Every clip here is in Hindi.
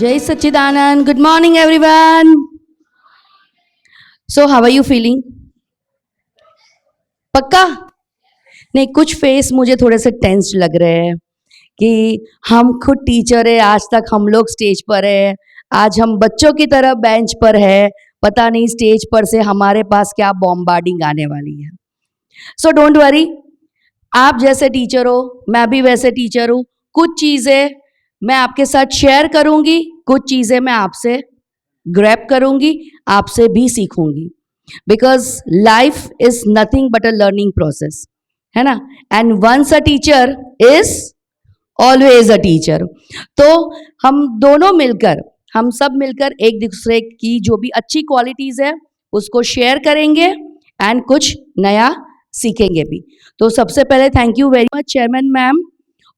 Jai Sachidanand. Good morning, everyone. So, how are you feeling? पक्का? नहीं, कुछ फेस मुझे थोड़े से टेंस लग रहे हैं कि हम खुद टीचर है, आज तक हम लोग स्टेज पर है, आज हम बच्चों की तरह बेंच पर है, पता नहीं स्टेज पर से हमारे पास क्या बॉम्बार्डिंग आने वाली है. सो डोंट वरी, आप जैसे टीचर हो, मैं भी वैसे टीचर हूँ. कुछ चीज़ें मैं आपके साथ शेयर करूंगी, कुछ चीज़ें मैं आपसे ग्रैब करूंगी, आपसे भी सीखूंगी. Because life is nothing but a learning process, है ना. And once a teacher is always a teacher. तो हम दोनों मिलकर, हम सब मिलकर एक दूसरे की जो भी अच्छी क्वालिटीज है उसको शेयर करेंगे एंड कुछ नया सीखेंगे भी. तो सबसे पहले thank you very much chairman ma'am.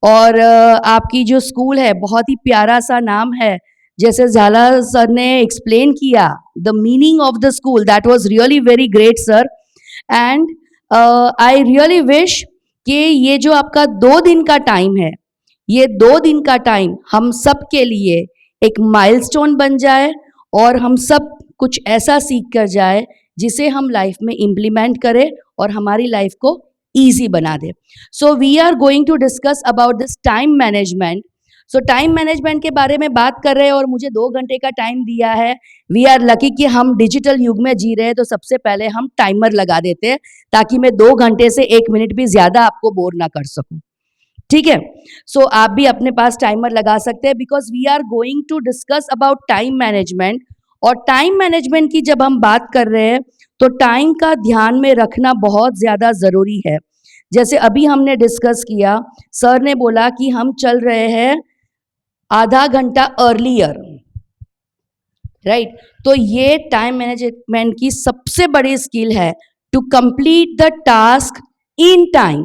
और आपकी जो स्कूल है बहुत ही प्यारा सा नाम है, जैसे झाला सर ने एक्सप्लेन किया the meaning of the school, that was really very great sir. And I really wish कि ये जो आपका 2 दिन का टाइम है, ये 2 दिन का टाइम हम सब के लिए एक माइलस्टोन बन जाए और हम सब कुछ ऐसा सीख कर जाए जिसे हम लाइफ में इम्प्लीमेंट करें और हमारी लाइफ को ईजी बना दे. So we are going to discuss about this time management. So time management के बारे में बात कर रहे हैं और मुझे 2 घंटे का टाइम दिया है. वी आर लकी कि हम डिजिटल युग में जी रहे हैं, तो सबसे पहले हम टाइमर लगा देते हैं ताकि मैं 2 घंटे से 1 मिनट भी ज्यादा आपको बोर ना कर सकूं. ठीक है. सो आप भी अपने पास टाइमर लगा सकते हैं because we are going to discuss about time management. और टाइम मैनेजमेंट की जब हम बात कर रहे हैं तो टाइम का ध्यान में रखना बहुत ज्यादा जरूरी है. जैसे अभी हमने डिस्कस किया, सर ने बोला कि हम चल रहे हैं आधा घंटा अर्लियर, राइट. तो ये टाइम मैनेजमेंट की सबसे बड़ी स्किल है, to complete the task in time.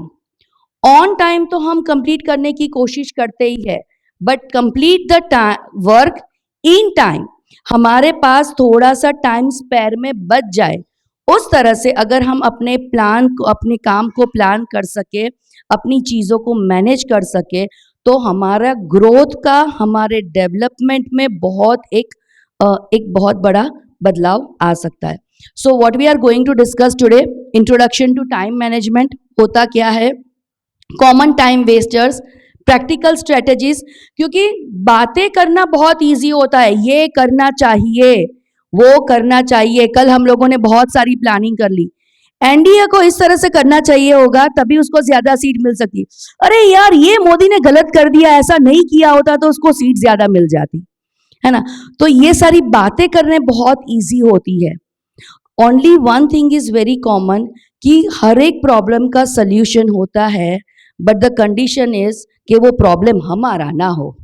On time तो हम कंप्लीट करने की कोशिश करते ही है, but complete the work in time. हमारे पास थोड़ा सा टाइम स्पेयर में बच जाए, उस तरह से अगर हम अपने प्लान को, अपने काम को प्लान कर सके, अपनी चीज़ों को मैनेज कर सके, तो हमारा ग्रोथ का, हमारे डेवलपमेंट में एक बहुत बड़ा बदलाव आ सकता है. So what we are going to discuss today, introduction to time management. होता क्या है, common time wasters, practical strategies. क्योंकि बातें करना बहुत ईजी होता है, ये करना चाहिए, वो करना चाहिए. कल हम लोगों ने बहुत सारी प्लानिंग कर ली, एनडीए को इस तरह से करना चाहिए होगा तभी उसको ज्यादा सीट मिल सकती. अरे यार, ये मोदी ने गलत कर दिया, ऐसा नहीं किया होता तो उसको सीट ज्यादा मिल जाती, है ना. तो ये सारी बातें करने बहुत इजी होती है. Only one thing is very common कि हर एक प्रॉब्लम का सल्यूशन होता है, बट द कंडीशन इज कि वो प्रॉब्लम हमारा ना हो.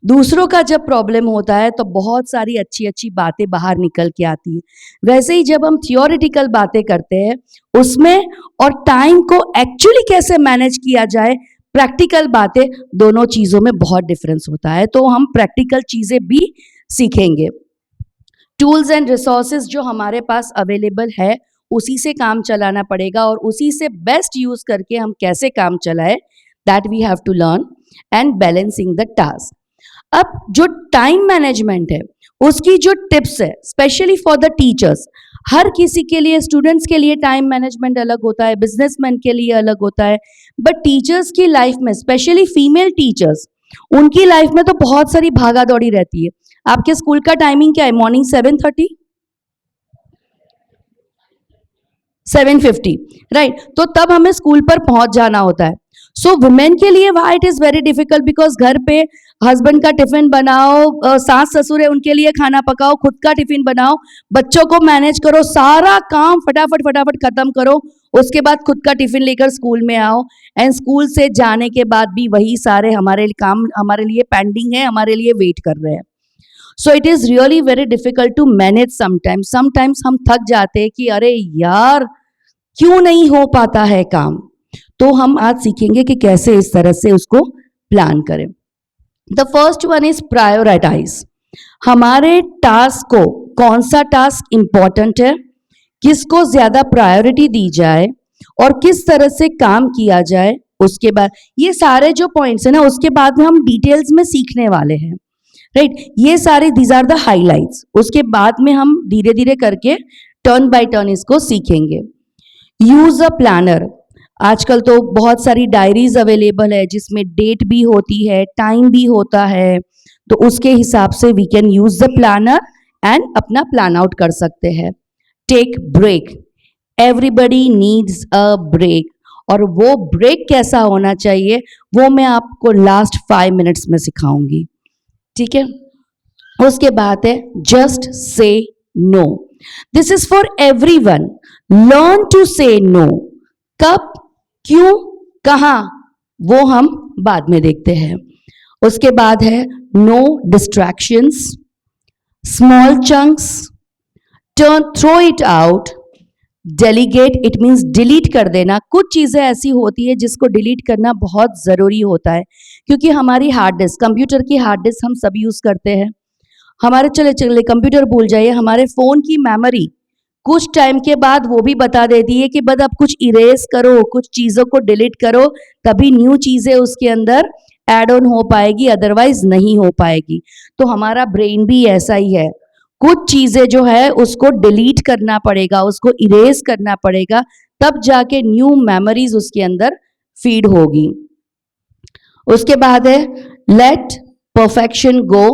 दूसरों का जब प्रॉब्लम होता है तो बहुत सारी अच्छी अच्छी बातें बाहर निकल के आती है. वैसे ही जब हम थियोरिटिकल बातें करते हैं उसमें, और टाइम को एक्चुअली कैसे मैनेज किया जाए, प्रैक्टिकल बातें, दोनों चीज़ों में बहुत डिफरेंस होता है. तो हम प्रैक्टिकल चीज़ें भी सीखेंगे. टूल्स एंड रिसोर्सेज जो हमारे पास अवेलेबल है उसी से काम चलाना पड़ेगा, और उसी से बेस्ट यूज़ करके हम कैसे काम चलाए, that we have to learn. And balancing the task. अब जो टाइम मैनेजमेंट है उसकी जो टिप्स है, स्पेशली फॉर द टीचर्स, हर किसी के लिए, स्टूडेंट्स के लिए टाइम मैनेजमेंट अलग होता है, बिजनेसमैन के लिए अलग होता है, बट टीचर्स की लाइफ में, स्पेशली फीमेल टीचर्स, उनकी लाइफ में तो बहुत सारी भागा दौड़ी रहती है. आपके स्कूल का टाइमिंग क्या है? Morning 7:30, 7:50, right. तो तब हमें स्कूल पर पहुंच जाना होता है. सो वुमेन के लिए why it is very difficult, because घर पे हस्बैंड का टिफिन बनाओ, सास ससुर है उनके लिए खाना पकाओ, खुद का टिफिन बनाओ, बच्चों को मैनेज करो, सारा काम फटाफट फटाफट खत्म करो, उसके बाद खुद का टिफिन लेकर स्कूल में आओ, एंड स्कूल से जाने के बाद भी वही सारे हमारे काम हमारे लिए पेंडिंग है, हमारे लिए वेट कर रहे हैं. So it is really very difficult to manage. Sometimes हम थक जाते हैं कि अरे यार क्यों नहीं हो पाता है काम. तो हम आज सीखेंगे कि कैसे इस तरह से उसको प्लान करें. The first one is prioritize. हमारे टास्क को, कौन सा टास्क इंपॉर्टेंट है, किसको ज्यादा प्रायोरिटी दी जाए और किस तरह से काम किया जाए. उसके बाद ये सारे जो पॉइंट्स है ना, उसके बाद में हम डिटेल्स में सीखने वाले हैं. राइट। ये सारे दीज आर द हाइलाइट्स। उसके बाद में हम धीरे धीरे करके टर्न बाय टर्न इसको सीखेंगे। Use a planner. आजकल तो बहुत सारी डायरीज अवेलेबल है जिसमें डेट भी होती है, टाइम भी होता है, तो उसके हिसाब से we can use the planner and अपना प्लान आउट कर सकते हैं। Take break. Everybody needs a break, और वो ब्रेक कैसा होना चाहिए वो मैं आपको लास्ट 5 मिनट्स में सिखाऊंगी, ठीक है। उसके बाद है just say no. This is for everyone. Learn to say no. कब, क्यों, कहां, वो हम बाद में देखते हैं। उसके बाद है no distractions, small chunks, turn throw it out, delegate. It means delete कर देना। कुछ चीजें ऐसी होती है जिसको डिलीट करना बहुत जरूरी होता है, क्योंकि हमारी हार्ड डिस्क, कंप्यूटर की हार्ड डिस्क हम सब यूज करते हैं। हमारे चले चले कंप्यूटर भूल जाइए, हमारे फोन की मेमोरी कुछ टाइम के बाद वो भी बता देती है कि बस अब कुछ इरेज करो, कुछ चीजों को डिलीट करो, तभी न्यू चीजें उसके अंदर ऐड ऑन हो पाएगी, अदरवाइज नहीं हो पाएगी। तो हमारा ब्रेन भी ऐसा ही है, कुछ चीजें जो है उसको डिलीट करना पड़ेगा, उसको इरेज करना पड़ेगा, तब जाके न्यू मेमोरीज उसके अंदर फीड होगी। उसके बाद है let perfection go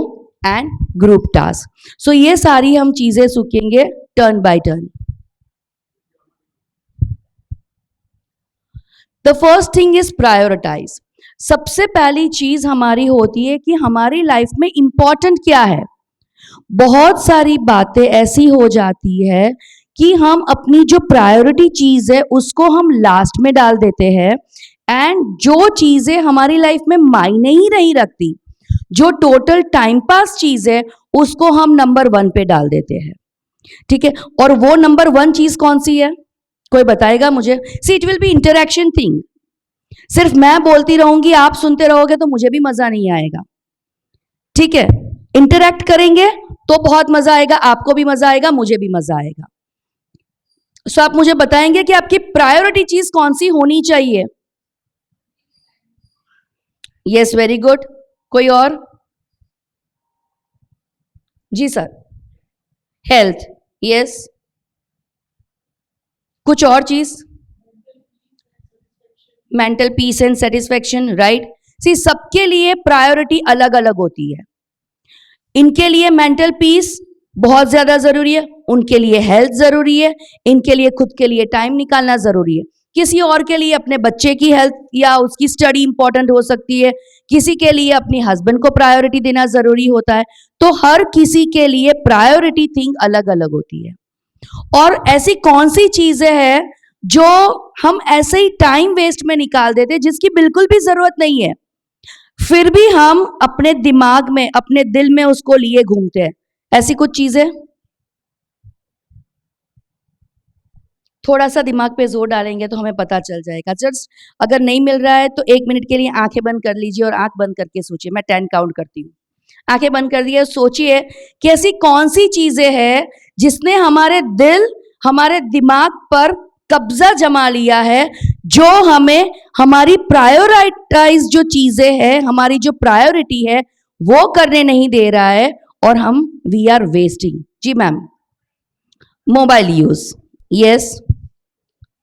and group task. So ये सारी हम चीजें सीखेंगे turn by turn. The first thing is prioritise. सबसे पहली चीज हमारी होती है कि हमारी लाइफ में इंपॉर्टेंट क्या है। बहुत सारी बातें ऐसी हो जाती है कि हम अपनी जो प्रायोरिटी चीज है उसको हम लास्ट में डाल देते हैं, एंड जो चीजें हमारी लाइफ में मायने ही नहीं रखती, जो टोटल टाइम पास चीज है, उसको हम नंबर 1 पे डाल देते हैं, ठीक है। और वो नंबर 1 चीज कौन सी है, कोई बताएगा मुझे? See it will be interaction thing. सिर्फ मैं बोलती रहूंगी, आप सुनते रहोगे तो मुझे भी मजा नहीं आएगा, ठीक है। इंटरेक्ट करेंगे तो बहुत मजा आएगा, आपको भी मजा आएगा, मुझे भी मजा आएगा। सो आप मुझे बताएंगे कि आपकी प्रायोरिटी चीज कौन सी होनी चाहिए? Yes, very good. कोई और? जी सर। Health, yes. कुछ और चीज? Mental peace and satisfaction, right. See सबके लिए प्रायोरिटी अलग अलग होती है। इनके लिए मेंटल पीस बहुत ज्यादा जरूरी है, उनके लिए हेल्थ जरूरी है, इनके लिए खुद के लिए टाइम निकालना जरूरी है। किसी और के लिए अपने बच्चे की हेल्थ या उसकी स्टडी इंपॉर्टेंट हो सकती है, किसी के लिए अपनी हस्बैंड को प्रायोरिटी देना जरूरी होता है। तो हर किसी के लिए प्रायोरिटी थिंग अलग अलग होती है। और ऐसी कौन सी चीजें हैं जो हम ऐसे ही टाइम वेस्ट में निकाल देते हैं, जिसकी बिल्कुल भी जरूरत नहीं है, फिर भी हम अपने दिमाग में, अपने दिल में उसको लिए घूमते हैं। ऐसी कुछ चीजें? थोड़ा सा दिमाग पे जोर डालेंगे तो हमें पता चल जाएगा। जस्ट अगर नहीं मिल रहा है तो 1 मिनट के लिए आंखें बंद कर लीजिए और आंख बंद करके सोचिए। मैं 10 काउंट करती हूँ। आंखें बंद कर दिए, सोचिए कि ऐसी कौन सी चीजें हैं जिसने हमारे दिल, हमारे दिमाग पर कब्जा जमा लिया है, जो हमें हमारी प्रायोरिटाइज जो चीजें हैं, हमारी जो प्रायोरिटी है वो करने नहीं दे रहा है, और हम वी आर वेस्टिंग। जी मैम। Mobile use, yes.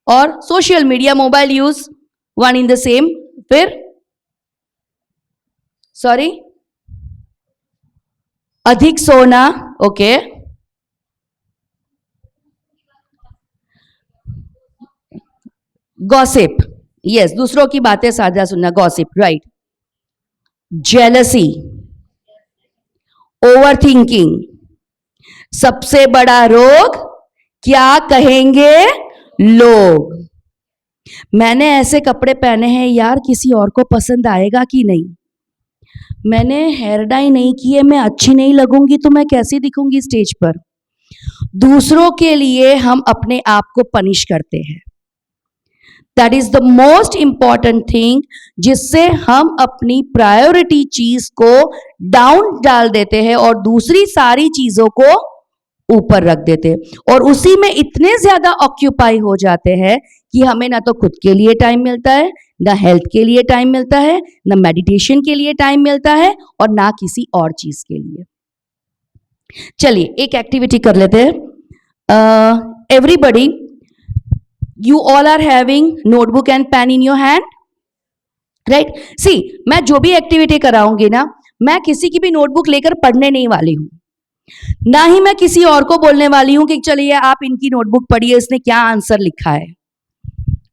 और social media, mobile use, one in the same. फिर सॉरी, अधिक सोना, ओके। गॉसिप, यस, दूसरों की बातें साझा सुनना, gossip, right. Jealousy, over thinking, सबसे बड़ा रोग क्या कहेंगे लोग। मैंने ऐसे कपड़े पहने हैं यार, किसी और को पसंद आएगा कि नहीं। मैंने हेयर डाई नहीं की है, मैं अच्छी नहीं लगूंगी तो मैं कैसी दिखूंगी स्टेज पर। दूसरों के लिए हम अपने आप को पनिश करते हैं। That is the most important thing, जिससे हम अपनी प्रायोरिटी चीज को डाउन डाल देते हैं और दूसरी सारी चीजों को ऊपर रख देते हैं, और उसी में इतने ज्यादा ऑक्यूपाई हो जाते हैं कि हमें ना तो खुद के लिए टाइम मिलता है, ना हेल्थ के लिए टाइम मिलता है, ना मेडिटेशन के लिए टाइम मिलता है, और ना किसी और चीज के लिए। चलिए एक एक्टिविटी कर लेते हैं। Everybody, you all are having notebook and pen in your hand, right? See, मैं जो भी एक्टिविटी कराऊंगी ना, मैं किसी की भी नोटबुक लेकर पढ़ने नहीं वाली हूं, ना ही मैं किसी और को बोलने वाली हूं कि चलिए आप इनकी नोटबुक पढ़िए, इसने क्या आंसर लिखा है।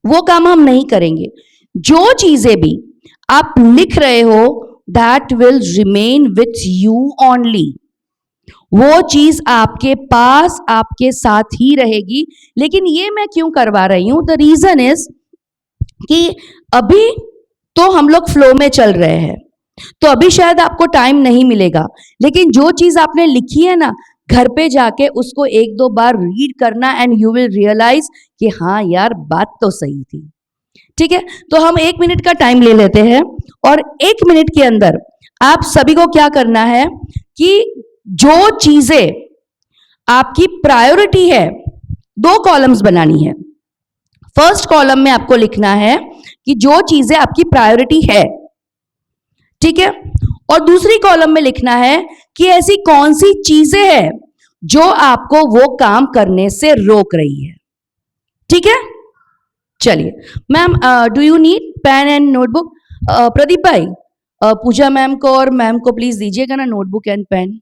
वो काम हम नहीं करेंगे। जो चीजें भी आप लिख रहे हो, that will remain with you only. वो चीज आपके पास, आपके साथ ही रहेगी। लेकिन ये मैं क्यों करवा रही हूं? द रीजन इज कि अभी तो हम लोग फ्लो में चल रहे हैं, तो अभी शायद आपको टाइम नहीं मिलेगा, लेकिन जो चीज आपने लिखी है ना, घर पे जाके उसको एक दो बार रीड करना, एंड यू विल रियलाइज कि हाँ यार, बात तो सही थी। ठीक है, तो हम 1 मिनट का टाइम ले लेते हैं, और 1 मिनट के अंदर आप सभी को क्या करना है कि जो चीजें आपकी प्रायोरिटी है, 2 कॉलम्स बनानी है। फर्स्ट कॉलम में आपको लिखना है कि जो चीजें आपकी प्रायोरिटी है, ठीक है, और दूसरी कॉलम में लिखना है कि ऐसी कौन सी चीजें हैं जो आपको वो काम करने से रोक रही है। ठीक है, चलिए ma'am, do you need pen and notebook? Pradeep भाई, पूजा मैम को और मैम को प्लीज दीजिएगा ना नोटबुक एंड पेन।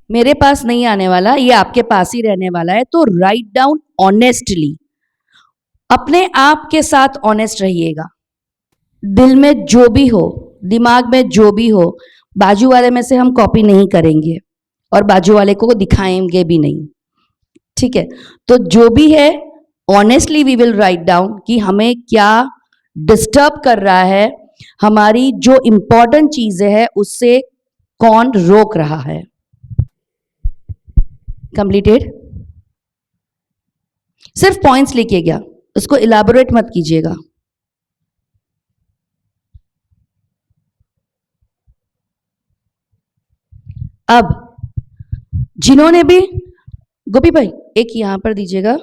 मेरे पास नहीं आने वाला, ये आपके पास ही रहने वाला है, तो राइट डाउन ऑनेस्टली, अपने आप के साथ ऑनेस्ट रहिएगा। दिल में जो भी हो, दिमाग में जो भी हो, बाजू वाले में से हम कॉपी नहीं करेंगे और बाजू वाले को दिखाएंगे भी नहीं। ठीक है, तो जो भी है honestly we will write down कि हमें क्या डिस्टर्ब कर रहा है, हमारी जो इंपॉर्टेंट चीजें है उससे कौन रोक रहा है। कंप्लीटेड? सिर्फ पॉइंट्स लिखिए गया, उसको इलाबोरेट मत कीजिएगा। अब जिन्होंने भी, गोपी भाई एक यहां पर दीजिएगा,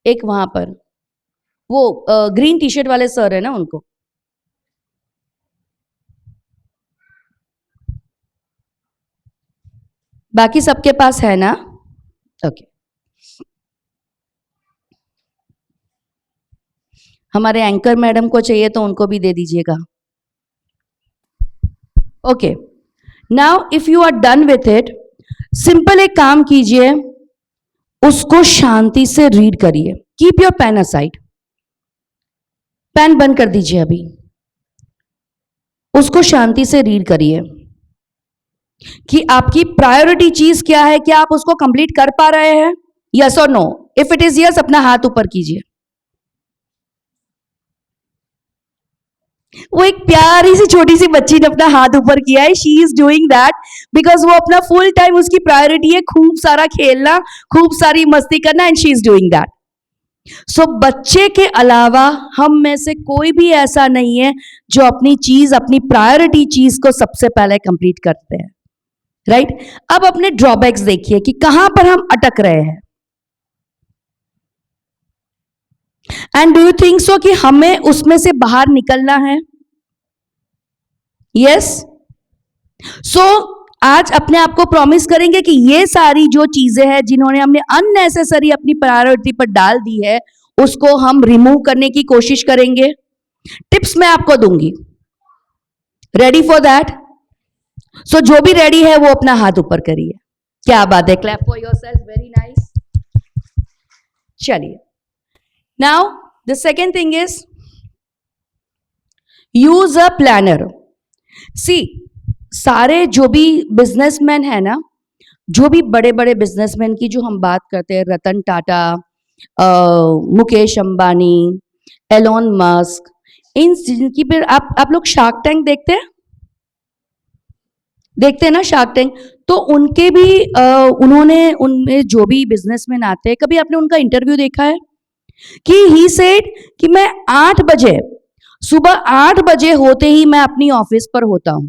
एक वहां पर, वो ग्रीन टी शर्ट वाले सर है ना, उनको। बाकी सबके पास है ना? ओके, हमारे एंकर मैडम को चाहिए तो उनको भी दे दीजिएगा। Okay, now if you are done with it, simple एक काम कीजिए, उसको शांति से रीड करिए। Keep your pen aside, pen बंद कर दीजिए अभी, उसको शांति से रीड करिए कि आपकी प्रायोरिटी चीज क्या है, क्या आप उसको कंप्लीट कर पा रहे हैं, यस और no. If it is yes, अपना हाथ ऊपर कीजिए। वो एक प्यारी सी छोटी सी बच्ची ने अपना हाथ ऊपर किया है। She is doing that because वो अपना फुल टाइम, उसकी प्रायोरिटी है खूब सारा खेलना, खूब सारी मस्ती करना, and she is doing that. So बच्चे के अलावा हम में से कोई भी ऐसा नहीं है जो अपनी चीज, अपनी प्रायोरिटी चीज को सबसे पहले कंप्लीट करते हैं, राइट? अब अपने ड्रॉबैक्स देखिए कि कहां पर हम अटक रहे हैं, and do you think so कि हमें उसमें से बाहर निकलना है? यस। सो आज अपने आप को प्रॉमिस करेंगे कि ये सारी जो चीजें हैं जिन्होंने हमने अननेसेसरी अपनी प्रायोरिटी पर डाल दी है, उसको हम रिमूव करने की कोशिश करेंगे। टिप्स मैं आपको दूंगी। Ready for that? सो जो भी रेडी है वो अपना हाथ ऊपर करिए। क्या बात है, clap for yourself, very nice. चलिए, now the second thing is use a planner. See, सारे जो भी बिजनेसमैन है ना, जो भी बड़े बड़े बिजनेसमैन की जो हम बात करते हैं, रतन टाटा, मुकेश अंबानी, एलोन मस्क, इन जिनकी फिर आप लोग शार्क टैंक देखते हैं? देखते हैं ना शार्क टैंक? तो उनके भी उन्होंने, उनमें जो भी बिजनेसमैन आते हैं, कभी आपने उनका इंटरव्यू देखा है कि ही सेड कि मैं 8 बजे, सुबह 8 बजे होते ही मैं अपनी ऑफिस पर होता हूं।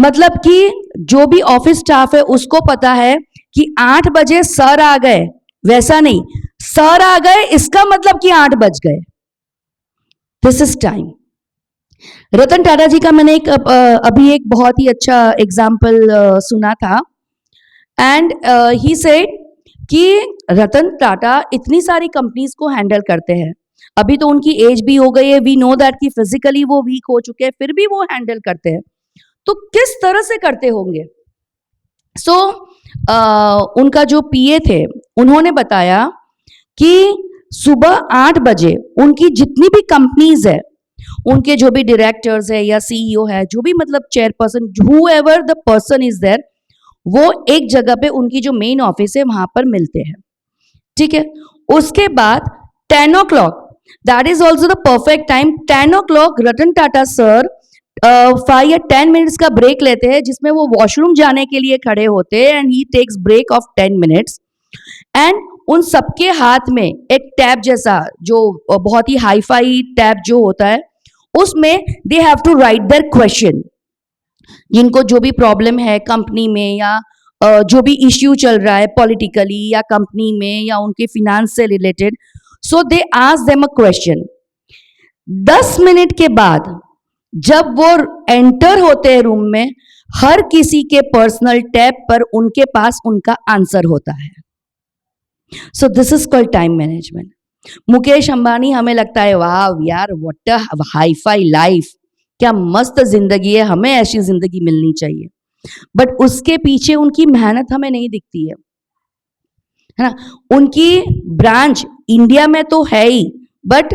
मतलब कि जो भी ऑफिस स्टाफ है उसको पता है कि 8 बजे सर आ गए, वैसा नहीं, सर आ गए इसका मतलब कि 8 बज गए। This is time. Ratan Tata ji का मैंने अभी एक बहुत ही अच्छा एग्जाम्पल सुना था, एंड ही सेड कि रतन टाटा इतनी सारी कंपनीज को हैंडल करते हैं, अभी तो उनकी एज भी हो गई है, वी नो दैट कि फिजिकली वो वीक हो चुके हैं, फिर भी वो हैंडल करते हैं, तो किस तरह से करते होंगे। सो उनका जो पीए थे उन्होंने बताया कि सुबह 8 बजे उनकी जितनी भी कंपनीज है, उनके जो भी डायरेक्टर्स है या सीईओ है, जो भी मतलब chairperson, whoever the person is there, वो एक जगह पे उनकी जो मेन ऑफिस है वहां पर मिलते हैं, ठीक है। उसके बाद 10 o'clock, that is also the perfect time. 10 o'clock Ratan Tata sir 5 या 10 मिनट्स का ब्रेक लेते हैं, जिसमें वो वॉशरूम जाने के लिए खड़े होते हैं, and he takes break of 10 minutes, and उन सबके हाथ में एक टैब जैसा, जो बहुत ही हाई फाई टैब जो होता है, उसमें they have to write their question, जिनको जो भी प्रॉब्लम है कंपनी में, या जो भी इश्यू चल रहा है पॉलिटिकली या कंपनी में या उनके फिनेंस से related, so they ask them a question. 10 minute के बाद जब वो एंटर होते हैं रूम में, हर किसी के पर्सनल टैब पर उनके पास उनका आंसर होता है। सो this is called time management. Mukesh Ambani, हमें लगता है वाह यार what a hi fi life, क्या मस्त जिंदगी है, हमें ऐसी जिंदगी मिलनी चाहिए, बट उसके पीछे उनकी मेहनत हमें नहीं दिखती है ना। उनकी ब्रांच इंडिया में तो है ही, बट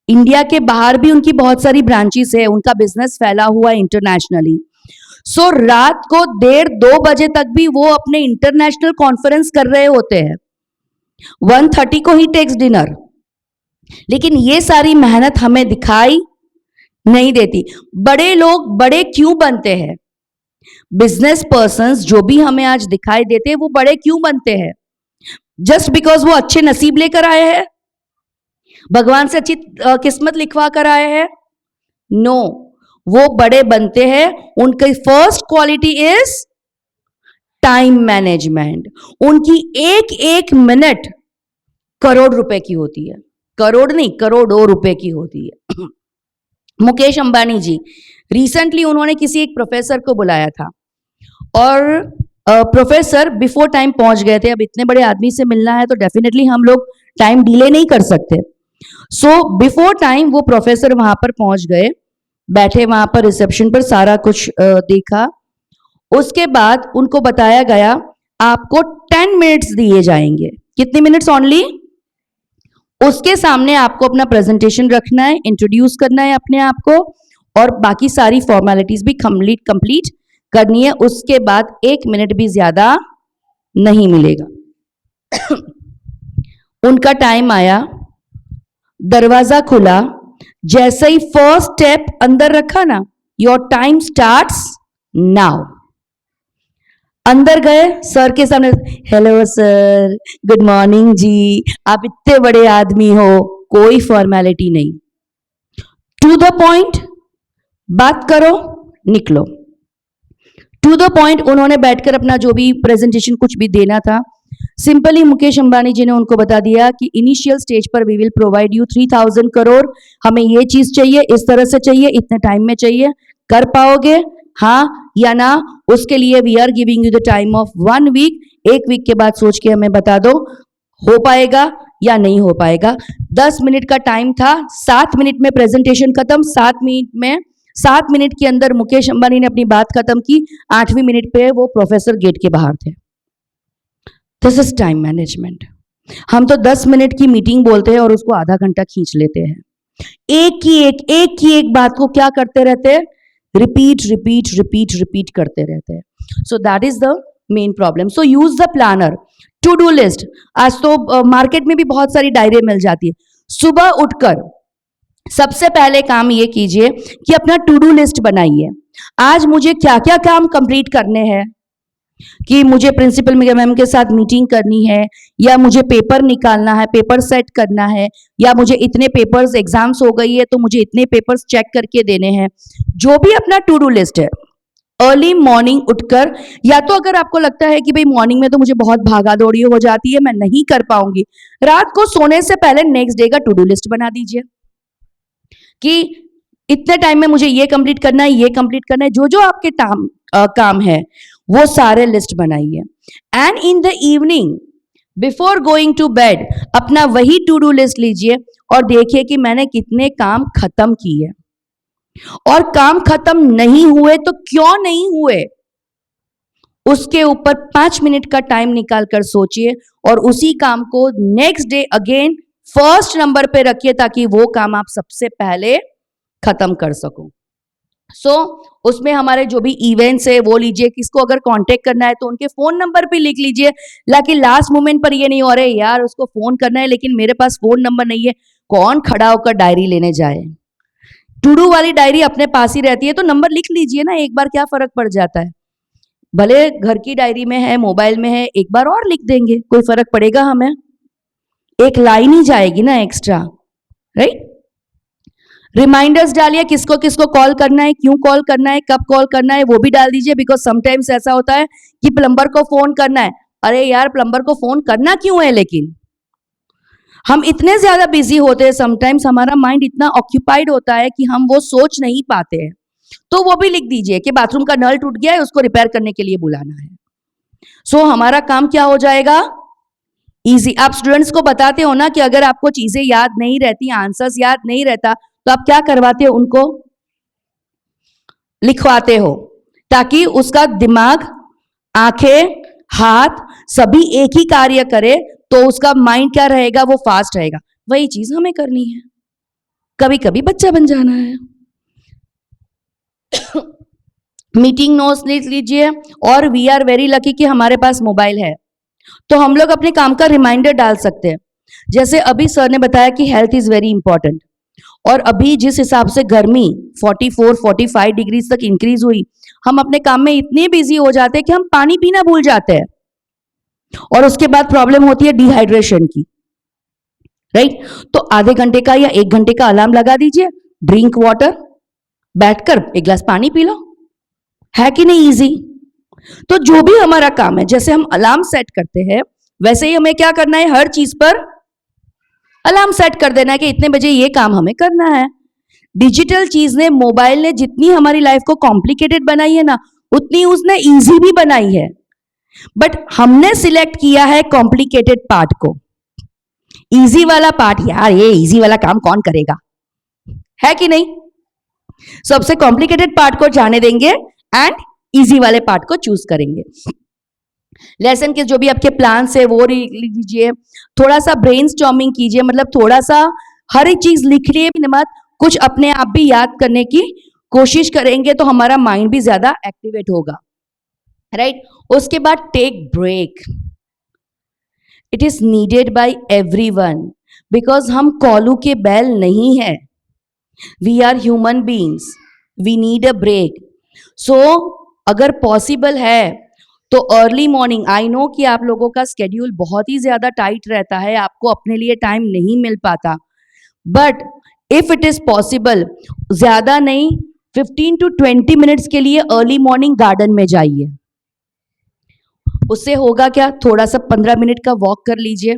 इंडिया के बाहर भी उनकी बहुत सारी ब्रांचेस है, उनका बिजनेस फैला हुआ इंटरनेशनली। सो रात को 1:30-2 बजे तक भी वो अपने इंटरनेशनल कॉन्फ्रेंस कर रहे होते हैं, 1:30 को ही टेक्स डिनर। लेकिन ये सारी मेहनत हमें दिखाई नहीं देती। बड़े लोग बड़े क्यों बनते हैं? बिजनेस पर्संस जो भी हमें आज दिखाई देते हैं, वो बड़े क्यों बनते हैं? जस्ट बिकॉज वो अच्छे नसीब लेकर आए हैं, भगवान से अच्छी किस्मत लिखवा कर आए हैं? नो, वो बड़े बनते हैं, उनकी first quality is time management. उनकी एक एक मिनट करोड़ रुपए की होती है, करोड़ नहीं, करोड़ों रुपए की होती है। मुकेश अंबानी जी, रिसेंटली उन्होंने किसी एक प्रोफेसर को बुलाया था, और प्रोफेसर बिफोर टाइम पहुंच गए थे। अब इतने बड़े आदमी से मिलना है तो डेफिनेटली हम लोग टाइम डिले नहीं कर सकते। सो बिफोर टाइम वो प्रोफेसर वहां पर पहुंच गए, बैठे वहां पर रिसेप्शन पर, सारा कुछ देखा। उसके बाद उनको बताया गया आपको 10 मिनट्स दिए जाएंगे। कितने मिनट्स ओनली? उसके सामने आपको अपना प्रेजेंटेशन रखना है, इंट्रोड्यूस करना है अपने आप को, और बाकी सारी फॉर्मेलिटीज भी कंप्लीट करनी है। उसके बाद 1 मिनट भी ज्यादा नहीं मिलेगा। उनका टाइम आया, दरवाजा खुला, जैसे ही फर्स्ट स्टेप अंदर रखा ना, योर टाइम स्टार्ट्स नाउ। अंदर गए, सर के सामने, हेलो सर, गुड मॉर्निंग जी, आप इतने बड़े आदमी हो, कोई फॉर्मेलिटी नहीं, टू द पॉइंट, बात करो, निकलो। टू द पॉइंट उन्होंने बैठकर अपना जो भी प्रेजेंटेशन कुछ भी देना था, सिंपली मुकेश अंबानी जी ने उनको बता दिया कि इनिशियल स्टेज पर we will provide you 3000 crore, हमें ये चीज चाहिए, इस तरह से चाहिए, इतने टाइम में चाहिए, कर पाओगे हाँ या ना? उसके लिए we are giving you the time of 1 week, 1 week के बाद सोच के हमें बता दो हो पाएगा या नहीं हो पाएगा। 10 मिनट का टाइम था, 7 मिनट में प्रेजेंटेशन खत्म, 7 मिनट के अंदर मुकेश अंबानी ने अपनी बात खत्म की, 8वीं मिनट पे वो प्रोफेसर गेट के बाहर थे। This is time management. हम तो 10 मिनट की मीटिंग बोलते हैं और उसको आधा घंटा खींच लेते हैं। एक की एक बात को क्या करते रहते हैं? रिपीट करते रहते हैं। So that is the main problem. So use the planner, to do list. आज तो मार्केट में भी बहुत सारी डायरी मिल जाती है। सुबह उठकर सबसे पहले काम ये कीजिए कि अपना टू डू लिस्ट बनाइए। आज मुझे क्या क्या काम कंप्लीट करने हैं, कि मुझे प्रिंसिपल मैम के साथ मीटिंग करनी है, या मुझे पेपर निकालना है, पेपर सेट करना है, या मुझे इतने पेपर्स, एग्जाम्स हो गई है तो मुझे इतने पेपर्स चेक करके देने हैं। जो भी अपना टू डू लिस्ट है, अर्ली मॉर्निंग उठकर, या तो अगर आपको लगता है कि भाई मॉर्निंग में तो मुझे बहुत भागा दौड़ी हो जाती है, मैं नहीं कर पाऊंगी, रात को सोने से पहले नेक्स्ट डे का टू डू लिस्ट बना दीजिए कि इतने टाइम में मुझे ये कंप्लीट करना है, ये कंप्लीट करना है, जो जो आपके काम है वो सारे लिस्ट बनाइए। And in the evening before going to bed अपना वही टू डू लिस्ट लीजिए और देखिए कि मैंने कितने काम खत्म किए, और काम खत्म नहीं हुए तो क्यों नहीं हुए, उसके ऊपर 5 मिनट का टाइम निकाल कर सोचिए और उसी काम को next day again first number पे रखिए ताकि वो काम आप सबसे पहले खत्म कर सको। उसमें हमारे जो भी इवेंट्स है वो लीजिए, किसको अगर कांटेक्ट करना है तो उनके फोन नंबर भी लिख लीजिए, ताकि लास्ट मोमेंट पर ये नहीं हो रहे यार उसको फोन करना है लेकिन मेरे पास फोन नंबर नहीं है, कौन खड़ा होकर डायरी लेने जाए। टू डू वाली डायरी अपने पास ही रहती है तो नंबर लिख लीजिए ना, एक बार क्या फर्क पड़ जाता है। भले घर की डायरी में है, मोबाइल में है, एक बार और लिख देंगे, कोई फर्क पड़ेगा हमें, एक लाइन ही जाएगी ना एक्स्ट्रा, राइट। रिमाइंडर्स डालिए, किसको किसको कॉल करना है, क्यों कॉल करना है, कब कॉल करना है वो भी डाल दीजिए, बिकॉज समटाइम्स ऐसा होता है कि प्लम्बर को फोन करना है, अरे यार प्लम्बर को फोन करना क्यों है, लेकिन हम इतने ज्यादा बिजी होते हैं, समटाइम्स हमारा माइंड इतना ऑक्यूपाइड होता है कि हम वो सोच नहीं पाते हैं। तो वो भी लिख दीजिए कि बाथरूम का नल टूट गया है, उसको रिपेयर करने के लिए बुलाना है। हमारा काम क्या हो जाएगा, इजी। आप स्टूडेंट्स को बताते हो ना कि अगर आपको चीजें याद नहीं रहती, आंसर्स याद नहीं रहता, तो आप क्या करवाते हो, उनको लिखवाते हो, ताकि उसका दिमाग, आंखें, हाथ सभी एक ही कार्य करे, तो उसका माइंड क्या रहेगा, वो फास्ट रहेगा। वही चीज हमें करनी है, कभी कभी बच्चा बन जाना है। मीटिंग नोट्स लिख लीजिए, और वी आर वेरी लकी कि हमारे पास मोबाइल है, तो हम लोग अपने काम का रिमाइंडर डाल सकते हैं। जैसे अभी सर ने बताया कि हेल्थ इज वेरी इंपॉर्टेंट, और अभी जिस हिसाब से गर्मी 44-45 डिग्री तक इंक्रीज हुई, हम अपने काम में इतने बिजी हो जाते हैं कि हम पानी पीना भूल जाते हैं, और उसके बाद प्रॉब्लम होती है डिहाइड्रेशन की, राइट। तो आधे घंटे का या 1 घंटे का अलार्म लगा दीजिए, ड्रिंक वाटर, बैठकर 1 गिलास पानी पी लो, है कि नहीं इजी। तो जो भी हमारा काम है, जैसे हम अलार्म सेट करते हैं, वैसे ही हमें क्या करना है, हर चीज पर अलार्म सेट कर देना है कि इतने बजे ये काम हमें करना है। डिजिटल चीज ने, मोबाइल ने जितनी हमारी लाइफ को कॉम्प्लिकेटेड बनाई है ना, उतनी उसने इजी भी बनाई है, बट हमने सिलेक्ट किया है कॉम्प्लिकेटेड पार्ट को। इजी वाला पार्ट, यार ये इजी वाला काम कौन करेगा, है कि नहीं। सबसे कॉम्प्लिकेटेड पार्ट को जाने देंगे एंड इजी वाले पार्ट को चूज करेंगे। लेसन के जो भी आपके प्लान्स है वो लिख लीजिए, थोड़ा सा ब्रेनस्टॉर्मिंग कीजिए, मतलब थोड़ा सा हर एक चीज लिख लिए भी मत, कुछ अपने आप भी याद करने की कोशिश करेंगे तो हमारा माइंड भी ज्यादा एक्टिवेट होगा, राइट। उसके बाद take break, it is needed by everyone, because हम कॉलू के बैल नहीं है, we are human beings, we need a break. So अगर पॉसिबल है तो अर्ली मॉर्निंग, आई नो कि आप लोगों का स्केड्यूल बहुत ही ज्यादा टाइट रहता है, आपको अपने लिए टाइम नहीं मिल पाता, but if it is possible, ज्यादा नहीं 15 to 20 मिनट्स के लिए अर्ली मॉर्निंग गार्डन में जाइए। उससे होगा क्या, थोड़ा सा 15 मिनट का वॉक कर लीजिए,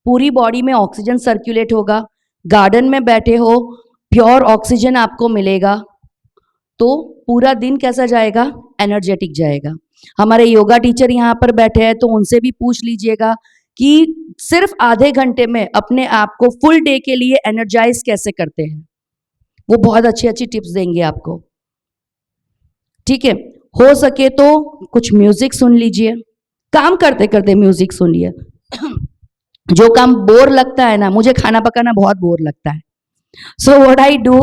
पूरी बॉडी में ऑक्सीजन सर्कुलेट होगा, गार्डन में बैठे हो, प्योर ऑक्सीजन आपको मिलेगा, तो पूरा दिन कैसा जाएगा, एनर्जेटिक जाएगा। हमारे योगा टीचर यहाँ पर बैठे हैं, तो उनसे भी पूछ लीजिएगा कि सिर्फ आधे घंटे में अपने आप को फुल डे के लिए एनर्जाइज कैसे करते हैं, वो बहुत अच्छी अच्छी टिप्स देंगे आपको, ठीक है। हो सके तो कुछ म्यूजिक सुन लीजिए, काम करते करते म्यूजिक सुनिए। जो काम बोर लगता है ना, मुझे खाना पकाना बहुत बोर लगता है, सो व्हाट आई डू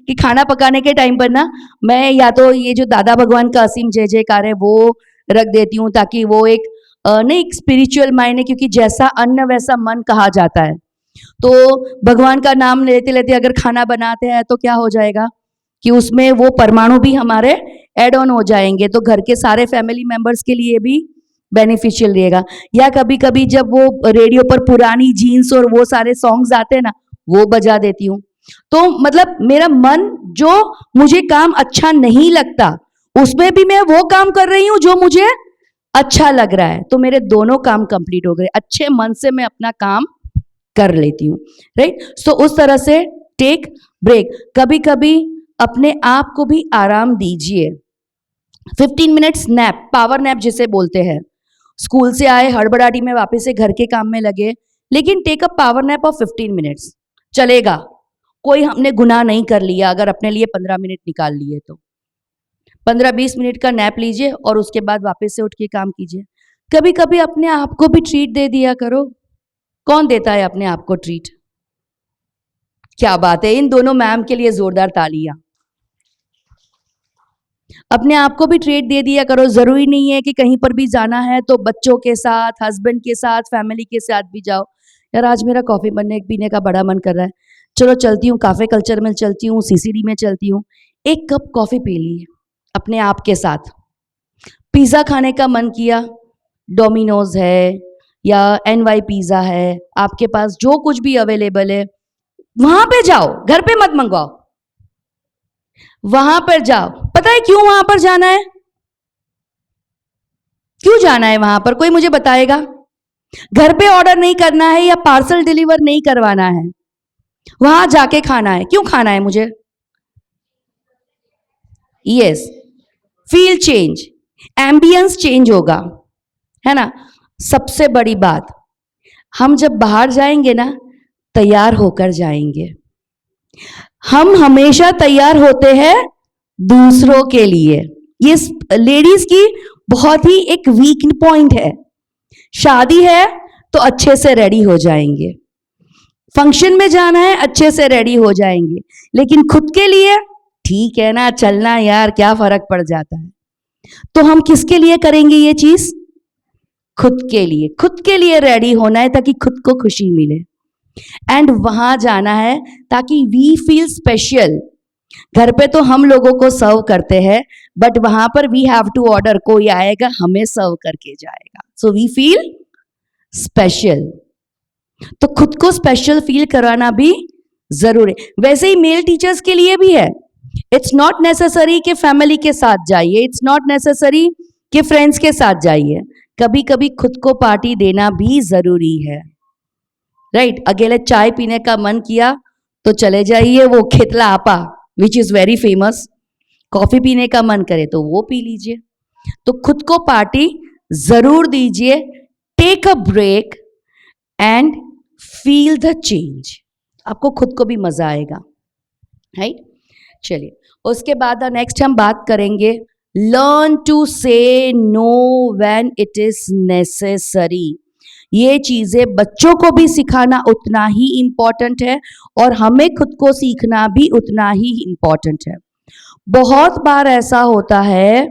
कि खाना पकाने के टाइम पर ना मैं या तो ये जो दादा भगवान का असीम जय जयकार है वो रख देती हूँ, ताकि वो एक नहीं, एक स्पिरिचुअल माइंड है, क्योंकि जैसा अन्न वैसा मन कहा जाता है, तो भगवान का नाम लेते लेते अगर खाना बनाते हैं तो क्या हो जाएगा कि उसमें वो परमाणु भी हमारे एड ऑन हो जाएंगे, तो घर के सारे फैमिली मेंबर्स के लिए भी बेनिफिशियल रहेगा। या कभी कभी जब वो रेडियो पर पुरानी जीन्स और वो सारे सॉन्ग्स आते हैं ना, वो बजा देती हूँ, तो मतलब मेरा मन, जो मुझे काम अच्छा नहीं लगता उसमें भी मैं वो काम कर रही हूँ जो मुझे अच्छा लग रहा है, तो मेरे दोनों काम कंप्लीट हो गए, अच्छे मन से मैं अपना काम कर लेती हूँ, राइट। सो उस तरह से टेक ब्रेक, कभी कभी अपने आप को भी आराम दीजिए। 15 मिनट्स नैप, पावर नैप जिसे बोलते हैं। स्कूल से आए हड़बड़ाहटी में वापस से घर के काम में लगे, लेकिन take a power nap of 15 minutes, चलेगा। कोई हमने गुनाह नहीं कर लिया अगर अपने लिए 15 मिनट निकाल लिए तो। 15-20 मिनट का नैप लीजिए और उसके बाद वापस से उठ के काम कीजिए। कभी कभी अपने आप को भी ट्रीट दे दिया करो। कौन देता है अपने आप को ट्रीट? क्या बात है, इन दोनों मैम के लिए जोरदार तालियां। अपने आप को भी ट्रीट दे दिया करो। जरूरी नहीं है कि कहीं पर भी जाना है तो बच्चों के साथ, हस्बैंड के साथ, फैमिली के साथ भी जाओ। यार आज मेरा कॉफी बनने पीने का बड़ा मन कर रहा है, चलो चलती हूँ काफे कल्चर में, चलती हूँ सीसीडी में, चलती हूँ, एक कप कॉफी पी ली अपने आप के साथ। पिज्जा खाने का मन किया, डोमिनोज है या NY पिज्जा है, आपके पास जो कुछ भी अवेलेबल है वहां पे जाओ, घर पे मत मंगवाओ, वहां पर जाओ। पता है क्यों वहां पर जाना है? क्यों जाना है वहां पर? कोई मुझे बताएगा? घर पे ऑर्डर नहीं करना है या पार्सल डिलीवर नहीं करवाना है, वहां जाके खाना है। क्यों खाना है मुझे? Yes, feel change, ambience change होगा, है ना। सबसे बड़ी बात, हम जब बाहर जाएंगे ना, तैयार होकर जाएंगे। हम हमेशा तैयार होते हैं दूसरों के लिए। ये लेडीज की बहुत ही एक वीक पॉइंट है। शादी है तो अच्छे से रेडी हो जाएंगे, फंक्शन में जाना है अच्छे से रेडी हो जाएंगे, लेकिन खुद के लिए ठीक है ना, चलना यार क्या फर्क पड़ जाता है। तो हम किसके लिए करेंगे ये चीज? खुद के लिए। खुद के लिए रेडी होना है ताकि खुद को खुशी मिले, एंड वहां जाना है ताकि वी फील स्पेशल। घर पे तो हम लोगों को सर्व करते हैं, बट वहां पर वी हैव टू ऑर्डर, कोई आएगा हमें सर्व करके जाएगा, सो वी फील स्पेशल। तो खुद को स्पेशल फील कराना भी जरूरी है। वैसे ही मेल टीचर्स के लिए भी है। इट्स नॉट नेसेसरी कि फैमिली के साथ जाइए, इट्स नॉट नेसेसरी कि फ्रेंड्स के साथ जाइए, कभी कभी खुद को पार्टी देना भी जरूरी है, राइट। अकेले चाय पीने का मन किया तो चले जाइए वो खेतला आपा which is very famous. Coffee पीने का मन करे तो वो पी लीजिए। तो खुद को पार्टी जरूर दीजिए। Take a break and feel the change, आपको खुद को भी मजा आएगा, राइट। चलिए, उसके बाद नेक्स्ट हम बात करेंगे learn to say know when it is necessary. ये चीजें बच्चों को भी सिखाना उतना ही इंपॉर्टेंट है और हमें खुद को सीखना भी उतना ही इंपॉर्टेंट है। बहुत बार ऐसा होता है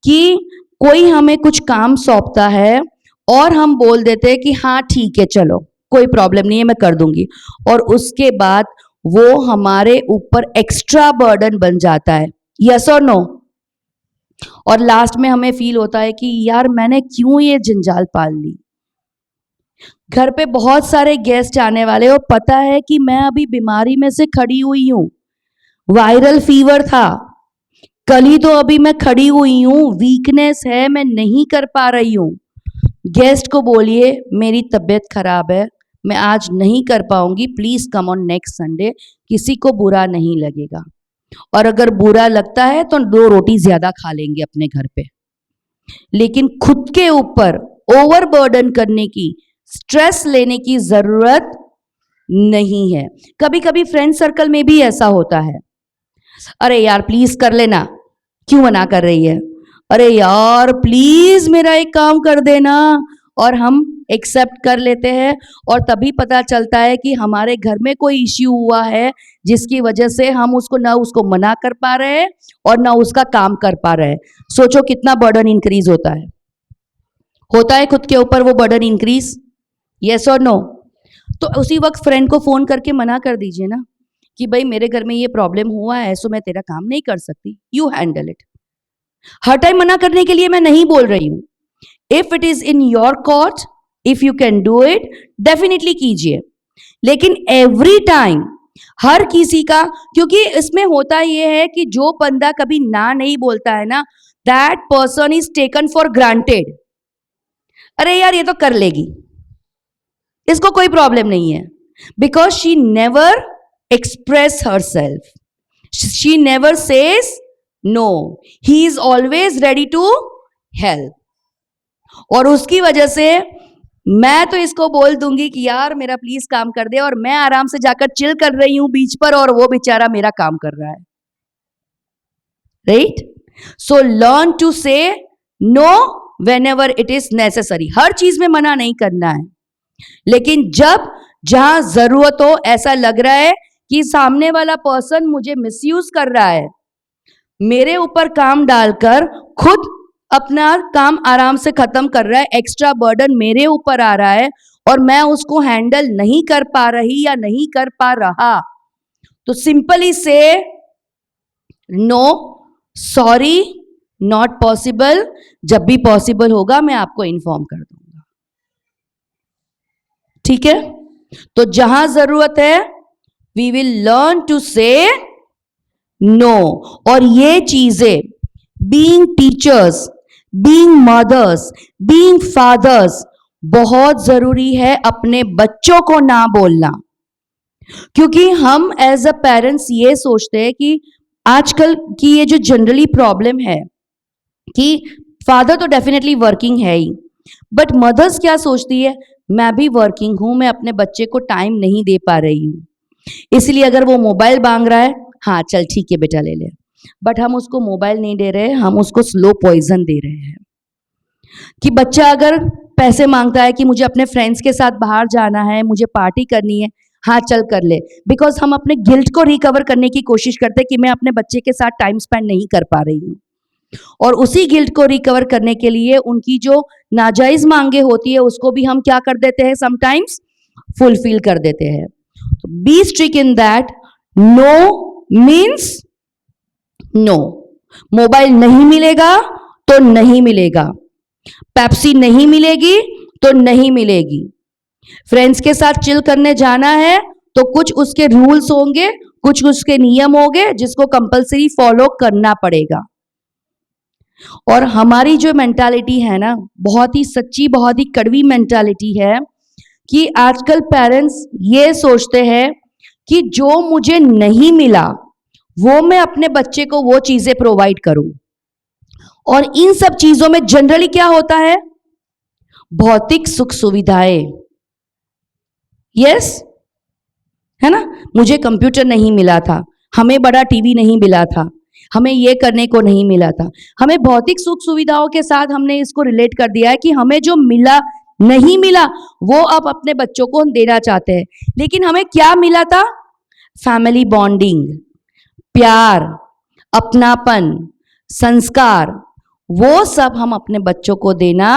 कि कोई हमें कुछ काम सौंपता है और हम बोल देते हैं कि हाँ ठीक है चलो कोई प्रॉब्लम नहीं है मैं कर दूंगी, और उसके बाद वो हमारे ऊपर एक्स्ट्रा बर्डन बन जाता है। यस और नो? और लास्ट में हमें फील होता है कि यार मैंने क्यों ये जंजाल पाल ली। घर पे बहुत सारे गेस्ट आने वाले और पता है कि मैं अभी बीमारी में से खड़ी हुई हूं, वायरल फीवर था, कल ही तो अभी मैं खड़ी हुई हूं, वीकनेस है, मैं नहीं कर पा रही हूं। गेस्ट को बोलिए मेरी तबीयत खराब है, मैं आज नहीं कर पाऊंगी, please come on next Sunday. किसी को बुरा नहीं लगेगा, और अगर बुरा लगता है तो 2 रोटी ज्यादा खा लेंगे अपने घर पे। लेकिन खुद के ऊपर ओवर बर्डन करने की, स्ट्रेस लेने की जरूरत नहीं है। कभी कभी फ्रेंड सर्कल में भी ऐसा होता है, अरे यार प्लीज कर लेना, क्यों मना कर रही है, अरे यार प्लीज मेरा एक काम कर देना, और हम एक्सेप्ट कर लेते हैं। और तभी पता चलता है कि हमारे घर में कोई इश्यू हुआ है जिसकी वजह से हम उसको ना उसको मना कर पा रहे हैं और ना उसका काम कर पा रहे हैं। सोचो कितना बर्डन इंक्रीज होता है खुद के ऊपर वो बर्डन इंक्रीज। यस और नो? तो उसी वक्त फ्रेंड को फोन करके मना कर दीजिए ना कि भाई मेरे घर में ये प्रॉब्लम हुआ है सो मैं तेरा काम नहीं कर सकती, you handle it. Her time मना करने के लिए मैं नहीं बोल रही हूं। If it is in your court, if you can do it, definitely कीजिए। लेकिन एवरी टाइम हर किसी का, क्योंकि इसमें होता यह है कि जो बंदा कभी ना नहीं बोलता है ना, that person is taken for granted. अरे यार ये तो कर लेगी, इसको कोई प्रॉब्लम नहीं है, because she never express herself. She never says no. He is always ready to help. और उसकी वजह से मैं तो इसको बोल दूंगी कि यार मेरा प्लीज काम कर दे, और मैं आराम से जाकर चिल कर रही हूं बीच पर, और वो बेचारा मेरा काम कर रहा है. Right? So learn to say no whenever it is necessary. हर चीज में मना नहीं करना है, लेकिन जब जहां जरूरत हो, ऐसा लग रहा है कि सामने वाला पर्सन मुझे मिसयूज कर रहा है, मेरे ऊपर काम डालकर खुद अपना काम आराम से खत्म कर रहा है, एक्स्ट्रा बर्डन मेरे ऊपर आ रहा है और मैं उसको हैंडल नहीं कर पा रही या नहीं कर पा रहा, तो सिंपली से नो, सॉरी, नॉट पॉसिबल. जब भी पॉसिबल होगा मैं आपको इन्फॉर्म कर दूंगा. ठीक है? तो जहां जरूरत है we will learn to say no. और ये चीजें being teachers, being mothers, being fathers, बहुत जरूरी है अपने बच्चों को ना बोलना. क्योंकि हम एज अ पेरेंट्स ये सोचते हैं कि आजकल की ये जो जनरली प्रॉब्लम है कि फादर तो डेफिनेटली वर्किंग है ही, बट मदर्स क्या सोचती है, मैं भी वर्किंग हूं, मैं अपने बच्चे को टाइम नहीं दे पा रही हूं, इसलिए अगर वो मोबाइल मांग रहा है, हाँ चल ठीक है बेटा ले ले, बट हम उसको मोबाइल नहीं दे रहे, हम उसको स्लो पॉइजन दे रहे हैं. कि बच्चा अगर पैसे मांगता है कि मुझे अपने फ्रेंड्स के साथ बाहर जाना है, मुझे पार्टी करनी है, हाँ चल कर ले, बिकॉज हम अपने गिल्ट को रिकवर करने की कोशिश करते हैं कि मैं अपने बच्चे के साथ टाइम स्पेंड नहीं कर पा रही हूँ, और उसी गिल्ट को रिकवर करने के लिए उनकी जो नाजायज मांगे होती है उसको भी हम क्या कर देते हैं, समटाइम्स फुलफिल कर देते हैं. Be strict in that. No means no. Mobile नहीं मिलेगा तो नहीं मिलेगा, पेप्सी नहीं मिलेगी तो नहीं मिलेगी, फ्रेंड्स के साथ चिल करने जाना है तो कुछ उसके रूल्स होंगे, कुछ उसके नियम होंगे जिसको कंपलसरी फॉलो करना पड़ेगा. और हमारी जो मेंटालिटी है ना, बहुत ही सच्ची, बहुत ही कड़वी मेंटालिटी है कि आजकल पेरेंट्स ये सोचते हैं कि जो मुझे नहीं मिला वो मैं अपने बच्चे को वो चीजें प्रोवाइड करूं. और इन सब चीजों में जनरली क्या होता है, भौतिक सुख सुविधाएं. यस, है ना, मुझे कंप्यूटर नहीं मिला था, हमें बड़ा टीवी नहीं मिला था, हमें ये करने को नहीं मिला था. हमें भौतिक सुख सुविधाओं के साथ हमने इसको रिलेट कर दिया है कि हमें जो मिला नहीं मिला वो अब अपने बच्चों को हम देना चाहते हैं. लेकिन हमें क्या मिला था, फैमिली बॉन्डिंग, प्यार, अपनापन, संस्कार, वो सब हम अपने बच्चों को देना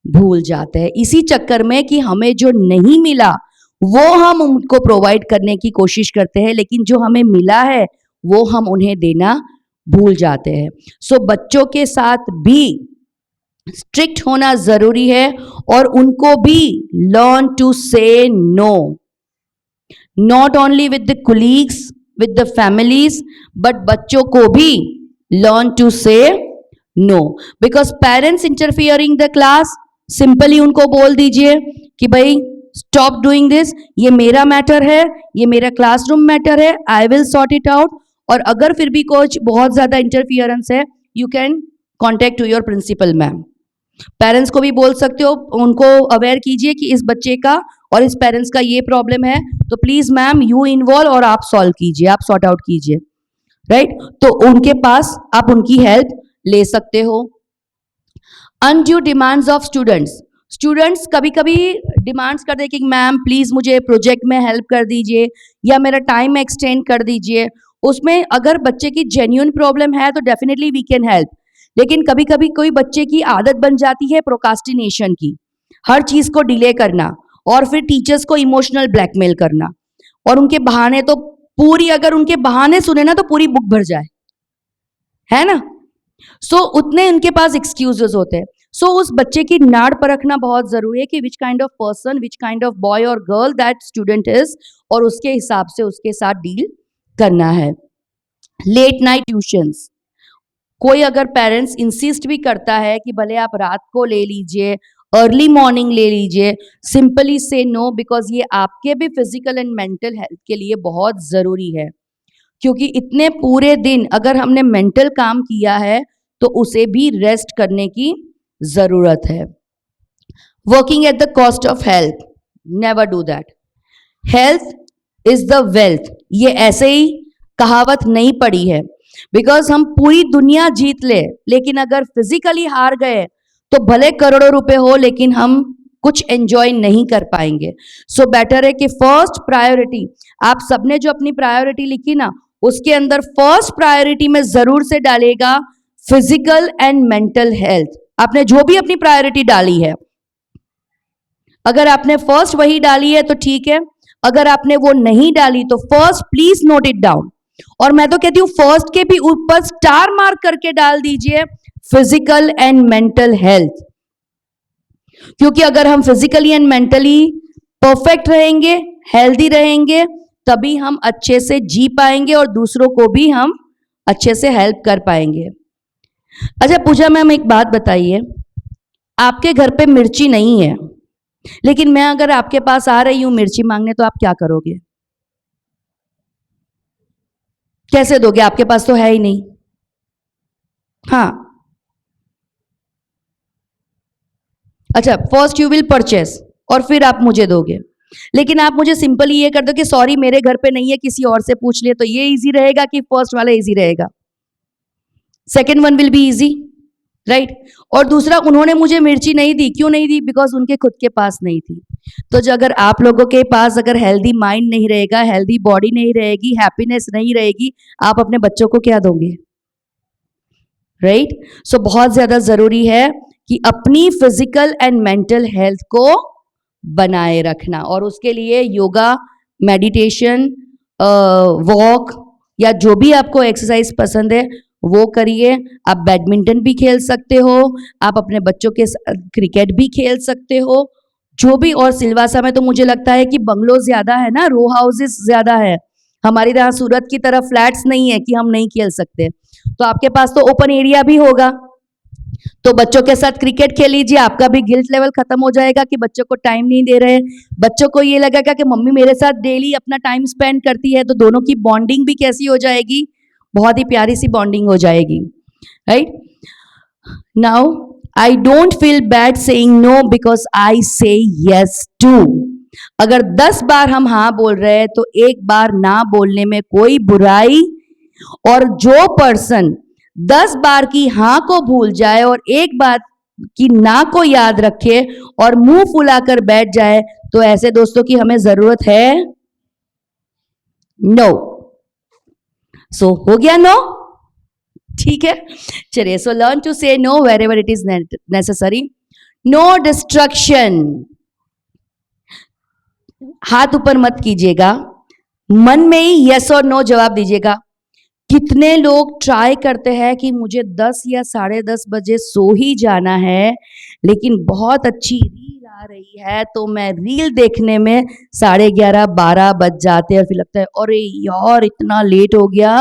भूल जाते हैं. इसी चक्कर में कि हमें जो नहीं मिला वो हम उनको प्रोवाइड करने की कोशिश करते हैं, लेकिन जो हमें मिला है वो हम उन्हें देना भूल जाते हैं. सो बच्चों के साथ भी स्ट्रिक्ट होना जरूरी है और उनको भी learn to say no, not only with the colleagues, with the families, but बच्चों को भी learn to say no. Because parents interfering the class, simply उनको बोल दीजिए कि भाई स्टॉप डूइंग दिस, ये मेरा मैटर है, ये मेरा क्लासरूम मैटर है, I will sort it out. और अगर फिर भी कुछ बहुत ज्यादा इंटरफियरेंस है, you can contact to your principal ma'am. Parents को भी बोल सकते हो, उनको अवेयर कीजिए कि इस बच्चे का और इस पेरेंट्स का ये प्रॉब्लम है, तो प्लीज मैम यू इन्वॉल्व और आप सॉल्व कीजिए, आप सॉर्ट आउट कीजिए. राइट? तो उनके पास आप उनकी हेल्प ले सकते हो. Undue demands of students. Students कभी कभी डिमांड्स कर दे कि मैम प्लीज मुझे प्रोजेक्ट में हेल्प कर दीजिए या मेरा टाइम एक्सटेंड कर दीजिए. उसमें अगर बच्चे की जेन्युइन प्रॉब्लम है तो डेफिनेटली वी कैन हेल्प. लेकिन कभी कभी कोई बच्चे की आदत बन जाती है प्रोकास्टिनेशन की, हर चीज को डिले करना और फिर टीचर्स को इमोशनल ब्लैकमेल करना, और उनके बहाने तो पूरी, अगर उनके बहाने सुने ना तो पूरी बुक भर जाए, है ना. सो उतने उनके पास एक्सक्यूजेस होते हैं. सो उस बच्चे की नाड़ परखना बहुत जरूरी है कि which kind of person, which kind of boy और गर्ल दैट स्टूडेंट इज, और उसके हिसाब से उसके साथ डील करना है. Late night tuitions. कोई अगर पेरेंट्स इंसिस्ट भी करता है कि भले आप रात को ले लीजिए, अर्ली मॉर्निंग ले लीजिए, सिंपली से नो, बिकॉज ये आपके भी फिजिकल एंड मेंटल हेल्थ के लिए बहुत ज़रूरी है। क्योंकि इतने पूरे दिन अगर हमने मेंटल काम किया है तो उसे भी रेस्ट करने की ज़रूरत है। Working at the cost of health, never do that. Health is the wealth, ये ऐसे ही कहावत नहीं पड़ी है। बिकॉज हम पूरी दुनिया जीत ले, लेकिन अगर फिजिकली हार गए तो भले करोड़ों रुपए हो लेकिन हम कुछ एंजॉय नहीं कर पाएंगे। सो बेटर है कि फर्स्ट प्रायोरिटी, आप सबने जो अपनी प्रायोरिटी लिखी ना, उसके अंदर फर्स्ट प्रायोरिटी में जरूर से डालेगा फिजिकल एंड मेंटल हेल्थ। आपने जो भी अपनी प्रायोरिटी डाली है, अगर आपने फर्स्ट वही डाली है तो ठीक है, अगर आपने वो नहीं डाली तो first please note it down. और मैं तो कहती हूं फर्स्ट के भी ऊपर स्टार मार्क करके डाल दीजिए फिजिकल एंड मेंटल हेल्थ। क्योंकि अगर हम फिजिकली एंड मेंटली परफेक्ट रहेंगे, हेल्दी रहेंगे, तभी हम अच्छे से जी पाएंगे और दूसरों को भी हम अच्छे से हेल्प कर पाएंगे। अच्छा पूजा मैम, एक बात बताइए, आपके घर पे मिर्ची नहीं है, लेकिन मैं अगर आपके पास आ रही हूं मिर्ची मांगने, तो आप क्या करोगे? कैसे दोगे? आपके पास तो है ही नहीं। हाँ, अच्छा, फर्स्ट यू विल परचेस और फिर आप मुझे दोगे। लेकिन आप मुझे सिंपली ये कर दो कि सॉरी मेरे घर पे नहीं है, किसी और से पूछ लिए, तो ये इजी रहेगा कि फर्स्ट वाला इजी रहेगा? Second one will be easy, right? और दूसरा, उन्होंने मुझे मिर्ची नहीं दी, क्यों नहीं दी? बिकॉज उनके खुद के पास नहीं थी। तो जो अगर आप लोगों के पास अगर हेल्दी माइंड नहीं रहेगा, हेल्दी बॉडी नहीं रहेगी, हैप्पीनेस नहीं रहेगी, आप अपने बच्चों को क्या दोगे? राइट? सो बहुत ज्यादा जरूरी है कि अपनी फिजिकल एंड मेंटल हेल्थ को बनाए रखना, और उसके लिए योगा, मेडिटेशन, वॉक या जो भी आपको एक्सरसाइज पसंद है वो करिए। आप बैडमिंटन भी खेल सकते हो, आप अपने बच्चों के साथ क्रिकेट भी खेल सकते हो, जो भी। और सिलवासा में तो मुझे लगता है कि बंगलो ज्यादा है ना, रो हाउसेस ज्यादा है। हमारी तरह सूरत की तरफ फ्लैट्स नहीं है कि हम नहीं खेल सकते, तो आपके पास तो ओपन एरिया भी होगा, तो बच्चों के साथ क्रिकेट खेल लीजिए। आपका भी गिल्ट लेवल खत्म हो जाएगा कि बच्चों को टाइम नहीं दे रहे। बच्चों को ये लगेगा कि मम्मी मेरे साथ डेली अपना टाइम स्पेंड करती है, तो दोनों की बॉन्डिंग भी कैसी हो जाएगी? बहुत ही प्यारी सी बॉन्डिंग हो जाएगी, right? Now I don't feel bad saying no because I say yes to. अगर 10 बार हम हाँ बोल रहे हैं तो एक बार ना बोलने में कोई बुराई, और जो पर्सन 10 बार की हाँ को भूल जाए और एक बार की ना को याद रखे और मुंह फुलाकर बैठ जाए, तो ऐसे दोस्तों की हमें जरूरत है? नो। सो हो गया नो, ठीक है? चलिए, so learn to say no wherever it is necessary. No distraction. हाथ ऊपर मत कीजिएगा, मन में ही यस और नो जवाब दीजिएगा। कितने लोग ट्राई करते हैं कि मुझे 10 या 10:30 बजे सो ही जाना है, लेकिन बहुत अच्छी रील आ रही है तो मैं रील देखने में 11:30 12 बज जाते हैं, और फिर लगता है अरे यार इतना लेट हो गया,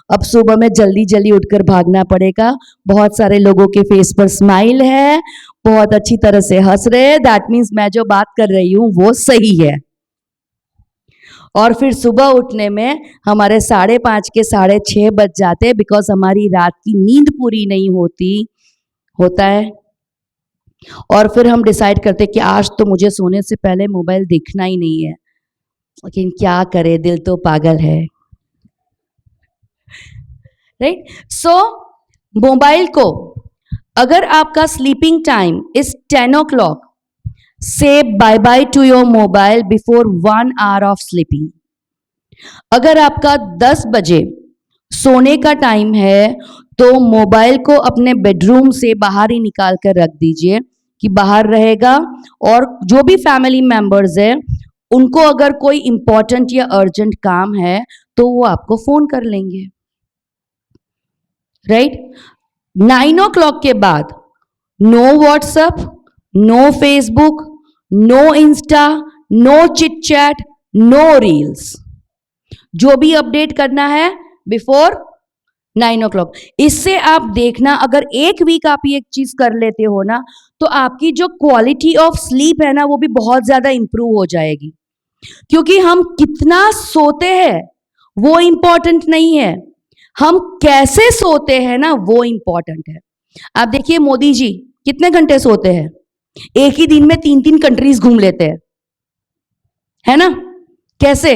अब सुबह में जल्दी जल्दी उठकर भागना पड़ेगा। बहुत सारे लोगों के फेस पर स्माइल है, बहुत अच्छी तरह से हंस रहे हैं, दैट मीन्स मैं जो बात कर रही हूँ वो सही है। और फिर सुबह उठने में हमारे 5:30 के 6:30 बज जाते हैं, बिकॉज हमारी रात की नींद पूरी नहीं होता है। और फिर हम डिसाइड करते हैं कि आज तो मुझे सोने से पहले मोबाइल देखना ही नहीं है, लेकिन क्या करे, दिल तो पागल है, राइट? सो मोबाइल को, अगर आपका sleeping time is 10 o'clock, say bye bye to your mobile before 1 hour of sleeping. अगर आपका 10 बजे सोने का टाइम है तो मोबाइल को अपने बेडरूम से बाहर ही निकाल कर रख दीजिए कि बाहर रहेगा, और जो भी फैमिली मेंबर्स है उनको अगर कोई इंपॉर्टेंट या अर्जेंट काम है तो वो आपको फोन कर लेंगे, राइट? 9 o'clock के बाद no WhatsApp, no Facebook, no Insta, no chit chat, no reels. जो भी अपडेट करना है बिफोर 9 o'clock। इससे आप देखना, अगर एक वीक आप ये चीज कर लेते हो ना, तो आपकी जो क्वालिटी ऑफ स्लीप है ना, वो भी बहुत ज्यादा इंप्रूव हो जाएगी। क्योंकि हम कितना सोते हैं वो इंपॉर्टेंट नहीं है, हम कैसे सोते हैं ना वो इंपॉर्टेंट है। आप देखिए मोदी जी कितने घंटे सोते हैं, एक ही दिन में 3-3 कंट्रीज घूम लेते हैं, है ना? कैसे?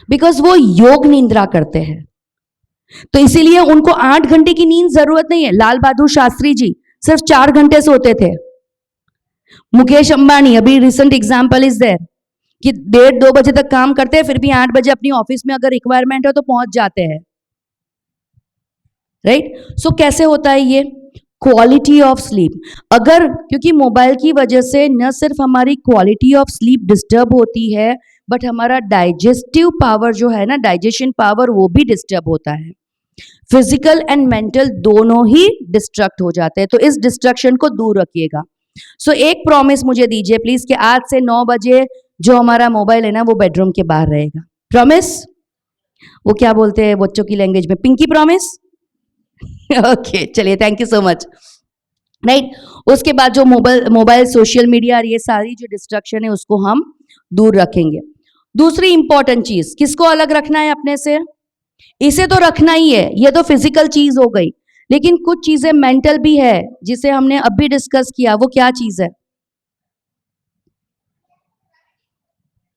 बिकॉज वो योग निंद्रा करते हैं, तो इसीलिए उनको 8 घंटे की नींद जरूरत नहीं है। लाल बहादुर शास्त्री जी सिर्फ 4 घंटे सोते थे। मुकेश अंबानी, अभी रिसेंट एग्जाम्पल इज देयर, कि 1:30-2 बजे तक काम करते हैं, फिर भी 8 बजे अपनी ऑफिस में अगर रिक्वायरमेंट है तो पहुंच जाते हैं, राइट? सो कैसे होता है ये? Quality of sleep. अगर, क्योंकि मोबाइल की वजह से न सिर्फ हमारी क्वालिटी ऑफ स्लीप डिस्टर्ब होती है, बट हमारा डाइजेस्टिव पावर जो है ना, डाइजेशन पावर, वो भी डिस्टर्ब होता है। फिजिकल एंड मेंटल दोनों ही डिस्ट्रक्ट हो जाते हैं, तो इस डिस्ट्रक्शन को दूर रखिएगा। सो एक प्रॉमिस मुझे दीजिए प्लीज, कि आज से 9 बजे जो हमारा मोबाइल है ना, वो बेडरूम के बाहर रहेगा। प्रॉमिस? वो क्या बोलते हैं बच्चों की लैंग्वेज में, पिंकी प्रॉमिस? ओके, चलिए, thank you so much. Right, उसके बाद जो मोबाइल सोशल मीडिया और ये सारी जो डिस्ट्रक्शन है उसको हम दूर रखेंगे। दूसरी इंपॉर्टेंट चीज, किसको अलग रखना है अपने से? इसे तो रखना ही है, ये तो फिजिकल चीज हो गई, लेकिन कुछ चीजें मेंटल भी है जिसे हमने अभी डिस्कस किया। वो क्या चीज है?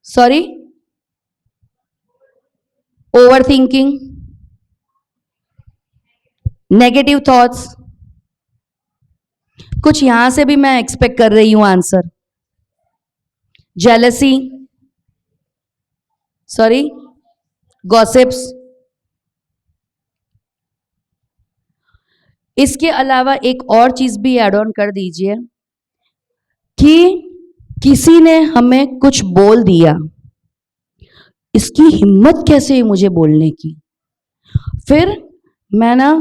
Sorry, over thinking, negative thoughts. कुछ यहां से भी मैं एक्सपेक्ट कर रही हूं आंसर। Jealousy, sorry, gossips. इसके अलावा एक और चीज भी ऐड ऑन कर दीजिए, कि किसी ने हमें कुछ बोल दिया, इसकी हिम्मत कैसे है मुझे बोलने की। फिर मैं ना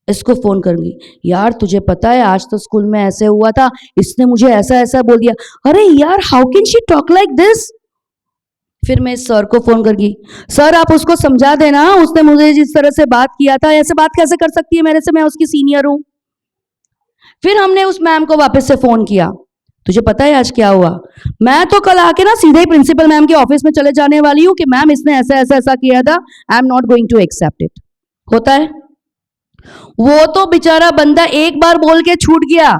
इसको फोन करूंगी, यार तुझे पता है आज तो स्कूल में ऐसे हुआ था, इसने मुझे ऐसा ऐसा बोल दिया। अरे यार, how can she talk like this. फिर मैं सर को फोन करूंगी, सर आप उसको समझा देना, उसने मुझे जिस तरह से बात किया था, ऐसे बात कैसे कर सकती है मेरे से, मैं उसकी सीनियर हूं। फिर हमने उस मैम को वापस से फोन किया, तुझे पता है आज क्या हुआ, मैं तो कल आके ना सीधे ही प्रिंसिपल मैम के ऑफिस में चले जाने वाली हूँ कि मैम इसने ऐसा ऐसा ऐसा किया था, I am not going to accept it. होता है? वो तो बेचारा बंदा एक बार बोल के छूट गया,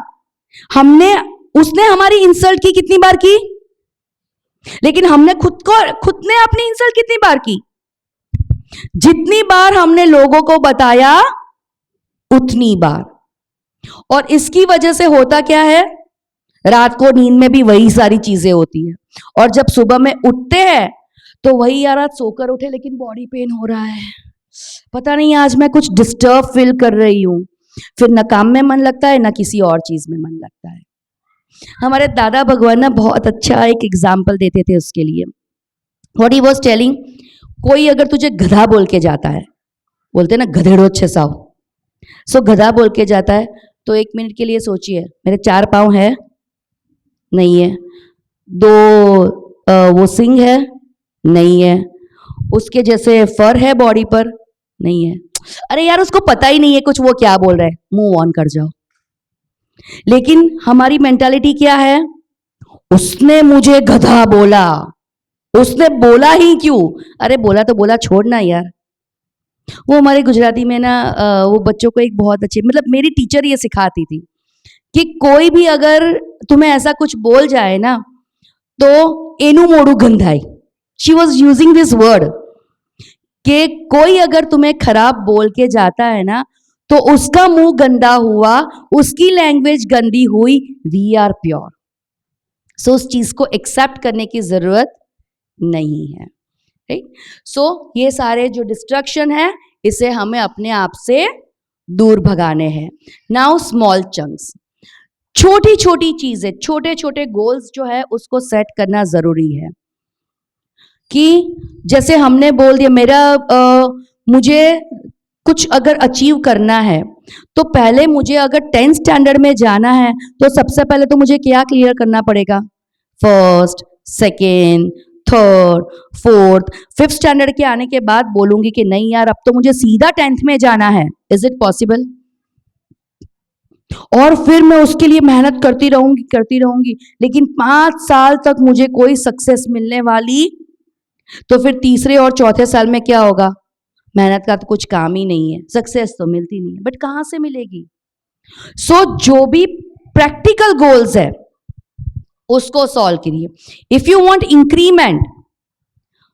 उसने हमारी इंसल्ट की कितनी बार की, लेकिन हमने खुद ने अपनी इंसल्ट कितनी बार की? जितनी बार हमने लोगों को बताया उतनी बार। और इसकी वजह से होता क्या है, रात को नींद में भी वही सारी चीजें होती है, और जब सुबह में उठते हैं तो वही, यार आज सोकर उठे लेकिन बॉडी पेन हो रहा है, पता नहीं आज मैं कुछ डिस्टर्ब फील कर रही हूं। फिर न काम में मन लगता है, न किसी और चीज में मन लगता है। हमारे दादा भगवान ना बहुत अच्छा एक एग्जाम्पल देते थे उसके लिए। व्हाट ही वाज टेलिंग, कोई अगर तुझे गधा बोल के जाता है, बोलते ना गधेड़ो छे साव, सो गधा बोल के जाता है, तो 1 मिनट के लिए सोचिए, मेरे 4 पांव है? नहीं है। 2 वो सिंग है? नहीं है। उसके जैसे फर है बॉडी पर? नहीं है। अरे यार, उसको पता ही नहीं है कुछ वो क्या बोल रहा है, मूव ऑन कर जाओ। लेकिन हमारी मेंटालिटी क्या है, उसने मुझे गधा बोला, उसने बोला ही क्यों? अरे बोला तो बोला, छोड़ना यार। वो हमारे गुजराती में ना वो बच्चों को एक बहुत अच्छी, मतलब मेरी टीचर ये सिखाती थी कि कोई भी अगर तुम्हें ऐसा कुछ बोल जाए ना, तो एनु मोड़ू गंधाई, she was using this word, कि कोई अगर तुम्हें खराब बोल के जाता है ना, तो उसका मुंह गंदा हुआ, उसकी लैंग्वेज गंदी हुई, वी आर प्योर। सो उस चीज को एक्सेप्ट करने की जरूरत नहीं है, राइट? सो ये सारे जो डिस्ट्रक्शन है, इसे हमें अपने आप से दूर भगाने हैं। नाउ स्मॉल चंक्स, छोटी छोटी चीजें, छोटे छोटे गोल्स जो है उसको सेट करना जरूरी है। कि जैसे हमने बोल दिया, मुझे कुछ अगर अचीव करना है, तो पहले मुझे अगर 10th स्टैंडर्ड में जाना है, तो सबसे पहले तो मुझे क्या क्लियर करना पड़ेगा? First, second, third, fourth, fifth standard के आने के बाद बोलूंगी कि नहीं यार, अब तो मुझे सीधा 10th में जाना है। Is it possible? और फिर मैं उसके लिए मेहनत करती रहूंगी, लेकिन 5 साल तक मुझे कोई सक्सेस मिलने वाली, तो फिर तीसरे और चौथे साल में क्या होगा? मेहनत का तो कुछ काम ही नहीं है, सक्सेस तो मिलती नहीं है। बट कहां से मिलेगी? सो जो भी प्रैक्टिकल गोल्स है उसको सॉल्व करिए। If you want increment,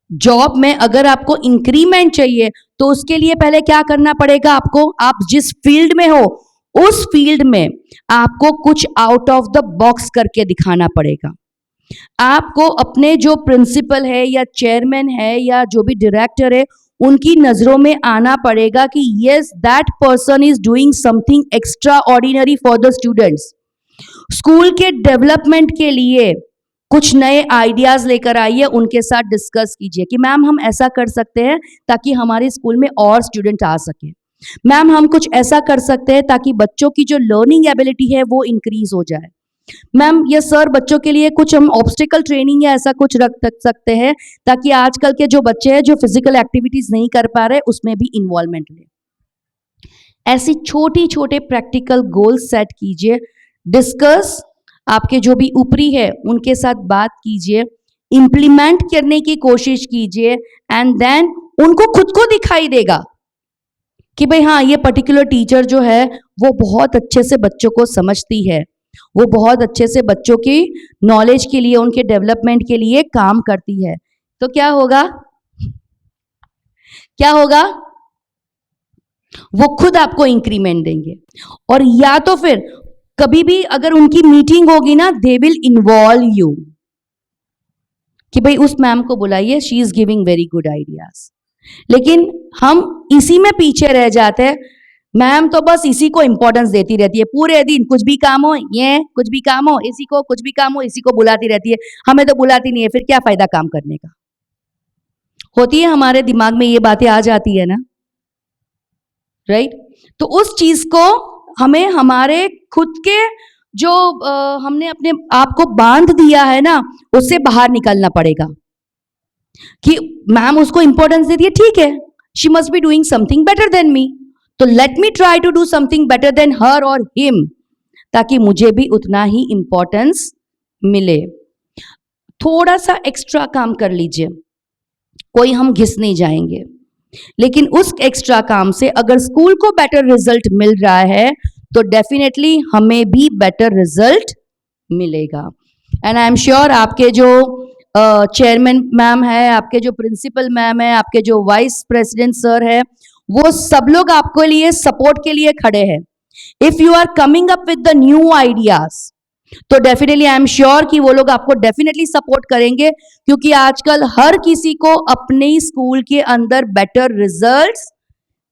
job में अगर आपको इंक्रीमेंट चाहिए तो उसके लिए पहले क्या करना पड़ेगा आपको? आप जिस फील्ड में हो उस फील्ड में आपको कुछ आउट ऑफ द बॉक्स करके दिखाना पड़ेगा। आपको अपने जो प्रिंसिपल है या चेयरमैन है या जो भी डायरेक्टर है, उनकी नजरों में आना पड़ेगा कि yes, that person is doing something extra ordinary for the students. School के डेवलपमेंट के लिए कुछ नए आइडियाज लेकर आइए, उनके साथ डिस्कस कीजिए कि मैम हम ऐसा कर सकते हैं ताकि हमारे स्कूल में और स्टूडेंट आ सके। मैम हम कुछ ऐसा कर सकते हैं ताकि बच्चों की जो लर्निंग एबिलिटी है वो इंक्रीज हो जाए। मैम ये सर, बच्चों के लिए कुछ हम ऑब्स्टिकल ट्रेनिंग या ऐसा कुछ रख सकते हैं ताकि आजकल के जो बच्चे हैं जो फिजिकल एक्टिविटीज नहीं कर पा रहे उसमें भी इन्वॉल्वमेंट ले। ऐसी छोटी छोटे प्रैक्टिकल गोल सेट कीजिए, डिस्कस, आपके जो भी ऊपरी है उनके साथ बात कीजिए, इंप्लीमेंट करने की कोशिश कीजिए, एंड देन उनको खुद को दिखाई देगा कि भाई हाँ, ये पर्टिकुलर टीचर जो है वो बहुत अच्छे से बच्चों को समझती है, वो बहुत अच्छे से बच्चों की नॉलेज के लिए, उनके डेवलपमेंट के लिए काम करती है। तो क्या होगा? क्या होगा? वो खुद आपको इंक्रीमेंट देंगे। और या तो फिर कभी भी अगर उनकी मीटिंग होगी ना, दे विल इन्वॉल्व यू कि भाई उस मैम को बुलाइए, she is giving very good ideas. लेकिन हम इसी में पीछे रह जाते हैं। मैम तो बस इसी को इंपॉर्टेंस देती रहती है, पूरे दिन कुछ भी काम हो, ये कुछ भी काम हो इसी को, कुछ भी काम हो इसी को बुलाती रहती है, हमें तो बुलाती नहीं है, फिर क्या फायदा काम करने का? होती है, हमारे दिमाग में ये बातें आ जाती है ना, राइट? तो उस चीज को हमें हमारे खुद के जो हमने अपने आप को बांध दिया है ना, उससे बाहर निकलना पड़ेगा कि मैम उसको इंपॉर्टेंस देती है, ठीक है, she must be doing something better than me, तो let me try to do something better than her और हिम, ताकि मुझे भी उतना ही इंपॉर्टेंस मिले। थोड़ा सा एक्स्ट्रा काम कर लीजिए, कोई हम घिस नहीं जाएंगे, लेकिन उस एक्स्ट्रा काम से अगर स्कूल को बेटर रिजल्ट मिल रहा है तो डेफिनेटली हमें भी बेटर रिजल्ट मिलेगा। एंड आई एम श्योर आपके जो चेयरमैन मैम है, आपके जो प्रिंसिपल मैम है, आपके जो वाइस प्रेसिडेंट सर है, वो सब लोग आपके लिए सपोर्ट के लिए खड़े हैं। If you are coming up with the new ideas तो डेफिनेटली आई एम श्योर कि वो लोग आपको डेफिनेटली सपोर्ट करेंगे, क्योंकि आजकल हर किसी को अपने स्कूल के अंदर बेटर रिजल्ट्स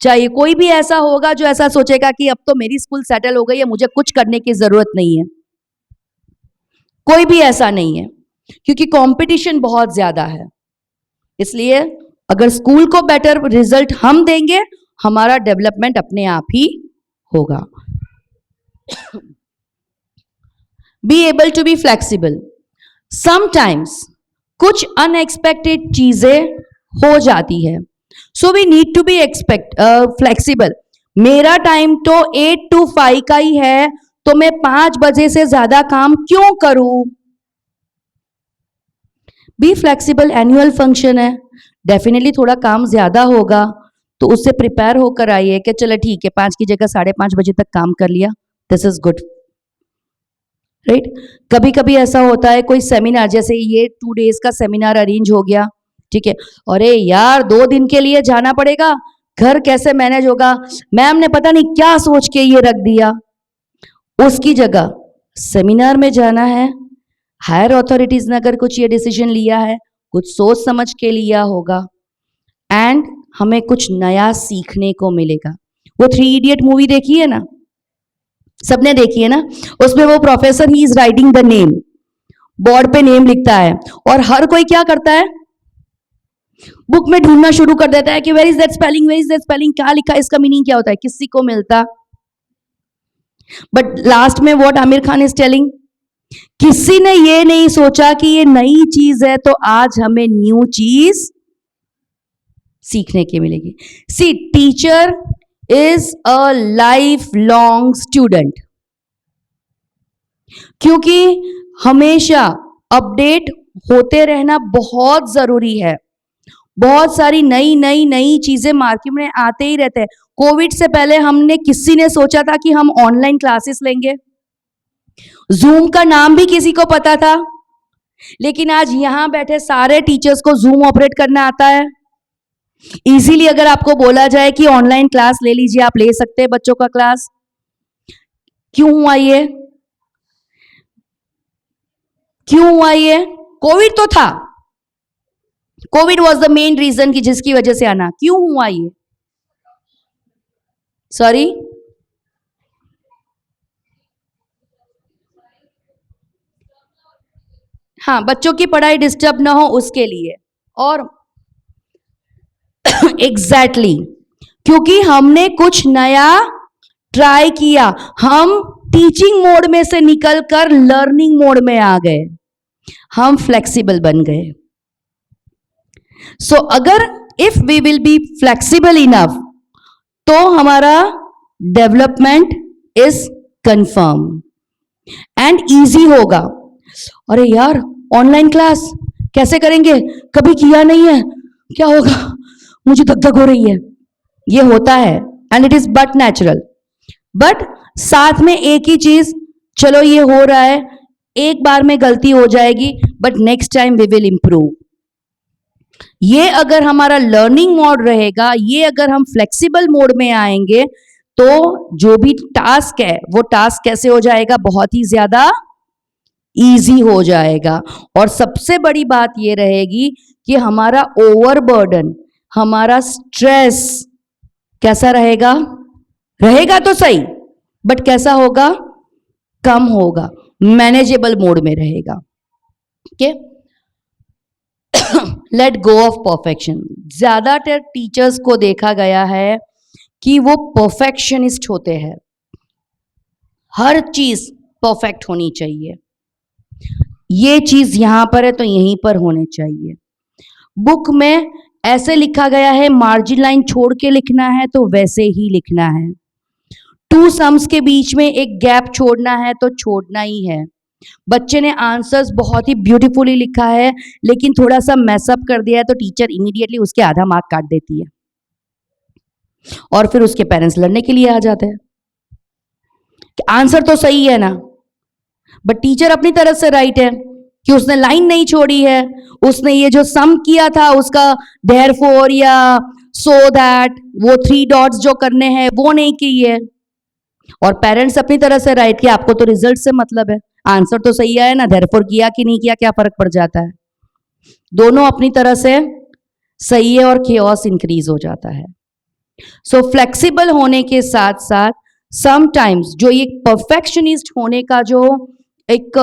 चाहिए। कोई भी ऐसा होगा जो ऐसा सोचेगा कि अब तो मेरी स्कूल सेटल हो गई है, मुझे कुछ करने की जरूरत नहीं है। कोई भी ऐसा नहीं है, क्योंकि कंपटीशन बहुत ज्यादा है। इसलिए अगर स्कूल को बेटर रिजल्ट हम देंगे, हमारा डेवलपमेंट अपने आप ही होगा। Be able to be flexible. Sometimes कुछ अनएक्सपेक्टेड चीजें हो जाती है, so we need to be flexible. मेरा टाइम तो 8 to 5 का ही है, तो मैं 5 बजे से ज्यादा काम क्यों करूं? Be flexible. एनुअल फंक्शन है, डेफिनेटली थोड़ा काम ज्यादा होगा, तो उससे प्रिपेयर होकर आइए कि चलो ठीक है, 5 की जगह 5:30 बजे तक काम कर लिया, दिस इज गुड, राइट? कभी कभी ऐसा होता है, कोई सेमिनार, जैसे ये 2 days का सेमिनार अरेंज हो गया, ठीक है, अरे यार 2 दिन के लिए जाना पड़ेगा, घर कैसे मैनेज होगा? मैम ने पता नहीं क्या सोच के ये रख दिया। उसकी जगह सेमिनार में जाना है, हायर अथॉरिटीज ने अगर कुछ ये डिसीजन लिया है, कुछ सोच समझ के लिया होगा, एंड हमें कुछ नया सीखने को मिलेगा। वो 3 Idiot मूवी देखी है ना, सबने देखी है ना? उसमें वो professor, he is writing the name, board पे नेम लिखता है, और हर कोई क्या करता है, बुक में ढूंढना शुरू कर देता है कि where is that spelling, where is that spelling, क्या लिखा है, इसका मीनिंग क्या होता है, किसी को मिलता। बट लास्ट में what Aamir Khan is telling किसी ने ये नहीं सोचा कि ये नई चीज है तो आज हमें न्यू चीज सीखने की मिलेगी। See, teacher is a life long student, क्योंकि हमेशा अपडेट होते रहना बहुत जरूरी है। बहुत सारी नई नई नई चीजें मार्केट में आते ही रहते हैं। कोविड से पहले हमने किसी ने सोचा था कि हम ऑनलाइन क्लासेस लेंगे? जूम का नाम भी किसी को पता था? लेकिन आज यहां बैठे सारे टीचर्स को जूम ऑपरेट करना आता है। इजीली अगर आपको बोला जाए कि ऑनलाइन क्लास ले लीजिए, आप ले सकते हैं बच्चों का क्लास। क्यों हुआ ये? क्यों हुआ ये? कोविड तो था, Covid was the main reason कि जिसकी वजह से आना। क्यों हुआ ये? सॉरी, हाँ, बच्चों की पढ़ाई डिस्टर्ब ना हो उसके लिए। और एग्जैक्टली क्योंकि हमने कुछ नया ट्राई किया, हम टीचिंग मोड में से निकलकर लर्निंग मोड में आ गए, हम फ्लेक्सिबल बन गए। सो अगर if we will be flexible enough तो हमारा development is confirm and easy होगा। अरे यार, ऑनलाइन क्लास कैसे करेंगे, कभी किया नहीं है, क्या होगा, मुझे धक धक हो रही है। ये होता है and it is but natural. But साथ में एक ही चीज, चलो ये हो रहा है, एक बार में गलती हो जाएगी but next time we will improve. ये अगर हमारा लर्निंग मोड रहेगा, ये अगर हम फ्लेक्सिबल मोड में आएंगे तो जो भी टास्क है वो टास्क कैसे हो जाएगा, बहुत ही ज्यादा इजी हो जाएगा। और सबसे बड़ी बात ये रहेगी कि हमारा ओवरबर्डन, हमारा स्ट्रेस कैसा रहेगा? रहेगा तो सही, बट कैसा होगा? कम होगा, मैनेजेबल मोड में रहेगा। Okay, let go of perfection. ज्यादातर टीचर्स को देखा गया है कि वो परफेक्शनिस्ट होते हैं, हर चीज परफेक्ट होनी चाहिए, ये चीज यहां पर है तो यहीं पर होने चाहिए। बुक में ऐसे लिखा गया है, मार्जिन लाइन छोड़ के लिखना है तो वैसे ही लिखना है। टू सम्स के बीच में एक गैप छोड़ना है तो छोड़ना ही है। बच्चे ने आंसर्स बहुत ही ब्यूटीफुली लिखा है लेकिन थोड़ा सा मैसअप कर दिया है तो टीचर इमीडिएटली उसके आधा मार्क काट देती है और फिर उसके पेरेंट्स लड़ने के लिए आ जाते हैं कि आंसर तो सही है ना, बट टीचर अपनी तरफ से राइट है कि उसने लाइन नहीं छोड़ी है, उसने ये जो सम किया था उसका देयरफॉर या सो दैट, वो 3 डॉट्स जो करने हैं वो नहीं की है। और पेरेंट्स अपनी तरह से राइट कि आपको तो रिजल्ट से मतलब है, आंसर तो सही आया ना, देयरफॉर किया कि नहीं किया क्या फर्क पड़ जाता है। दोनों अपनी तरह से सही है और केओस इंक्रीज हो जाता है। सो फ्लेक्सिबल होने के साथ साथ समटाइम्स जो ये परफेक्शनिस्ट होने का जो एक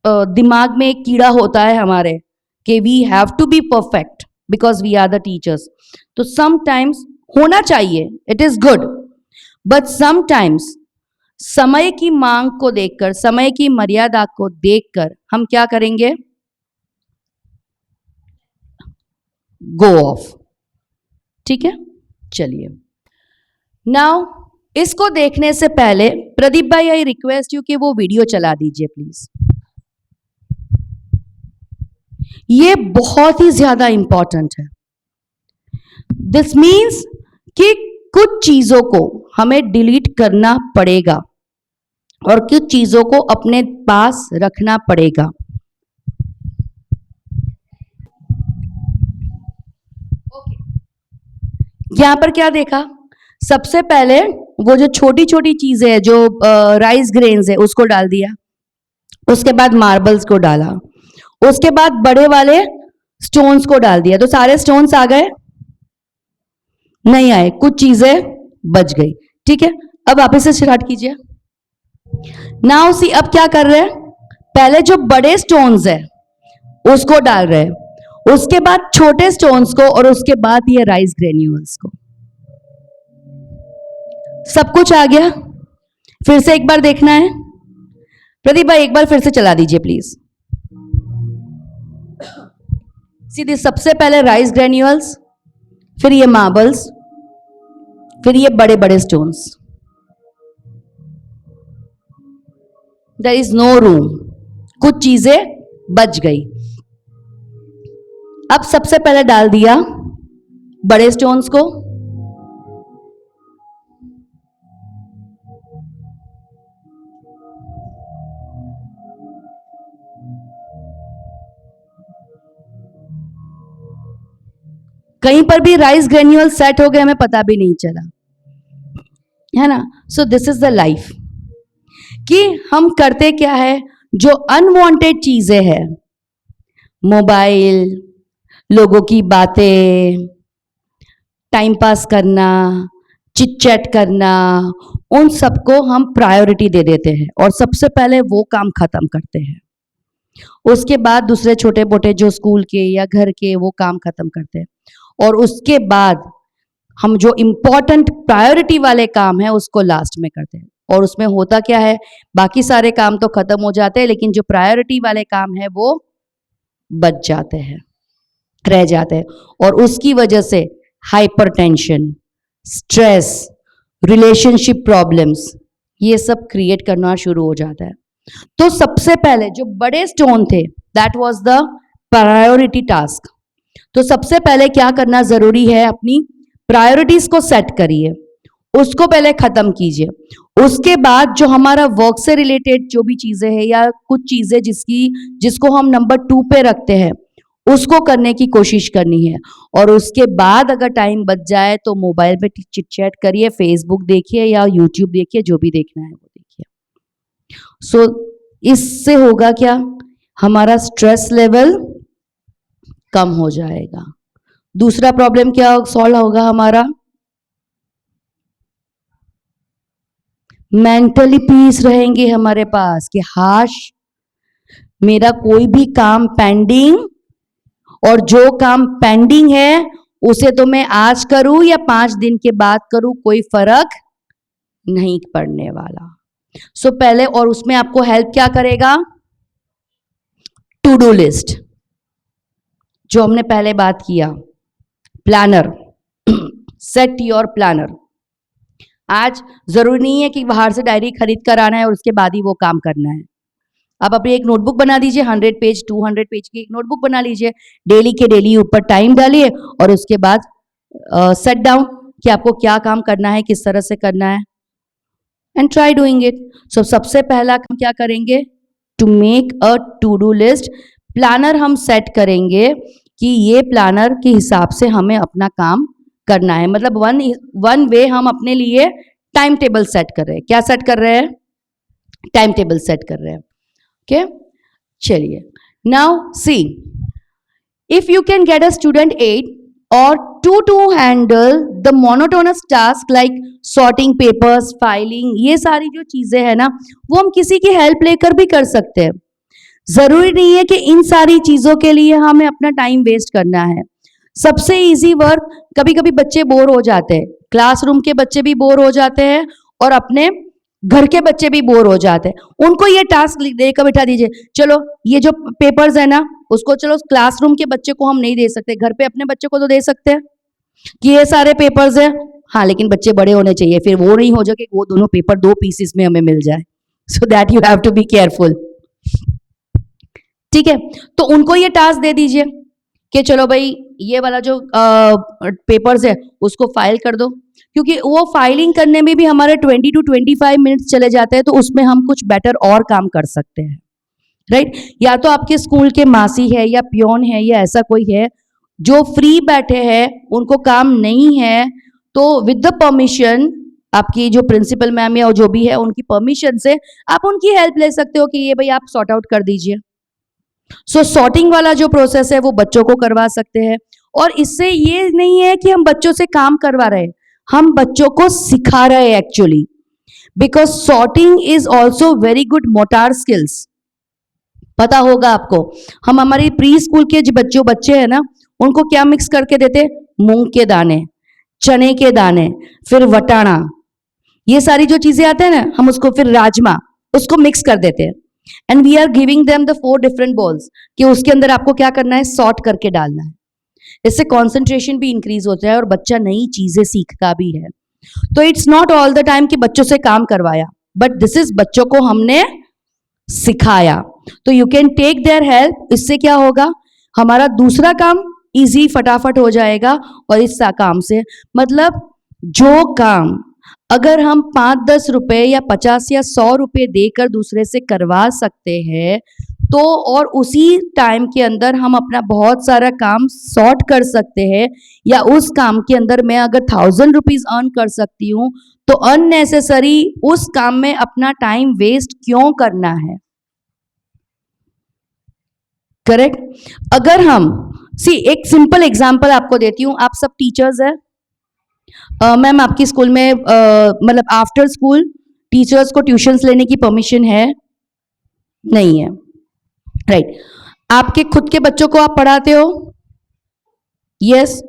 दिमाग में एक कीड़ा होता है हमारे कि we have to be perfect because we are the teachers, तो समटाइम्स होना चाहिए, it is good, but sometimes समय की मांग को देखकर, समय की मर्यादा को देखकर हम क्या करेंगे? गो ऑफ। ठीक है, चलिए। नाउ इसको देखने से पहले प्रदीप भाई, आई रिक्वेस्ट यू कि वो वीडियो चला दीजिए प्लीज। ये बहुत ही ज्यादा इंपॉर्टेंट है। दिस मीन्स कि कुछ चीजों को हमें डिलीट करना पड़ेगा और कुछ चीजों को अपने पास रखना पड़ेगा। ओके, यहां पर क्या देखा? सबसे पहले वो जो छोटी छोटी चीजें है, जो राइस ग्रेन्स है, उसको डाल दिया, उसके बाद मार्बल्स को डाला, उसके बाद बड़े वाले स्टोन्स को डाल दिया, तो सारे स्टोन्स आ गए? नहीं आए, कुछ चीजें बच गई। ठीक है, अब वापस से स्टार्ट कीजिए। नाउ सी, अब क्या कर रहे हैं? पहले जो बड़े स्टोन्स है उसको डाल रहे हैं, उसके बाद छोटे स्टोन्स को, और उसके बाद ये राइस ग्रेन्यूल्स को। सब कुछ आ गया? फिर से एक बार देखना है। प्रदीप भाई एक बार फिर से चला दीजिए प्लीज। सीधे सबसे पहले राइस ग्रेन्यूल्स, फिर ये मार्बल्स, फिर ये बड़े बड़े stones. There is no room, कुछ चीजें बच गई। अब सबसे पहले डाल दिया बड़े स्टोन्स को, कहीं पर भी राइस ग्रेन्यूल सेट हो गए, हमें पता भी नहीं चला, है ना। सो दिस इज द लाइफ कि हम करते क्या है, जो अनवांटेड चीजें हैं, मोबाइल, लोगों की बातें, टाइम पास करना, चिट चैट करना, उन सबको हम प्रायोरिटी दे देते हैं और सबसे पहले वो काम खत्म करते हैं। उसके बाद दूसरे छोटे मोटे जो स्कूल के या घर के वो काम खत्म करते हैं, और उसके बाद हम जो इम्पोर्टेंट प्रायोरिटी वाले काम है उसको लास्ट में करते हैं। और उसमें होता क्या है, बाकी सारे काम तो खत्म हो जाते हैं, लेकिन जो प्रायोरिटी वाले काम है वो बच जाते हैं, रह जाते हैं, और उसकी वजह से हाइपरटेंशन, स्ट्रेस, रिलेशनशिप प्रॉब्लम्स, ये सब क्रिएट करना शुरू हो जाता है। तो सबसे पहले जो बड़े स्टोन थे, that was the priority task. तो सबसे पहले क्या करना जरूरी है, अपनी प्रायोरिटीज को सेट करिए, उसको पहले खत्म कीजिए। उसके बाद जो हमारा वर्क से रिलेटेड जो भी चीजें हैं या कुछ चीजें जिसको हम नंबर 2 पे रखते हैं, उसको करने की कोशिश करनी है। और उसके बाद अगर टाइम बच जाए तो मोबाइल पे चिट चैट करिए, फेसबुक देखिए या यूट्यूब देखिए, जो भी देखना है वो देखिए। सो इससे होगा क्या, हमारा स्ट्रेस लेवल कम हो जाएगा। दूसरा प्रॉब्लम क्या सॉल्व होगा हमारा, मेंटली पीस रहेंगे हमारे पास कि हाश मेरा कोई भी काम पेंडिंग, और जो काम पेंडिंग है उसे तो मैं आज करूं या 5 दिन के बाद करूं, कोई फर्क नहीं पड़ने वाला। सो पहले, और उसमें आपको हेल्प क्या करेगा, टू डू लिस्ट, जो हमने पहले बात किया, प्लानर, सेट योर प्लानर। आज जरूरी नहीं है कि बाहर से डायरी खरीद कर आना है और उसके बाद ही वो काम करना है। आप अपनी एक नोटबुक बना दीजिए, 100 पेज 200 पेज की एक नोटबुक बना लीजिए, डेली के डेली ऊपर टाइम डालिए और उसके बाद सेट डाउन कि आपको क्या काम करना है, किस तरह से करना है, and try doing it. So सबसे पहला काम क्या करेंगे, to make a to do list. Planner हम सेट करेंगे कि ये प्लानर के हिसाब से हमें अपना काम करना है, मतलब वन वे हम अपने लिए टाइम टेबल सेट कर रहे हैं। क्या सेट कर रहे हैं, टाइम टेबल सेट कर रहे हैं। ओके, चलिए now see, if you can get a student 8 or to handle the monotonous task like sorting papers, filing, ये सारी जो चीजें हैं ना, वो हम किसी की हेल्प लेकर भी कर सकते हैं। जरूरी नहीं है कि इन सारी चीजों के लिए हमें अपना टाइम वेस्ट करना है। सबसे इजी वर्क, कभी कभी बच्चे बोर हो जाते हैं, क्लासरूम के बच्चे भी बोर हो जाते हैं और अपने घर के बच्चे भी बोर हो जाते हैं। उनको ये टास्क देकर बिठा दीजिए, चलो ये जो पेपर्स है ना, उसको चलो क्लासरूम के बच्चे को हम नहीं दे सकते, घर पे अपने बच्चे को तो दे सकते हैं कि ये सारे पेपर्स हैं। हाँ, लेकिन बच्चे बड़े होने चाहिए, फिर वो नहीं हो जाए कि वो दोनों पेपर 2 पीसेस में हमें मिल जाए। So that you have to be careful. ठीक है, तो उनको ये टास्क दे दीजिए कि चलो भाई ये वाला जो पेपर्स है उसको फाइल कर दो, क्योंकि वो फाइलिंग करने में भी हमारे 20 to 25 मिनट्स चले जाते हैं, तो उसमें हम कुछ बेटर और काम कर सकते हैं, राइट। या तो आपके स्कूल के मासी है या पियोन है या ऐसा कोई है जो फ्री बैठे हैं, उनको काम नहीं है, तो विद द परमिशन आपकी जो प्रिंसिपल मैम है और जो भी है उनकी परमिशन से आप उनकी हेल्प ले सकते हो कि ये भाई आप सॉर्ट आउट कर दीजिए। सो सॉर्टिंग वाला जो प्रोसेस है वो बच्चों को करवा सकते हैं, और इससे ये नहीं है कि हम बच्चों से काम करवा रहे हैं, हम बच्चों को सिखा रहे हैं actually, because sorting is also very good motor skills. पता होगा आपको, हम हमारी प्री स्कूल के जो बच्चे हैं ना, उनको क्या मिक्स करके देते, मूंग के दाने, चने के दाने, फिर वटाना, ये सारी जो चीजें आते हैं ना, हम उसको फिर राजमा, उसको मिक्स कर देते हैं। And we are giving them the 4 different balls कि उसके अंदर आपको क्या करना है, सॉर्ट करके डालना है। इससे कंसंट्रेशन भी इंक्रीज होता है और बच्चा नई चीजें सीखता भी है। तो it's not all the time कि बच्चों से काम करवाया, बट दिस इज बच्चों को हमने सिखाया। तो you can take their help. इससे क्या होगा, हमारा दूसरा काम इजी फटाफट हो जाएगा। और इस काम से मतलब जो काम अगर हम 5-10 रुपए या 50 या 100 रुपए देकर दूसरे से करवा सकते हैं, तो और उसी टाइम के अंदर हम अपना बहुत सारा काम सॉर्ट कर सकते हैं, या उस काम के अंदर मैं अगर 1000 रुपीज अर्न कर सकती हूँ, तो अननेसेसरी उस काम में अपना टाइम वेस्ट क्यों करना है। करेक्ट। अगर हम एक सिंपल एग्जांपल आपको देती हूँ। आप सब टीचर्स हैं, मैम आपकी स्कूल में मतलब आफ्टर स्कूल टीचर्स को ट्यूशंस लेने की परमिशन है? नहीं है, राइट। आपके खुद के बच्चों को आप पढ़ाते हो? यस।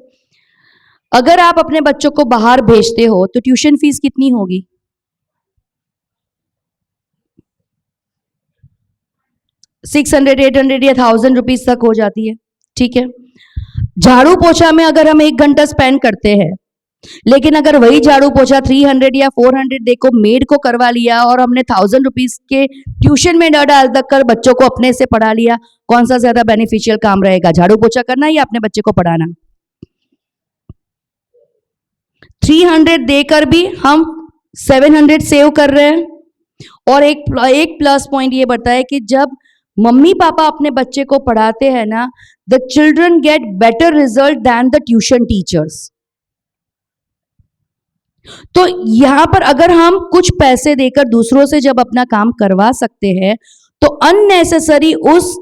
अगर आप अपने बच्चों को बाहर भेजते हो तो ट्यूशन फीस कितनी होगी? 600, 800 या 1000 रुपीज तक हो जाती है, ठीक है। झाड़ू पोछा में अगर हम 1 घंटा स्पेंड करते हैं, लेकिन अगर वही झाड़ू पोछा 300 या 400 देखो मेड को करवा लिया और हमने 1000 रुपीज के ट्यूशन में डाल कर बच्चों को अपने से पढ़ा लिया, कौन सा ज्यादा बेनिफिशियल काम रहेगा, झाड़ू पोछा करना या अपने बच्चे को पढ़ाना? 300 देकर भी हम 700 सेव कर रहे हैं। और एक प्लस पॉइंट ये बढ़ता है कि जब मम्मी पापा अपने बच्चे को पढ़ाते हैं ना, the children get better result than the tuition teachers. तो यहां पर अगर हम कुछ पैसे देकर दूसरों से जब अपना काम करवा सकते हैं, तो अननेसेसरी उस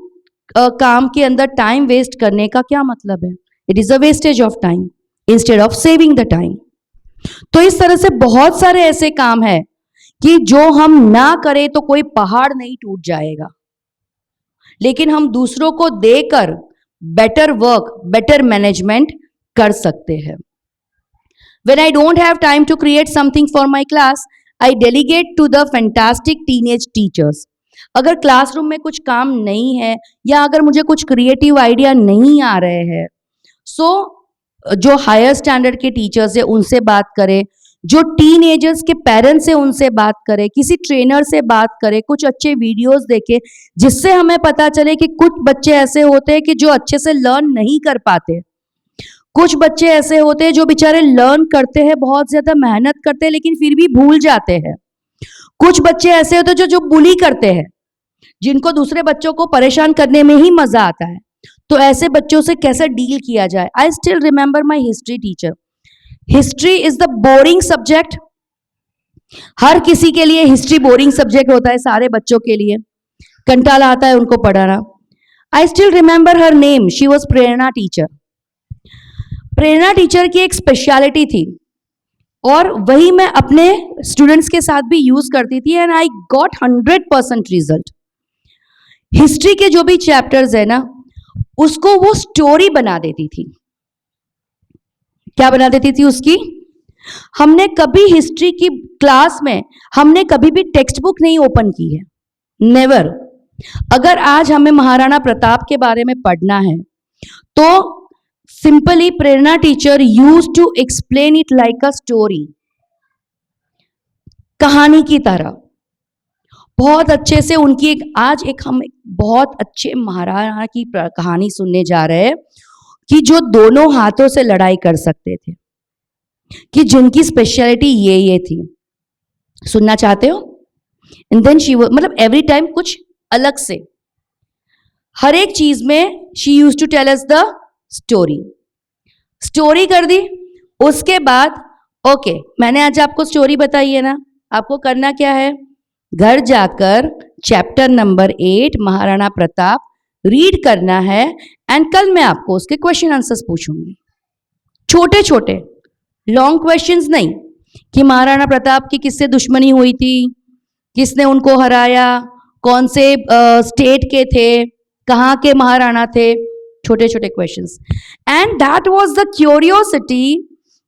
काम के अंदर टाइम वेस्ट करने का क्या मतलब है? It is a wastage of time instead of saving the time. तो इस तरह से बहुत सारे ऐसे काम है कि जो हम ना करें तो कोई पहाड़ नहीं टूट जाएगा, लेकिन हम दूसरों को देकर बेटर वर्क, बेटर मैनेजमेंट कर सकते हैं। When I don't have time to create something for my class, I delegate to the fantastic teenage teachers. अगर क्लासरूम में कुछ काम नहीं है या अगर मुझे कुछ क्रिएटिव आइडिया नहीं आ रहे हैं, जो हायर स्टैंडर्ड के टीचर्स है उनसे बात करें, जो टीनेजर्स के पेरेंट्स है उनसे बात करें, किसी ट्रेनर से बात करें, कुछ अच्छे वीडियोस देखें, जिससे हमें पता चले कि कुछ बच्चे ऐसे होते हैं कि जो अच्छे से लर्न नहीं कर पाते, कुछ बच्चे ऐसे होते हैं जो बेचारे लर्न करते हैं, बहुत ज्यादा मेहनत करते हैं, लेकिन फिर भी भूल जाते हैं। कुछ बच्चे ऐसे होते हैं जो बुली करते हैं, जिनको दूसरे बच्चों को परेशान करने में ही मजा आता है। तो ऐसे बच्चों से कैसे डील किया जाए? I still remember my history teacher. History is the boring subject. हर किसी के लिए हिस्ट्री बोरिंग सब्जेक्ट होता है, सारे बच्चों के लिए कंटाला आता है उनको पढ़ाना। आई still remember her name, she was Prerna teacher. Prerna teacher की एक स्पेशलिटी थी और वही मैं अपने स्टूडेंट्स के साथ भी यूज करती थी, and I got 100% result. History के जो भी चैप्टर्स है ना, उसको वो स्टोरी बना देती थी। क्या बना देती थी उसकी? हमने कभी हिस्ट्री की क्लास में हमने कभी भी टेक्स्ट बुक नहीं ओपन की है, नेवर। अगर आज हमें महाराणा प्रताप के बारे में पढ़ना है तो simply Prerna teacher use to explain it like a story, कहानी की तरह बहुत अच्छे से। उनकी हम बहुत अच्छे महाराणा की कहानी सुनने जा रहे हैं कि जो दोनों हाथों से लड़ाई कर सकते थे, कि जिनकी स्पेशलिटी ये थी। सुनना चाहते हो? एंड देन शी मतलब एवरी टाइम कुछ अलग से, हर एक चीज में she use to tell us the story कर दी। उसके बाद ओके, मैंने आज आपको स्टोरी बताई है ना, आपको करना क्या है? घर जाकर chapter number 8 Maharana Pratap read करना है, एंड कल मैं आपको उसके क्वेश्चन आंसर्स पूछूंगी। छोटे छोटे लॉन्ग क्वेश्चंस नहीं कि महाराणा प्रताप की किससे दुश्मनी हुई थी, किसने उनको हराया, कौन से स्टेट के थे, कहाँ के महाराणा थे। छोटे छोटे questions, and that was the curiosity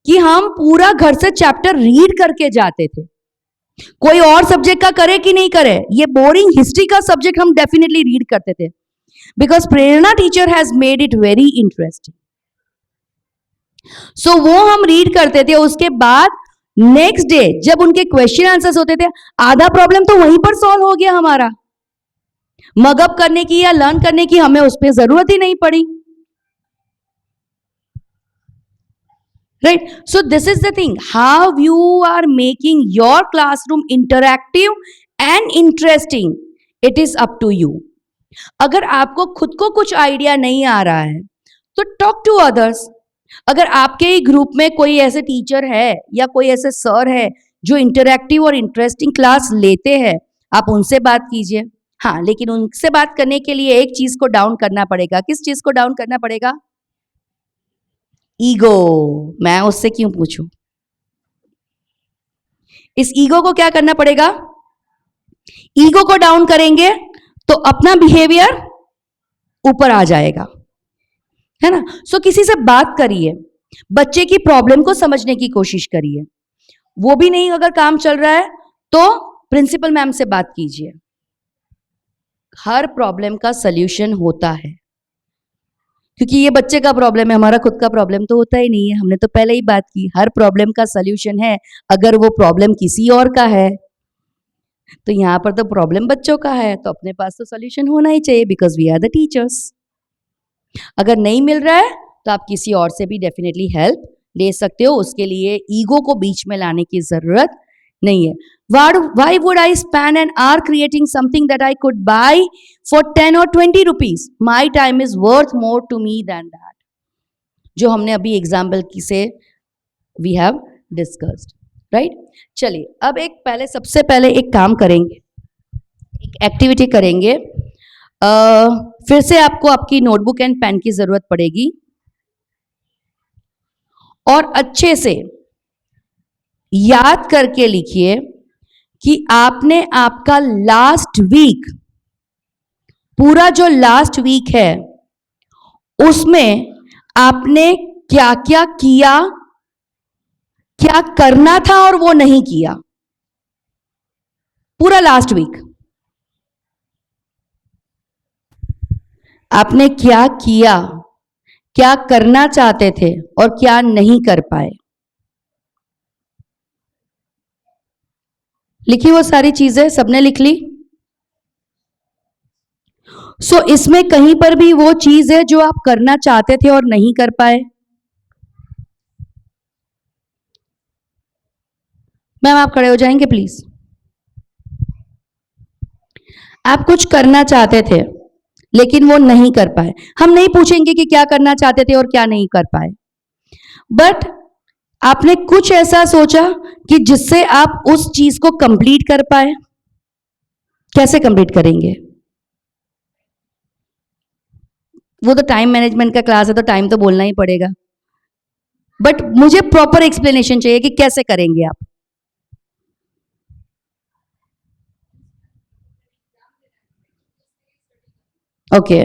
कि हम पूरा घर से चैप्टर रीड करके जाते थे। कोई और सब्जेक्ट का करे कि नहीं करे, ये बोरिंग हिस्ट्री का सब्जेक्ट हम डेफिनेटली रीड करते थे, because Prerna teacher has made it very interesting. So वो हम रीड करते थे, उसके बाद नेक्स्ट डे जब उनके क्वेश्चन आंसर्स होते थे, आधा प्रॉब्लम तो वहीं पर सॉल्व हो गया हमारा। मगअप करने की या लर्न करने की हमें उस पर जरूरत ही नहीं पड़ी। Right? So this is the thing, how you are making your classroom interactive and interesting, it is up to you. अगर आपको खुद को कुछ आइडिया नहीं आ रहा है तो टॉक टू अदर्स। अगर आपके ही ग्रुप में कोई ऐसे टीचर है या कोई ऐसे सर है जो इंटरैक्टिव और इंटरेस्टिंग क्लास लेते हैं, आप उनसे बात कीजिए। हाँ, लेकिन उनसे बात करने के लिए एक चीज को डाउन करना पड़ेगा। किस चीज को डाउन करना पड़ेगा? ईगो। मैं उससे क्यों पूछूं? इस ईगो को क्या करना पड़ेगा? ईगो को डाउन करेंगे तो अपना बिहेवियर ऊपर आ जाएगा, है ना। सो किसी से बात करिए, बच्चे की प्रॉब्लम को समझने की कोशिश करिए। वो भी नहीं अगर काम चल रहा है तो प्रिंसिपल मैम से बात कीजिए। हर प्रॉब्लम का सल्यूशन होता है, क्योंकि ये बच्चे का प्रॉब्लम है, हमारा खुद का प्रॉब्लम तो होता ही नहीं है। हमने तो पहले ही बात की, हर प्रॉब्लम का सल्यूशन है। अगर वो प्रॉब्लम किसी और का है तो यहाँ पर तो प्रॉब्लम बच्चों का है, तो अपने पास तो सॉल्यूशन होना ही चाहिए, because we are the teachers. अगर नहीं मिल रहा है तो आप किसी और से भी डेफिनेटली हेल्प ले सकते हो, उसके लिए ईगो को बीच में लाने की जरूरत नहीं है। Why would I spend an hour creating something that I could buy for 10 or 20 rupees? My time is worth more to me than that. जो हमने अभी एग्जाम्पल की से we have discussed, right? चलिए अब सबसे पहले एक काम करेंगे, एक एक्टिविटी करेंगे। फिर से आपको आपकी नोटबुक एंड पेन की जरूरत पड़ेगी और अच्छे से याद करके लिखिए कि आपने आपका लास्ट वीक, पूरा जो लास्ट वीक है उसमें आपने क्या क्या किया, क्या करना था और वो नहीं किया। पूरा लास्ट वीक आपने क्या किया, क्या करना चाहते थे और क्या नहीं कर पाए। लिखी वो सारी चीजें, सबने लिख ली? सो इसमें कहीं पर भी वो चीज है जो आप करना चाहते थे और नहीं कर पाए? मैम आप खड़े हो जाएंगे प्लीज। आप कुछ करना चाहते थे लेकिन वो नहीं कर पाए। हम नहीं पूछेंगे कि क्या करना चाहते थे और क्या नहीं कर पाए, बट आपने कुछ ऐसा सोचा कि जिससे आप उस चीज को कंप्लीट कर पाए। कैसे कंप्लीट करेंगे? वो तो टाइम मैनेजमेंट का क्लास है तो टाइम तो बोलना ही पड़ेगा, बट मुझे प्रॉपर एक्सप्लेनेशन चाहिए कि कैसे करेंगे आप। ओके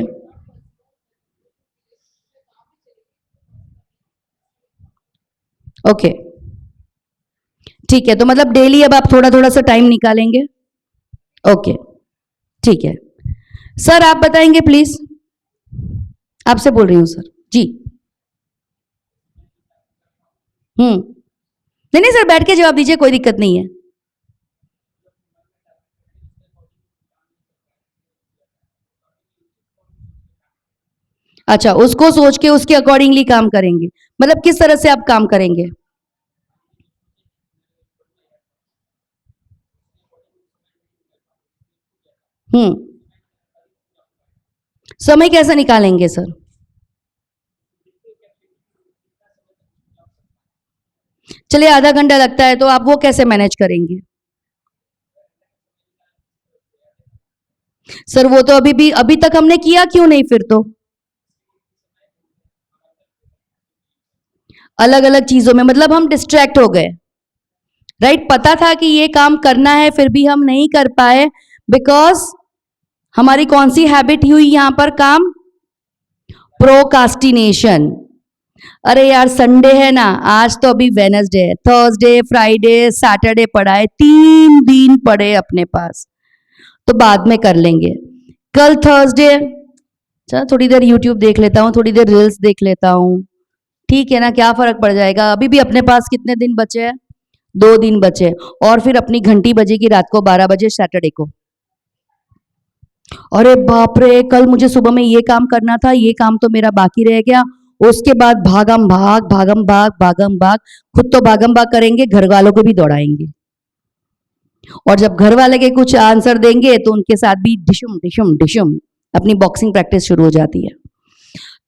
ओके ठीक है, तो मतलब डेली अब आप थोड़ा थोड़ा सा टाइम निकालेंगे। ओके ठीक है। सर आप बताएंगे प्लीज। आपसे बोल रही हूँ सर जी। नहीं नहीं सर, बैठ के जवाब दीजिए, कोई दिक्कत नहीं है। अच्छा, उसको सोच के उसके अकॉर्डिंगली काम करेंगे, मतलब किस तरह से आप काम करेंगे? समय कैसे निकालेंगे सर? चलिए आधा घंटा लगता है तो आप वो कैसे मैनेज करेंगे? सर वो तो अभी तक हमने किया क्यों नहीं फिर तो? अलग अलग चीजों में, मतलब हम डिस्ट्रैक्ट हो गए, राइट? पता था कि ये काम करना है फिर भी हम नहीं कर पाए, बिकॉज हमारी कौन सी हैबिट हुई यहां पर काम? प्रोकास्टिनेशन। अरे यार संडे है ना, आज तो अभी वेनसडे है, थर्सडे फ्राइडे सैटरडे पड़ा है, 3 दिन पड़े अपने पास, तो बाद में कर लेंगे। कल थर्सडे, चलो थोड़ी देर यूट्यूब देख लेता हूँ, थोड़ी देर रील्स देख लेता हूँ, ठीक है ना, क्या फर्क पड़ जाएगा। अभी भी अपने पास कितने दिन बचे हैं, 2 दिन बचे, और फिर अपनी घंटी बजेगी रात को 12 बजे सैटरडे को। अरे बाप रे, कल मुझे सुबह में ये काम करना था, ये काम तो मेरा बाकी रह गया, उसके बाद भागम भाग भागम भाग भागम भाग, खुद तो भागम भाग करेंगे, घर वालों को भी दौड़ाएंगे, और जब घर वाले के कुछ आंसर देंगे तो उनके साथ भी डिशुम डिशुम डिशुम अपनी बॉक्सिंग प्रैक्टिस शुरू हो जाती है।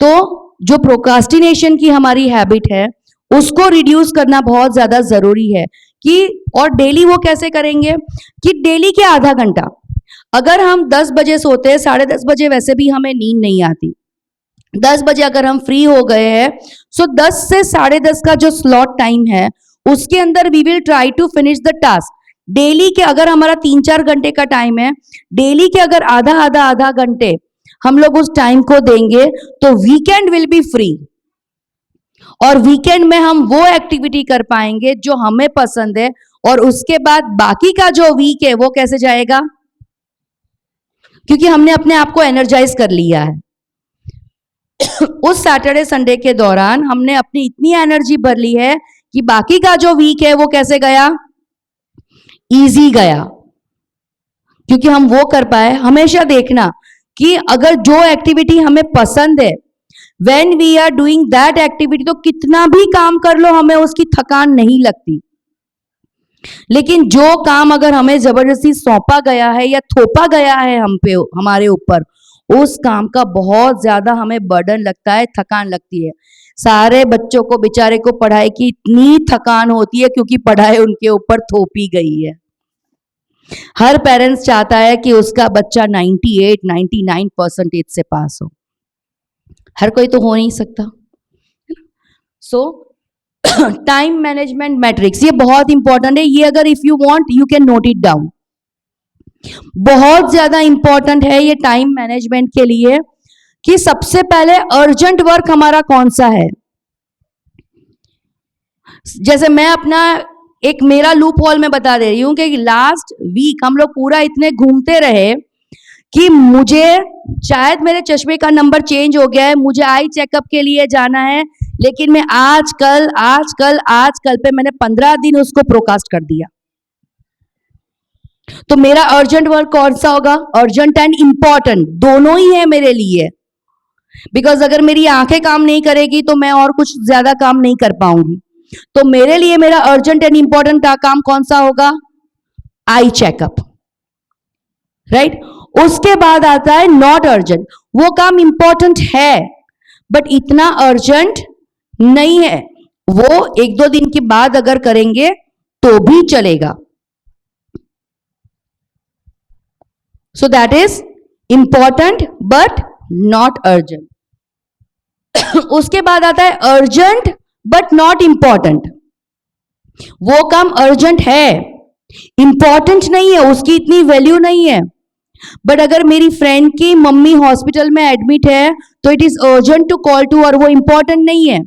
तो जो प्रोक्रास्टिनेशन की हमारी हैबिट है उसको रिड्यूस करना बहुत ज्यादा जरूरी है कि, और डेली वो कैसे करेंगे कि डेली के आधा घंटा, अगर हम 10 बजे सोते हैं, 10:30 बजे वैसे भी हमें नींद नहीं आती, 10 बजे अगर हम फ्री हो गए हैं, सो 10 से 10:30 का जो स्लॉट टाइम है उसके अंदर we will try to finish the task. Daily के अगर हमारा 3-4 घंटे का टाइम है, डेली के अगर आधा घंटे हम लोग उस टाइम को देंगे तो वीकेंड विल बी फ्री, और वीकेंड में हम वो एक्टिविटी कर पाएंगे जो हमें पसंद है, और उसके बाद बाकी का जो वीक है वो कैसे जाएगा, क्योंकि हमने अपने आप को एनर्जाइज कर लिया है। उस सैटरडे संडे के दौरान हमने अपनी इतनी एनर्जी भर ली है कि बाकी का जो वीक है वो कैसे गया, इजी गया, क्योंकि हम वो कर पाए। हमेशा देखना कि अगर जो एक्टिविटी हमें पसंद है, when we are doing that activity, तो कितना भी काम कर लो हमें उसकी थकान नहीं लगती। लेकिन जो काम अगर हमें जबरदस्ती सौंपा गया है या थोपा गया है हम पे, हमारे ऊपर, उस काम का बहुत ज्यादा हमें बर्डन लगता है, थकान लगती है। सारे बच्चों को बेचारे को पढ़ाई की इतनी थकान होती है क्योंकि पढ़ाई उनके ऊपर थोपी गई है। हर पेरेंट्स चाहता है कि उसका बच्चा 98-99% से पास हो, हर कोई तो हो नहीं सकता। सो टाइम मैनेजमेंट मैट्रिक्स ये बहुत इंपॉर्टेंट है, ये अगर if you want you can note it down, बहुत ज्यादा इंपॉर्टेंट है ये टाइम मैनेजमेंट के लिए, कि सबसे पहले अर्जेंट वर्क हमारा कौन सा है। जैसे मैं अपना एक मेरा लूप होल में बता दे रही हूं कि लास्ट वीक हम लोग पूरा इतने घूमते रहे कि मुझे शायद मेरे चश्मे का नंबर चेंज हो गया है, मुझे आई चेकअप के लिए जाना है, लेकिन मैं आजकल पे मैंने 15 दिन उसको प्रोकास्ट कर दिया। तो मेरा अर्जेंट वर्क कौन सा होगा, अर्जेंट एंड इंपॉर्टेंट दोनों ही है मेरे लिए, बिकॉज अगर मेरी आंखें काम नहीं करेगी तो मैं और कुछ ज्यादा काम नहीं कर पाऊंगी। तो मेरे लिए मेरा अर्जेंट एंड इंपॉर्टेंट काम कौन सा होगा, आई चेकअप, राइट। उसके बाद आता है नॉट अर्जेंट, वो काम इंपॉर्टेंट है बट इतना अर्जेंट नहीं है, वो 1-2 दिन के बाद अगर करेंगे तो भी चलेगा। सो that is important but not urgent. उसके बाद आता है अर्जेंट बट नॉट इंपॉर्टेंट, वो काम अर्जेंट है, इंपॉर्टेंट नहीं है, उसकी इतनी वैल्यू नहीं है, बट अगर मेरी फ्रेंड की मम्मी हॉस्पिटल में एडमिट है तो it is urgent to call to her, वो इंपॉर्टेंट नहीं है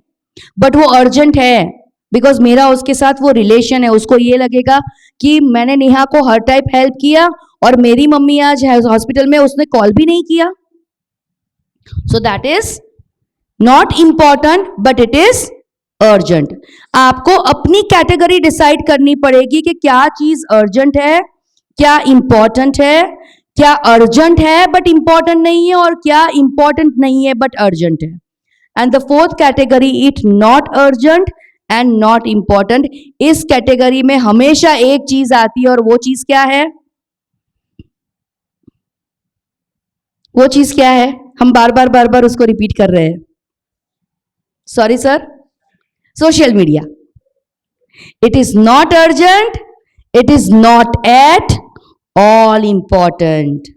बट वो अर्जेंट है, बिकॉज मेरा उसके साथ वो रिलेशन है। उसको ये लगेगा कि मैंने नेहा को हर टाइप हेल्प किया और मेरी मम्मी आज हॉस्पिटल में, उसने कॉल भी नहीं किया। सो that is not important but it is urgent. आपको अपनी कैटेगरी डिसाइड करनी पड़ेगी कि क्या चीज अर्जेंट है, क्या इंपॉर्टेंट है, क्या अर्जेंट है बट इंपॉर्टेंट नहीं है, और क्या इंपॉर्टेंट नहीं है बट अर्जेंट है। And the fourth category it not urgent and not important. इस कैटेगरी में हमेशा एक चीज आती है, और वो चीज क्या है, वो चीज क्या है, हम बार बार उसको रिपीट कर रहे हैं, sorry sir, social media. It is not urgent, it is not at all important.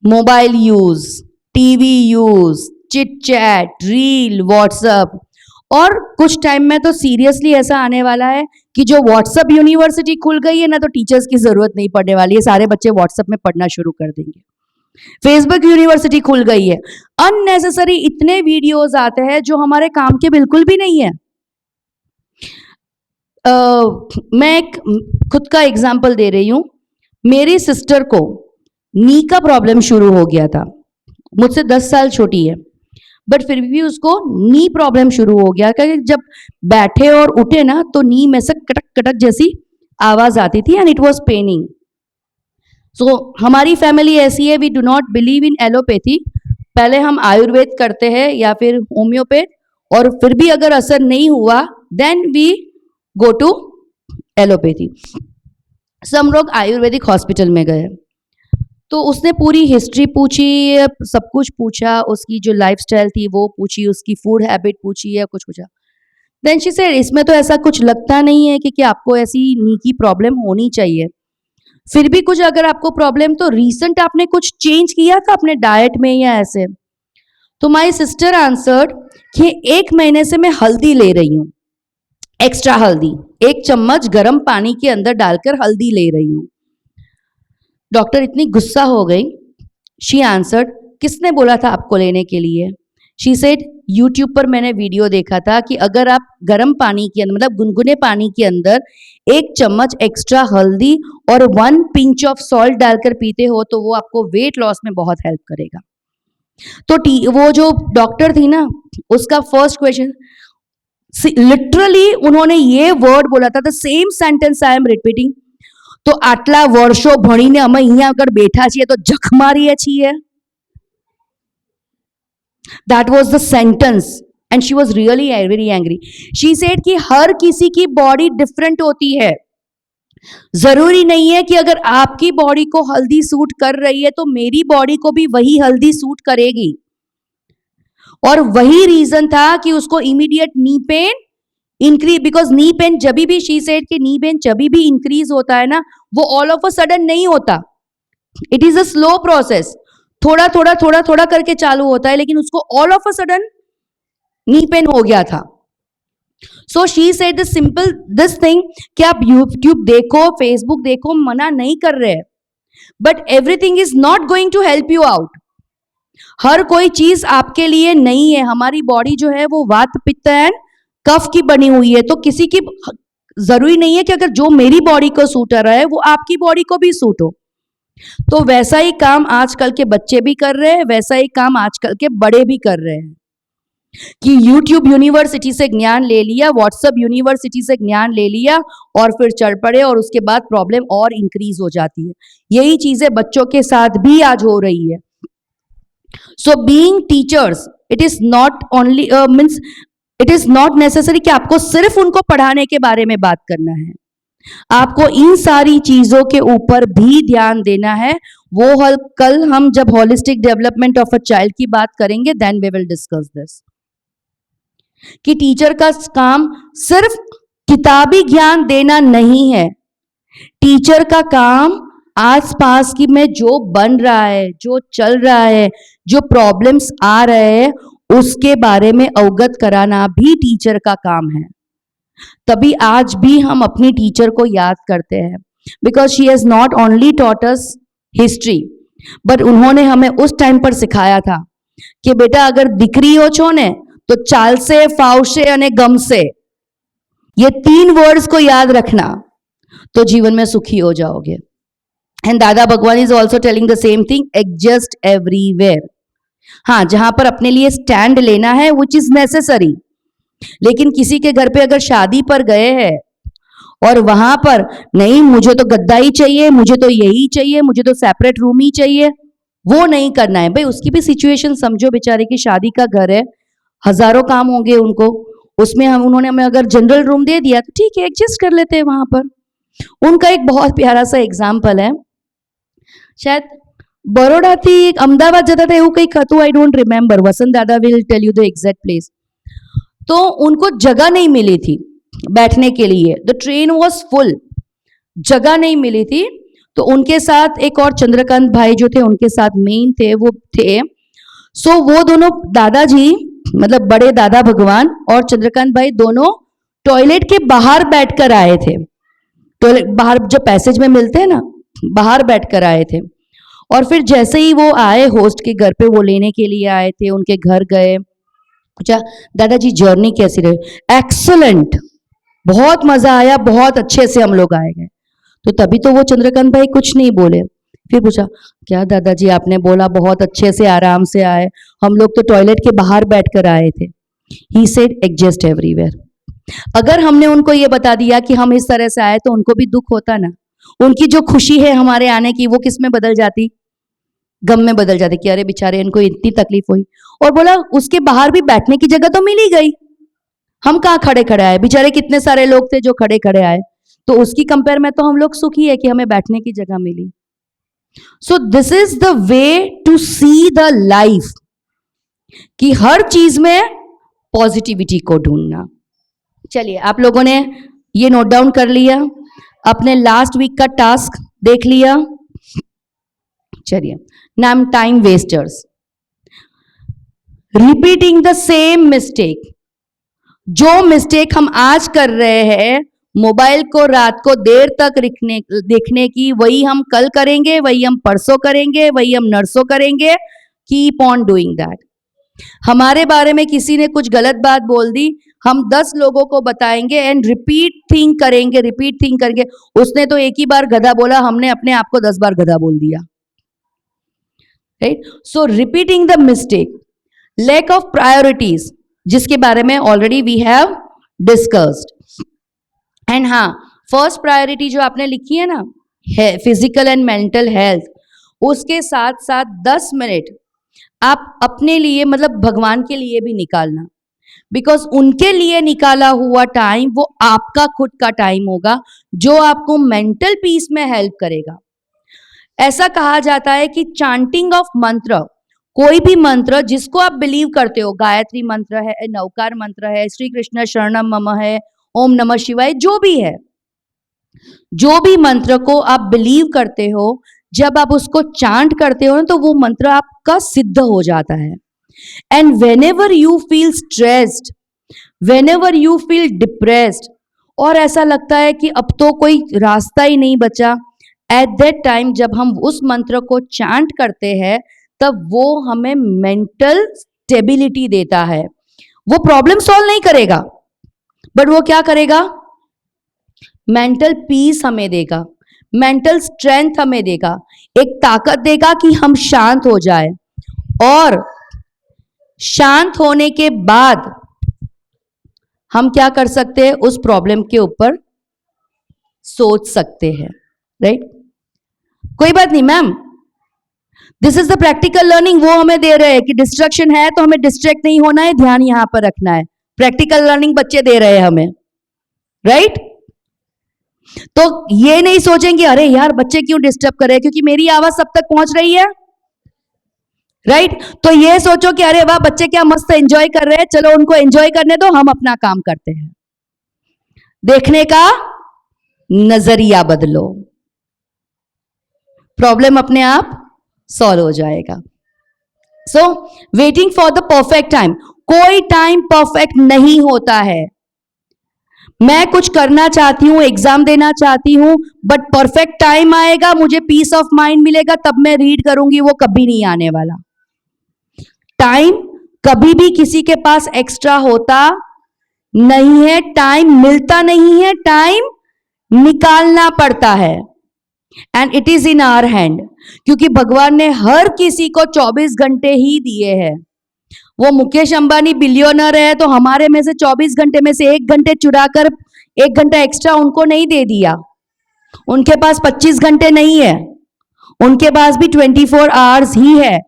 Mobile use, TV use, chit chat, reel, WhatsApp, और कुछ टाइम में तो सीरियसली ऐसा आने वाला है कि जो व्हाट्सएप यूनिवर्सिटी खुल गई है ना, तो टीचर्स की जरूरत नहीं पड़ने वाली है, सारे बच्चे व्हाट्सएप में पढ़ना शुरू कर देंगे। फेसबुक यूनिवर्सिटी खुल गई है। अननेसेसरी इतने वीडियोस आते हैं जो हमारे काम के बिल्कुल भी नहीं है। मैं एक खुद का एग्जाम्पल दे रही हूँ। मेरी सिस्टर को नी का प्रॉब्लम शुरू हो गया था, मुझसे 10 साल छोटी है, बट फिर भी उसको नी प्रॉब्लम शुरू हो गया, क्योंकि जब बैठे और उठे ना तो नी में से कटक कटक जैसी आवाज आती थी and it was paining. So हमारी फैमिली ऐसी है, we do not believe in allopathy. पहले हम आयुर्वेद करते हैं या फिर होम्योपैथ, और फिर भी अगर असर नहीं हुआ then we go to allopathy. सब लोग आयुर्वेदिक हॉस्पिटल में गए, तो उसने पूरी हिस्ट्री पूछी, सब कुछ पूछा, उसकी जो लाइफस्टाइल थी वो पूछी, उसकी फूड हैबिट पूछी है, कुछ पूछा। देन शी सेड इसमें तो ऐसा कुछ लगता नहीं है कि आपको ऐसी नी की प्रॉब्लम होनी चाहिए। फिर भी कुछ अगर आपको प्रॉब्लम, तो रीसेंट आपने कुछ चेंज किया था अपने डाइट में या ऐसे? तो माई सिस्टर आंसर्ड कि 1 महीने से मैं हल्दी ले रही हूँ, एक्स्ट्रा हल्दी, 1 चम्मच गर्म पानी के अंदर डालकर हल्दी ले रही हूँ। डॉक्टर इतनी गुस्सा हो गई, शी आंसर्ड किसने बोला था आपको लेने के लिए? शी सेड यूट्यूब पर मैंने वीडियो देखा था कि अगर आप गर्म पानी के अंदर, मतलब गुनगुने पानी के अंदर 1 चम्मच एक्स्ट्रा हल्दी और 1 पिंच ऑफ सॉल्ट डालकर पीते हो तो वो आपको वेट लॉस में बहुत हेल्प करेगा। तो वो जो डॉक्टर थी ना, उसका फर्स्ट क्वेश्चन, लिटरली उन्होंने ये वर्ड बोला था, the same sentence I am repeating. तो આટલા વર્ષો ભણીને અમે અહીંયા આગળ બેઠા છીએ તો જખ મારીએ છીએ. That was the sentence and she was really very angry. She said कि हर किसी की बॉडी डिफरेंट होती है, जरूरी नहीं है कि अगर आपकी बॉडी को हल्दी सूट कर रही है तो मेरी बॉडी को भी वही हल्दी सूट करेगी। और वही रीजन था कि उसको immediate knee pain increase, because knee pain जब भी, शी सेड कि नी पेन जब भी इंक्रीज होता है ना, वो ऑल ऑफ अ सडन नहीं होता, it is a slow process, थोड़ा थोड़ा थोड़ा थोड़ा करके चालू होता है, लेकिन उसको all of a sudden knee pain हो गया था। So she said the simple this thing कि आप यूट्यूब देखो, फेसबुक देखो, मना नहीं कर रहे, but everything is not going to help you out. हर कोई चीज आपके लिए नहीं है। हमारी बॉडी जो है वो वात पित्त एंड कफ की बनी हुई है, तो किसी की जरूरी नहीं है कि अगर जो मेरी बॉडी को सूट आ रहा है वो आपकी बॉडी को भी सूट हो। तो वैसा ही काम आजकल के बच्चे भी कर रहे हैं, वैसा ही काम आजकल के बड़े भी कर रहे हैं कि YouTube यूनिवर्सिटी से ज्ञान ले लिया, व्हाट्सएप यूनिवर्सिटी से ज्ञान ले लिया और फिर चढ़ पड़े, और उसके बाद प्रॉब्लम और इंक्रीज हो जाती है। यही चीजें बच्चों के साथ भी आज हो रही है। So being teachers, it is not only means it is not necessary कि आपको सिर्फ उनको पढ़ाने के बारे में बात करना है, आपको इन सारी चीजों के ऊपर भी ध्यान देना है। वो कल हम जब holistic development of a child की बात करेंगे, then we will discuss this, कि टीचर का काम सिर्फ किताबी ज्ञान देना नहीं है। टीचर का काम आसपास की में जो बन रहा है, जो चल रहा है, जो प्रॉब्लम्स आ रहे हैं, उसके बारे में अवगत कराना भी टीचर का काम है। तभी आज भी हम अपनी टीचर को याद करते हैं, because she has not only taught us history, but उन्होंने हमें उस टाइम पर सिखाया था कि बेटा अगर દીકરીઓ છો ने तो ચાલશે, ફાવશે અને ગમશે, ये 3 वर्ड्स को याद रखना तो जीवन में सुखी हो जाओगे। एंड दादा भगवान is also telling the same thing, adjust everywhere. हाँ, जहां पर अपने लिए स्टैंड लेना है विच इज नेसेसरी, लेकिन किसी के घर पे अगर शादी पर गए हैं और वहां पर नहीं मुझे तो गद्दा ही चाहिए, मुझे तो यही चाहिए, मुझे तो सेपरेट रूम ही चाहिए, वो नहीं करना है भाई। उसकी भी सिचुएशन समझो, बेचारे की शादी का घर है, हजारों काम होंगे उनको, उसमें उन्होंने हमें अगर जनरल रूम दे दिया तो ठीक है, एडजस्ट कर लेते हैं वहां पर। उनका एक बहुत प्यारा सा एग्जाम्पल है, शायद बड़ोड़ा थी अमदावाद जता था એવું કંઈક હતું, I don't remember, Vasant Dada will tell you the exact place. तो उनको जगह नहीं मिली थी बैठने के लिए, द ट्रेन वॉज फुल, जगह नहीं मिली थी, तो उनके साथ एक और चंद्रकांत भाई जो थे उनके साथ मेन थे वो थे। सो वो दोनों दादाजी, मतलब बड़े दादा भगवान और चंद्रकांत भाई, दोनों टॉयलेट के बाहर बैठकर आए थे, टॉयलेट बाहर जो पैसेज में मिलते हैं ना, बाहर बैठकर आए थे। और फिर जैसे ही वो आए होस्ट के घर पे, वो लेने के लिए आए थे, उनके घर गए, पूछा दादाजी जर्नी कैसी रही? एक्सलेंट, बहुत मजा आया, बहुत अच्छे से हम लोग आए गए। तो तभी तो वो चंद्रकांत भाई कुछ नहीं बोले। फिर पूछा क्या दादाजी आपने बोला बहुत अच्छे से आराम से आए, हम लोग तो टॉयलेट के बाहर बैठकर आए थे। He said adjust everywhere. अगर हमने उनको ये बता दिया कि हम इस तरह से आए तो उनको भी दुख होता ना, उनकी जो खुशी है हमारे आने की वो किस में बदल जाती? गम में बदल जाती कि अरे बेचारे इनको इतनी तकलीफ हुई। और बोला उसके बाहर भी बैठने की जगह तो मिल ही गई, हम कहाँ खड़े खड़े आए, बेचारे कितने सारे लोग थे जो खड़े खड़े आए, तो उसकी कंपेयर में तो हम लोग सुखी है कि हमें बैठने की जगह मिली। So this is the way to see the life, कि हर चीज में पॉजिटिविटी को ढूंढना। चलिए आप लोगों ने ये नोट डाउन कर लिया, अपने लास्ट वीक का टास्क देख लिया। चलिए नाम time wasters, repeating the same mistake. जो मिस्टेक हम आज कर रहे हैं, मोबाइल को रात को देर तक देखने की, वही हम कल करेंगे, वही हम परसों करेंगे, वही हम नरसों करेंगे। Keep on doing that. हमारे बारे में किसी ने कुछ गलत बात बोल दी, हम 10 लोगों को बताएंगे एंड रिपीट थिंक करेंगे। उसने तो एक ही बार गधा बोला, हमने अपने आप को 10 बार गधा बोल दिया। Right? So repeating the mistake, lack of priorities, जिसके बारे में already we have discussed. And हाँ, फर्स्ट प्रायोरिटी जो आपने लिखी है ना, फिजिकल एंड मेंटल हेल्थ, उसके साथ साथ 10 मिनट आप अपने लिए, मतलब भगवान के लिए भी निकालना, बिकॉज उनके लिए निकाला हुआ टाइम वो आपका खुद का टाइम होगा, जो आपको मेंटल पीस में हेल्प करेगा। ऐसा कहा जाता है कि चांटिंग ऑफ मंत्र, कोई भी मंत्र जिसको आप बिलीव करते हो, गायत्री मंत्र है, नवकार मंत्र है, श्री कृष्ण शरणम मम है, ओम नमः शिवाय, जो भी है, जो भी मंत्र को आप बिलीव करते हो, जब आप उसको चांट करते हो ना, तो वो मंत्र आपका सिद्ध हो जाता है। And whenever you feel stressed, whenever you feel depressed, और ऐसा लगता है कि अब तो कोई रास्ता ही नहीं बचा, एट दैट टाइम जब हम उस मंत्र को चांट करते हैं, तब वो हमें मेंटल स्टेबिलिटी देता है। वो प्रॉब्लम सॉल्व नहीं करेगा, बट वो क्या करेगा? मेंटल पीस हमें देगा, मेंटल स्ट्रेंथ हमें देगा, एक ताकत देगा कि हम शांत हो जाए, और शांत होने के बाद हम क्या कर सकते हैं? उस प्रॉब्लम के ऊपर सोच सकते हैं। राइट? कोई बात नहीं ma'am, this is the practical learning, वो हमें दे रहे हैं कि डिस्ट्रैक्शन है तो हमें डिस्ट्रैक्ट नहीं होना है, ध्यान यहां पर रखना है। प्रैक्टिकल लर्निंग बच्चे दे रहे हैं हमें। राइट? तो ये नहीं सोचेंगे अरे यार बच्चे क्यों डिस्टर्ब कर रहे हैं, क्योंकि मेरी आवाज सब तक पहुंच रही है। राइट? तो ये सोचो कि अरे वाह बच्चे क्या मस्त एंजॉय कर रहे हैं, चलो उनको एंजॉय करने दो, हम अपना काम करते हैं। देखने का नजरिया बदलो, प्रॉब्लम अपने आप सॉल्व हो जाएगा। So waiting for the perfect time, कोई टाइम परफेक्ट नहीं होता है। मैं कुछ करना चाहती हूं, एग्जाम देना चाहती हूं, बट परफेक्ट टाइम आएगा, मुझे पीस ऑफ माइंड मिलेगा, तब मैं रीड करूंगी, वो कभी नहीं आने वाला। टाइम कभी भी किसी के पास एक्स्ट्रा होता नहीं है, टाइम मिलता नहीं है, टाइम निकालना पड़ता है, and it is in our hand, क्योंकि भगवान ने हर किसी को 24 घंटे ही दिए हैं। वो मुकेश अंबानी बिलियनर है, तो हमारे में से 24 घंटे में से 1 घंटे चुराकर 1 घंटा एक्स्ट्रा उनको नहीं दे दिया। उनके पास 25 घंटे नहीं है, उनके पास भी 24 आवर्स ही है,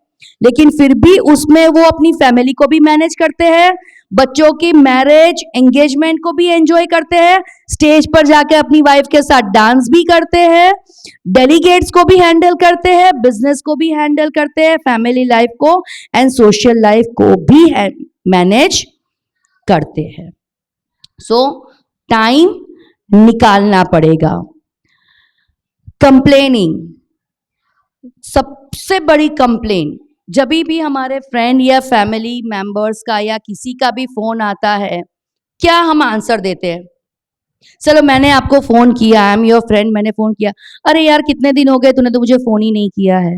लेकिन फिर भी उसमें वो अपनी फैमिली को भी मैनेज करते हैं, बच्चों की मैरिज एंगेजमेंट को भी एंजॉय करते हैं, स्टेज पर जाके अपनी वाइफ के साथ डांस भी करते हैं, डेलीगेट्स को भी हैंडल करते हैं, बिजनेस को भी हैंडल करते हैं, फैमिली लाइफ को एंड सोशल लाइफ को भी मैनेज करते हैं। सो टाइम निकालना पड़ेगा। कंप्लेनिंग, सबसे बड़ी कंप्लेन जब भी हमारे फ्रेंड या फैमिली मेंबर्स का या किसी का भी फोन आता है, क्या हम आंसर देते हैं? चलो मैंने आपको फोन किया, आई एम योर फ्रेंड, मैंने फोन किया, अरे यार कितने दिन हो गए तूने तो मुझे फोन ही नहीं किया है।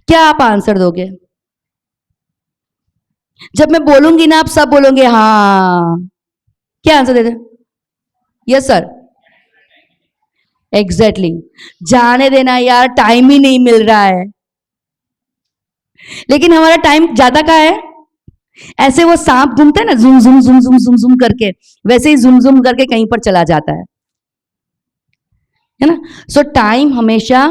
क्या आप आंसर दोगे? जब मैं बोलूंगी ना आप सब बोलोगे हाँ। क्या आंसर देते? Yes sir, exactly. जाने देना यार, टाइम ही नहीं मिल रहा है। लेकिन हमारा टाइम जाता कहाँ है? ऐसे वो सांप घूमता है ना, जुम जुम जुम जुम जुम जुम करके, वैसे ही जुम जुम करके कहीं पर चला जाता है ना। सो टाइम हमेशा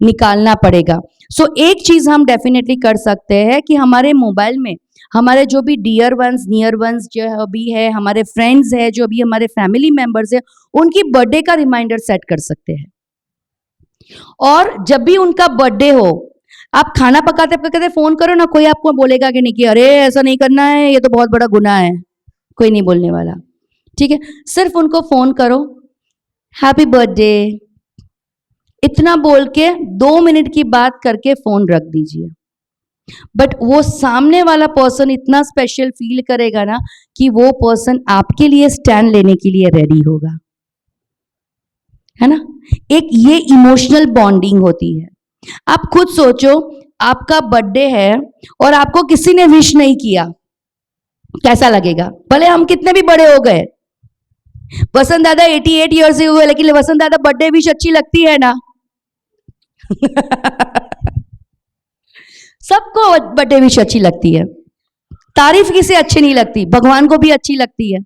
निकालना पड़ेगा। सो एक चीज हम डेफिनेटली कर सकते हैं कि हमारे मोबाइल में हमारे जो भी डियर वंस नियर वंस जो भी है, हमारे फ्रेंड्स है, जो भी हमारे फैमिली मेंबर्स है, उनकी बर्थडे का रिमाइंडर सेट कर सकते हैं। और जब भी उनका बर्थडे हो, आप खाना पकाते पकाते फोन करो ना, कोई आपको बोलेगा कि नहीं कि अरे ऐसा नहीं करना है, ये तो बहुत बड़ा गुनाह है। कोई नहीं बोलने वाला, ठीक है। सिर्फ उनको फोन करो, हैप्पी बर्थडे इतना बोल के 2 मिनट की बात करके फोन रख दीजिए। बट वो सामने वाला पर्सन इतना स्पेशल फील करेगा ना कि वो पर्सन आपके लिए स्टैंड लेने के लिए रेडी होगा, है ना। एक ये इमोशनल बॉन्डिंग होती है। आप खुद सोचो, आपका बर्थडे है और आपको किसी ने विश नहीं किया, कैसा लगेगा? भले हम कितने भी बड़े हो गए, वसंत दादा 88 ईयर्स से हुए, लेकिन वसंत दादा बर्थडे विश अच्छी लगती है ना? सबको बर्थडे विश अच्छी लगती है। तारीफ किसे अच्छी नहीं लगती? भगवान को भी अच्छी लगती है।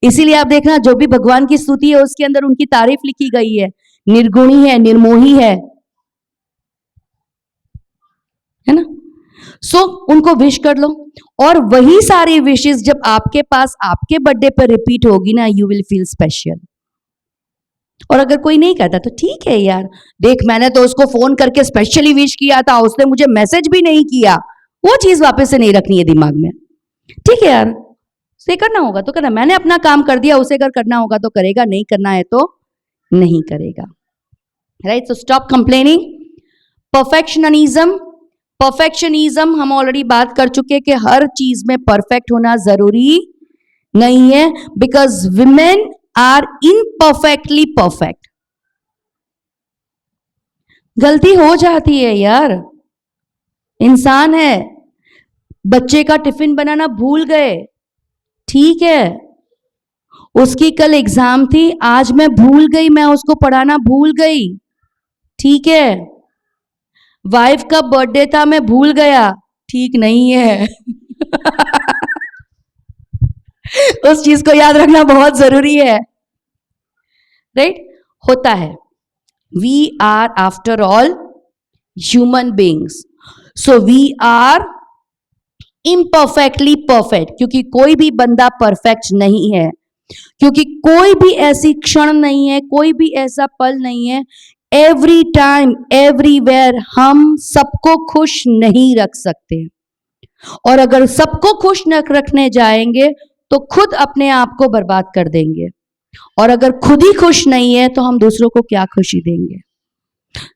इसीलिए आप देखना, जो भी भगवान की स्तुति है उसके अंदर उनकी तारीफ लिखी गई है, निर्गुणी है, निर्मोही है ना। सो उनको विश कर लो, और वही सारी विशेस जब आपके पास आपके बर्थडे पर रिपीट होगी ना, यू विल फील स्पेशल। और अगर कोई नहीं कहता तो ठीक है यार, देख मैंने तो उसको फोन करके स्पेशली विश किया था, उसने मुझे मैसेज भी नहीं किया। वो चीज वापस से नहीं रखनी है दिमाग में, ठीक है यार। उसे करना होगा तो करना, मैंने अपना काम कर दिया, उसे अगर करना होगा तो करेगा, नहीं करना है तो नहीं करेगा, right. So stop complaining. Perfectionism हम ऑलरेडी बात कर चुके हैं कि हर चीज में परफेक्ट होना जरूरी नहीं है, बिकॉज विमेन आर इनपरफेक्टली परफेक्ट। गलती हो जाती है यार, इंसान है। बच्चे का टिफिन बनाना भूल गए, ठीक है, उसकी कल एग्जाम थी, आज मैं भूल गई, मैं उसको पढ़ाना भूल गई, ठीक है। वाइफ का बर्थडे था, मैं भूल गया, ठीक नहीं है। उस चीज को याद रखना बहुत जरूरी है, राइट। होता है, we are after all human beings, so we are imperfectly perfect, क्योंकि कोई भी बंदा परफेक्ट नहीं है, क्योंकि कोई भी ऐसी क्षण नहीं है, कोई भी ऐसा पल नहीं है, एवरी टाइम एवरीवेयर हम सबको खुश नहीं रख सकते। और अगर सबको खुश न रखने जाएंगे तो खुद अपने आप को बर्बाद कर देंगे, और अगर खुद ही खुश नहीं है तो हम दूसरों को क्या खुशी देंगे।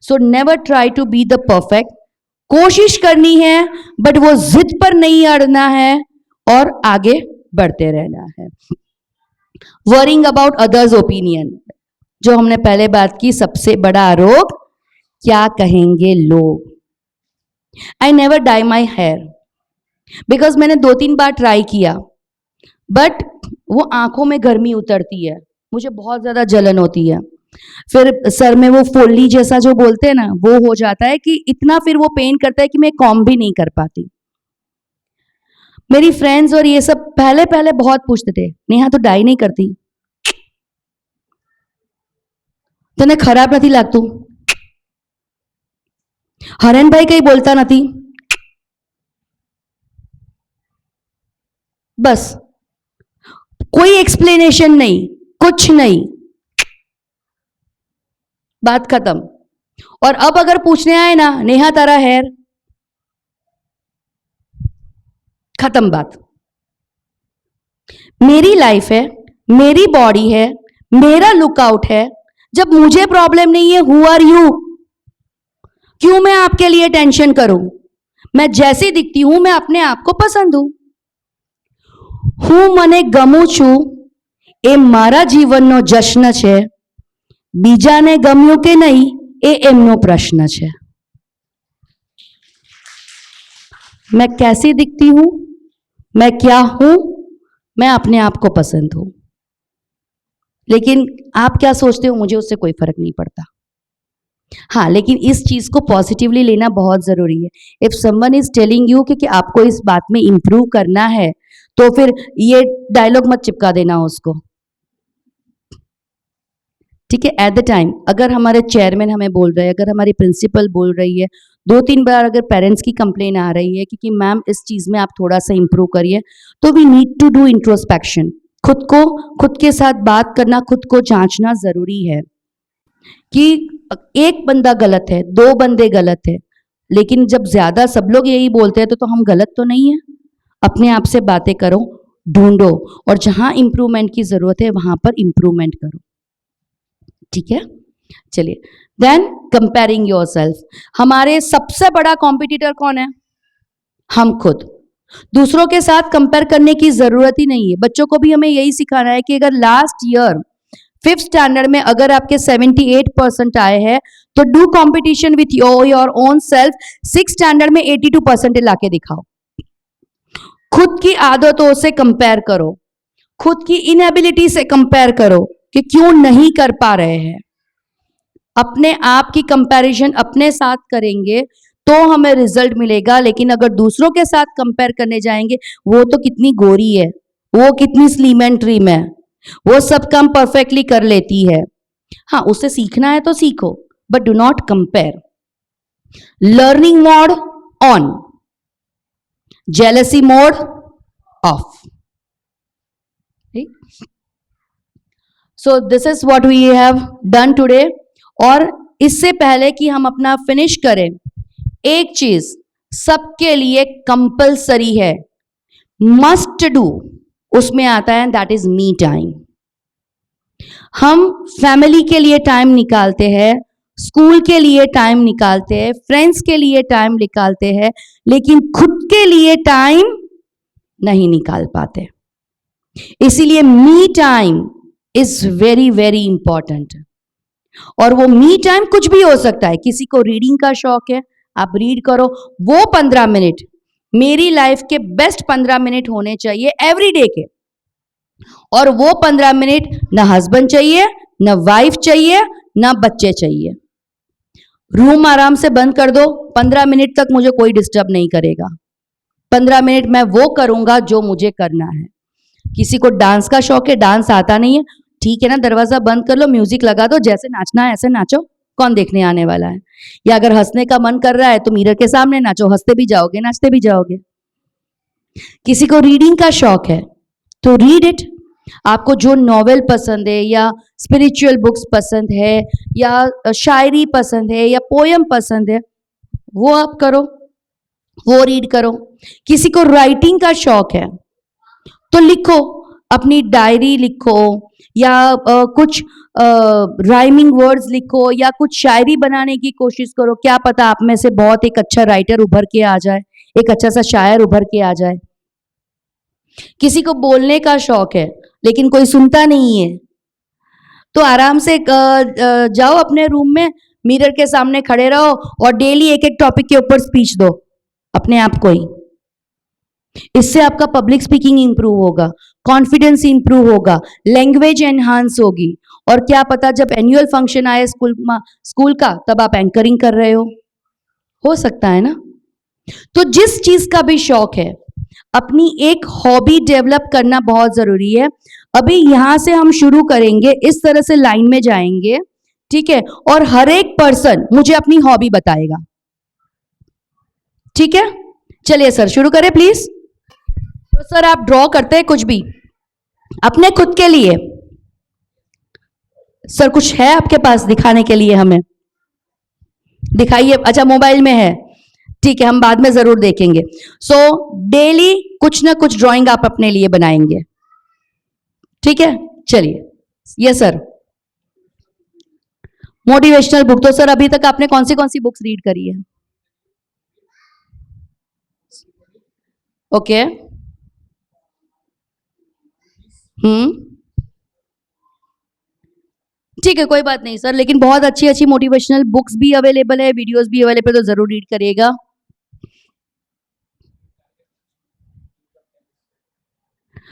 So never try to be the perfect. कोशिश करनी है बट वो जिद पर नहीं अड़ना है और आगे बढ़ते रहना है। वरिंग अबाउट अदर्स ओपिनियन, जो हमने पहले बात की, सबसे बड़ा रोग क्या कहेंगे लोग। I never dye my hair, because मैंने 2-3 बार ट्राई किया, बट वो आंखों में गर्मी उतरती है, मुझे बहुत ज्यादा जलन होती है, फिर सर में वो फोल्ली जैसा जो बोलते हैं ना, वो हो जाता है कि इतना फिर वो पेन करता है कि मैं कॉम्ब भी नहीं कर पाती। मेरी फ्रेंड्स और ये सब पहले पहले बहुत पूछते थे, नेहा तो डाई नहीं करती, तने खराब नहीं लगतू, हरण भाई कहीं बोलता नहीं, बस कोई एक्सप्लेनेशन नहीं, कुछ नहीं, बात खत्म। और अब अगर पूछने आए ना, नेहा तारा हेयर, खत्म बात। मेरी लाइफ है, मेरी बॉडी है, मेरा लुकआउट है, जब मुझे प्रॉब्लम नहीं है, हु आर यू? क्यों मैं आपके लिए टेंशन करूं? मैं जैसी दिखती हूं, मैं अपने आप को पसंद हूं। હું મને ગમું છું એ મારા જીવનનો જશ્ન છે, બીજાને ગમ્યું કે નહીં એ એમનો પ્રશ્ન છે। मैं कैसी दिखती हूं, मैं क्या हूं, मैं अपने आप को पसंद हूं। लेकिन आप क्या सोचते हो, मुझे उससे कोई फर्क नहीं पड़ता। हाँ, लेकिन इस चीज को पॉजिटिवली लेना बहुत जरूरी है। If someone is telling you कि आपको इस बात में इंप्रूव करना है, तो फिर ये डायलॉग मत चिपका देना उसको। ठीक है, एट द टाइम अगर हमारे चेयरमैन हमें बोल रहे हैं, अगर हमारी प्रिंसिपल बोल रही है, 2-3 बार अगर पेरेंट्स की कंप्लेन आ रही है कि मैम इस चीज में आप थोड़ा सा इंप्रूव करिए, तो we need to do introspection. खुद के साथ बात करना, खुद को जांचना जरूरी है कि एक बंदा गलत है, 2 बंदे गलत है, लेकिन जब ज्यादा सब लोग यही बोलते हैं तो हम गलत तो नहीं है। अपने आप से बातें करो, ढूंढो, और जहां इंप्रूवमेंट की जरूरत है वहां पर इंप्रूवमेंट करो। ठीक है, चलिए। Then comparing yourself. हमारे सबसे बड़ा कॉम्पिटिटर कौन है? हम खुद। दूसरों के साथ कंपेयर करने की जरूरत ही नहीं है। बच्चों को भी हमें यही सिखाना है कि अगर लास्ट ईयर 5th स्टैंडर्ड में अगर आपके 78% आए हैं, तो do competition with your own self, 6th standard में 82% लाके दिखाओ। खुद की आदतों से कंपेयर करो, खुद की इनएबिलिटी से कंपेयर करो कि क्यों नहीं कर पा रहे हैं। अपने आप की कंपैरिजन अपने साथ करेंगे तो हमें रिजल्ट मिलेगा, लेकिन अगर दूसरों के साथ कंपेयर करने जाएंगे, वो तो कितनी गोरी है, वो कितनी स्लिम एंड ट्रिम है, वो सब काम परफेक्टली कर लेती है। हाँ, उससे सीखना है तो सीखो, but do not compare. Learning mode on, jealousy mode off. So this is what we have done today. और इससे पहले कि हम अपना फिनिश करें, एक चीज सबके लिए कंपलसरी है, मस्ट डू, उसमें आता है, दैट इज मी टाइम। हम फैमिली के लिए टाइम निकालते हैं, स्कूल के लिए टाइम निकालते हैं, फ्रेंड्स के लिए टाइम निकालते हैं, लेकिन खुद के लिए टाइम नहीं निकाल पाते। इसीलिए me time is very very important. और वो मी टाइम कुछ भी हो सकता है। किसी को रीडिंग का शौक है, आप रीड करो, वो 15 मिनट मेरी लाइफ के बेस्ट 15 मिनट होने चाहिए एवरीडे के। और वो 15 मिनट ना हस्बैंड चाहिए, ना वाइफ चाहिए, ना बच्चे चाहिए। रूम आराम से बंद कर दो, 15 मिनट तक मुझे कोई डिस्टर्ब नहीं करेगा। 15 मिनट मैं वो करूंगा जो मुझे करना है। किसी को डांस का शौक है, डांस आता नहीं है, ठीक है ना, दरवाजा बंद कर लो, म्यूजिक लगा दो, जैसे नाचना है ऐसे नाचो, कौन देखने आने वाला है। या अगर हंसने का मन कर रहा है तो मिरर के सामने नाचो, हंसते भी जाओगे, नाचते भी जाओगे। किसी को रीडिंग का शौक है तो रीड इट। आपको जो नॉवेल पसंद है, या स्पिरिचुअल बुक्स पसंद है, या शायरी पसंद है, या पोयम पसंद है, वो आप करो, वो रीड करो। किसी को राइटिंग का शौक है तो लिखो, अपनी डायरी लिखो, या कुछ राइमिंग वर्ड्स लिखो, या कुछ शायरी बनाने की कोशिश करो। क्या पता आप में से बहुत एक अच्छा राइटर उभर के आ जाए, एक अच्छा सा शायर उभर के आ जाए। किसी को बोलने का शौक है लेकिन कोई सुनता नहीं है, तो आराम से जाओ अपने रूम में, मिरर के सामने खड़े रहो और डेली एक एक टॉपिक के ऊपर स्पीच दो अपने आप को ही। इससे आपका पब्लिक स्पीकिंग इंप्रूव होगा, कॉन्फिडेंस इंप्रूव होगा, लैंग्वेज एनहांस होगी, और क्या पता जब एनुअल फंक्शन आए स्कूल का, तब आप एंकरिंग कर रहे हो सकता है ना। तो जिस चीज का भी शौक है, अपनी एक हॉबी डेवलप करना बहुत जरूरी है। अभी यहां से हम शुरू करेंगे, इस तरह से लाइन में जाएंगे, ठीक है, और हर एक पर्सन मुझे अपनी हॉबी बताएगा। ठीक है, चलिए सर शुरू करें प्लीज। तो सर आप ड्रॉ करते हैं कुछ भी अपने खुद के लिए? सर कुछ है आपके पास दिखाने के लिए? हमें दिखाइए। अच्छा, मोबाइल में है, ठीक है, हम बाद में जरूर देखेंगे। सो डेली कुछ ना कुछ ड्राइंग आप अपने लिए बनाएंगे, ठीक है। चलिए, यस सर। मोटिवेशनल बुक, तो सर अभी तक आपने कौन सी बुक्स रीड करी है? ओके, ठीक है, कोई बात नहीं सर, लेकिन बहुत अच्छी अच्छी मोटिवेशनल बुक्स भी अवेलेबल है, वीडियोस भी अवेलेबल है, तो जरूर रीड करिएगा।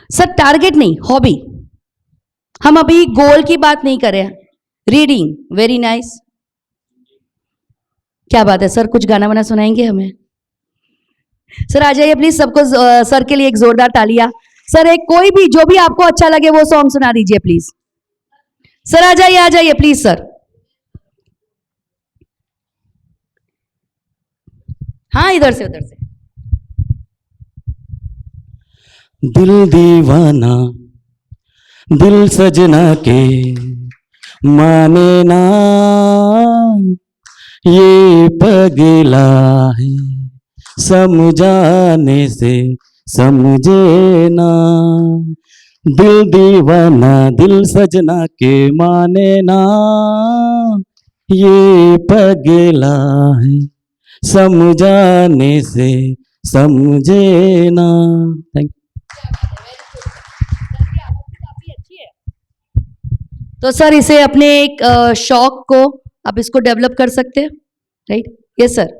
सर टारगेट नहीं, हॉबी। हम अभी गोल की बात नहीं कर रहे हैं। Reading, very nice. क्या बात है सर, कुछ गाना वाना सुनाएंगे हमें? सर आ जाइए प्लीज, सबको सर के लिए एक जोरदार तालियां। सर एक कोई भी जो भी आपको अच्छा लगे वो सॉन्ग सुना दीजिए प्लीज। सर आ जाइए प्लीज सर। हाँ इधर से उधर से। दिल दीवाना दिल सजना के माने ना, ये पगला है समझाने से समझे ना। दिल दीवाना दिल सजना के माने ना, ये पगला है समझाने से समझे ना। थैंक। तो सर इसे अपने एक शौक को आप इसको डेवलप कर सकते हैं, right? Yes sir.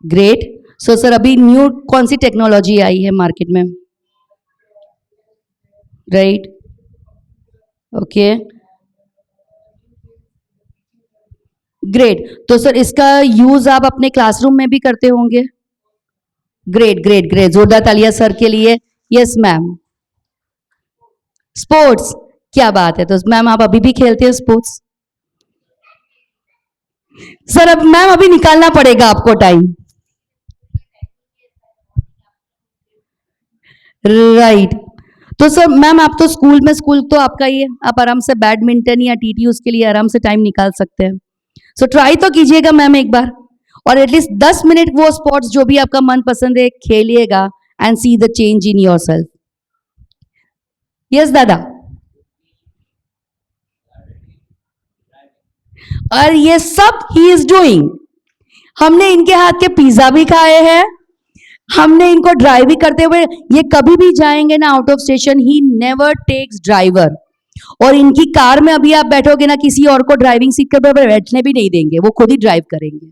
Great. So sir अभी न्यू कौन सी टेक्नोलॉजी आई है मार्केट में? Right, okay, great. तो सर इसका यूज आप अपने क्लासरूम में भी करते होंगे? ग्रेट ग्रेट ग्रेट, जोरदार तालियां सर के लिए। Yes ma'am. स्पोर्ट्स, क्या बात है। तो मैम आप अभी भी खेलते हैं स्पोर्ट्स? सर अब मैम अभी निकालना पड़ेगा आपको टाइम। राइट। तो सर मैम आप तो स्कूल तो आपका ही है, आप आराम से बैडमिंटन या टीटी उसके लिए आराम से टाइम निकाल सकते हैं। सो ट्राई तो कीजिएगा मैम एक बार, और एटलीस्ट 10 मिनट वो स्पोर्ट्स जो भी आपका मन पसंद है खेलिएगा and see the change in yourself. Yes दादा। और ये सब ही इज डूइंग। हमने इनके हाथ के पिज्जा भी खाए हैं, हमने इनको ड्राइव भी करते हुए, ये कभी भी जाएंगे ना out of station, he never takes driver. और इनकी कार में अभी आप बैठोगे ना, किसी और को ड्राइविंग सीट पर बैठने भी नहीं देंगे, वो खुद ही ड्राइव करेंगे।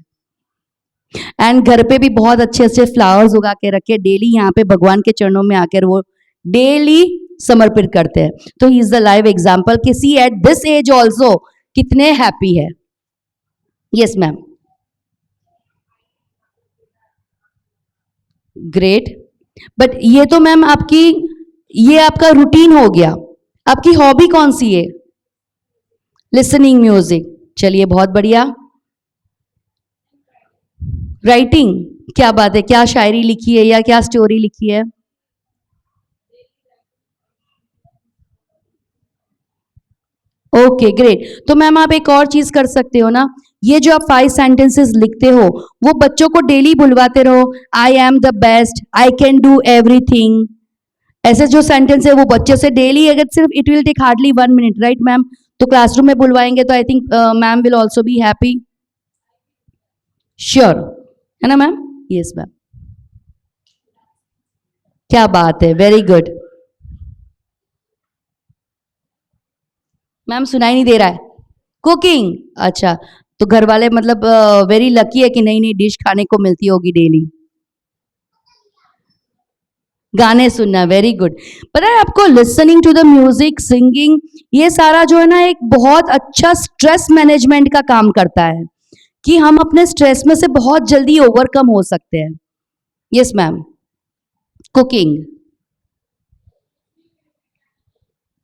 एंड घर पे भी बहुत अच्छे अच्छे फ्लावर्स उगा के रखे, डेली यहाँ पे भगवान के चरणों में आकर वो डेली समर्पित करते हैं। तो he is the live example कि सी एट दिस एज ऑल्सो कितने हैप्पी है। Yes ma'am. ग्रेट। बट ये तो मैम आपकी, ये आपका रूटीन हो गया, आपकी हॉबी कौन सी है? लिसनिंग म्यूजिक, चलिए बहुत बढ़िया। राइटिंग, क्या बात है, क्या शायरी लिखी है या क्या स्टोरी लिखी है? Okay great. तो मैम आप एक और चीज कर सकते हो ना, ये जो आप 5 सेंटेंसेस लिखते हो वो बच्चों को डेली बुलवाते रहो। I am the best, I can do everything, ऐसे जो सेंटेंस है वो बच्चों से डेली, अगर सिर्फ it will take hardly 1 minute, right ma'am? तो क्लासरूम में बुलवाएंगे तो I think ma'am will also be happy. Sure, है ना मैम? Yes ma'am. क्या बात है, वेरी गुड। मैम सुनाई नहीं दे रहा है। कुकिंग, अच्छा। तो घर वाले मतलब वेरी लकी है कि नई नई डिश खाने को मिलती होगी डेली। गाने सुनना, वेरी गुड। पता है आपको, listening to the music, singing, ये सारा जो है ना एक बहुत अच्छा स्ट्रेस मैनेजमेंट का काम करता है, कि हम अपने स्ट्रेस में से बहुत जल्दी ओवरकम हो सकते हैं। Yes ma'am. Cooking,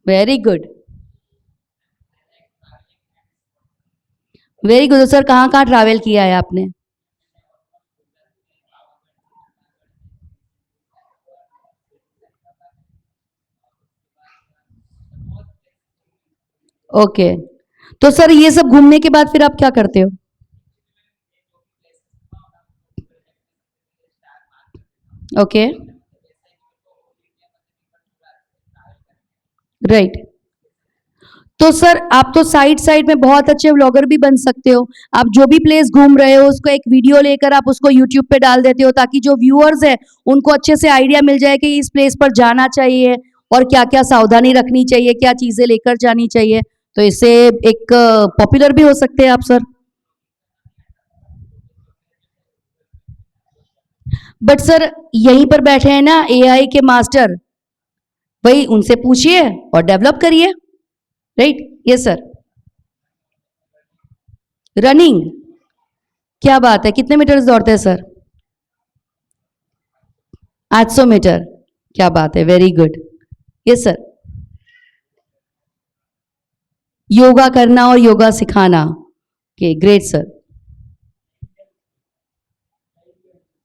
very good, very good. Sir कहाँ कहाँ ट्रैवल किया है आपने? ओके। तो सर ये सब घूमने के बाद फिर आप क्या करते हो? Okay, right. तो सर आप तो साइड साइड में बहुत अच्छे व्लॉगर भी बन सकते हो। आप जो भी प्लेस घूम रहे हो उसको एक वीडियो लेकर आप उसको यूट्यूब पे डाल देते हो, ताकि जो व्यूअर्स है उनको अच्छे से आइडिया मिल जाए कि इस प्लेस पर जाना चाहिए और क्या क्या सावधानी रखनी चाहिए, क्या चीजें लेकर जानी चाहिए। तो इससे एक पॉपुलर भी हो सकते हैं आप सर। बट सर यहीं पर बैठे हैं ना एआई के मास्टर, वही उनसे पूछिए और डेवलप करिए, राइट? Yes sir. रनिंग, क्या बात है, कितने मीटर दौड़ते हैं सर? 800 मीटर, क्या बात है, very good. Yes sir. Yoga करना और योगा सिखाना, okay great sir.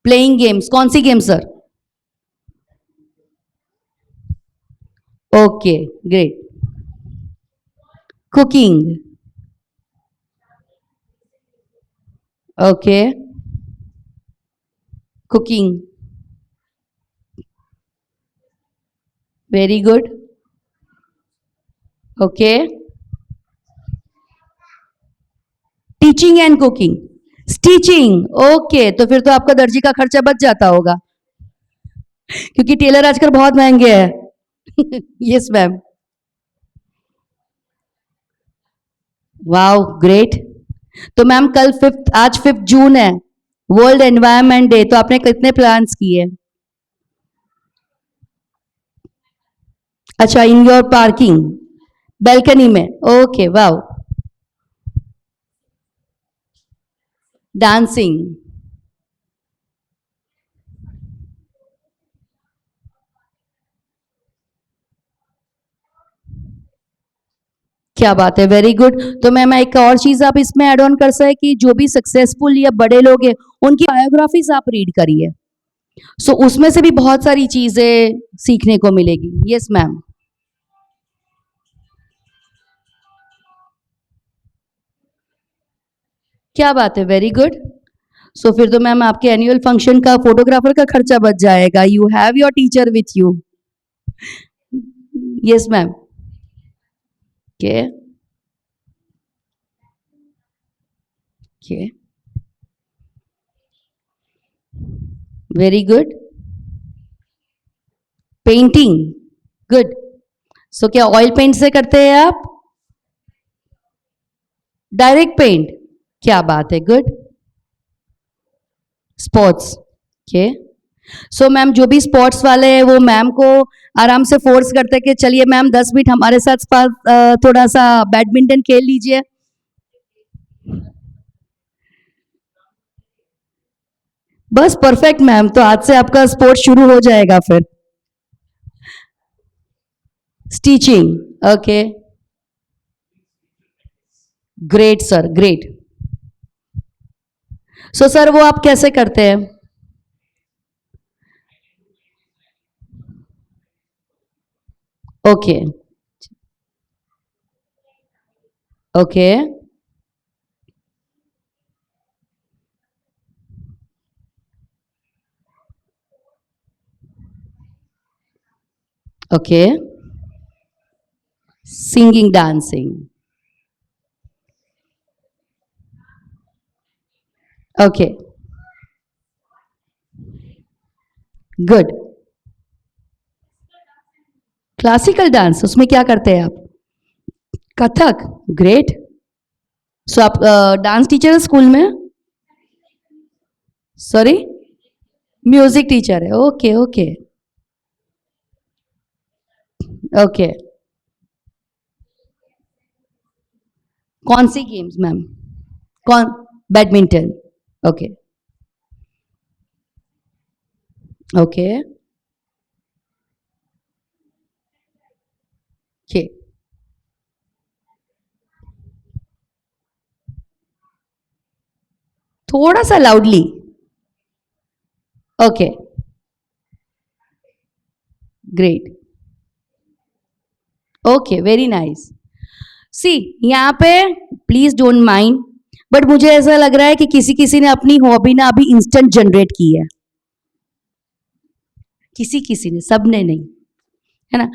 Playing games, कौन सी game sir? Okay great. Cooking, okay cooking, very good, okay. Teaching and cooking, stitching, okay, तो फिर तो आपका दर्जी का खर्चा बच जाता होगा, क्योंकि टेलर आजकल बहुत महंगे हैं। Yes ma'am. Wow great. तो मैम कल आज 5 जून है, वर्ल्ड एनवायरनमेंट डे, तो आपने कितने प्लान्स किए? अच्छा, इन योर पार्किंग, बैल्कनी में, ओके वाओ। डांसिंग, क्या बात है, वेरी गुड। तो मैम एक और चीज आप इसमें ऐड ऑन कर सकते कि जो भी सक्सेसफुल या बड़े लोग हैं उनकी बायोग्राफीज आप रीड करिए, सो उसमें से भी बहुत सारी चीजें सीखने को मिलेगी। Yes ma'am. क्या बात है, वेरी गुड। सो फिर तो मैम आपके एनुअल फंक्शन का फोटोग्राफर का खर्चा बच जाएगा, you have your teacher with you. Yes ma'am. Okay okay, very good. Painting, good. So क्या ऑयल पेंट से करते हैं आप? डायरेक्ट पेंट, क्या बात है, good. Sports, okay. So ma'am जो भी स्पोर्ट्स वाले हैं वो मैम को आराम से फोर्स करते हैं कि चलिए मैम 10 मिनट हमारे साथ थोड़ा सा बैडमिंटन खेल लीजिए। बस परफेक्ट मैम, तो आज से आपका स्पोर्ट्स शुरू हो जाएगा फिर। Stitching, okay great sir, great. So sir वो आप कैसे करते हैं? Okay okay okay, singing, dancing, okay good. Classical dance, उसमें क्या करते हैं आप? कथक, ग्रेट। सो आप डांस टीचर है स्कूल में? सॉरी, म्यूजिक टीचर है, ओके ओके ओके। कौन सी गेम्स मैम? कौन? Badminton, okay okay okay. थोड़ा सा loudly, okay great, okay very nice. See यहाँ पे प्लीज डोंट माइंड, बट मुझे ऐसा लग रहा है कि किसी किसी ने अपनी हॉबी ना अभी इंस्टेंट जनरेट की है, किसी किसी ने, सबने नहीं, है ना?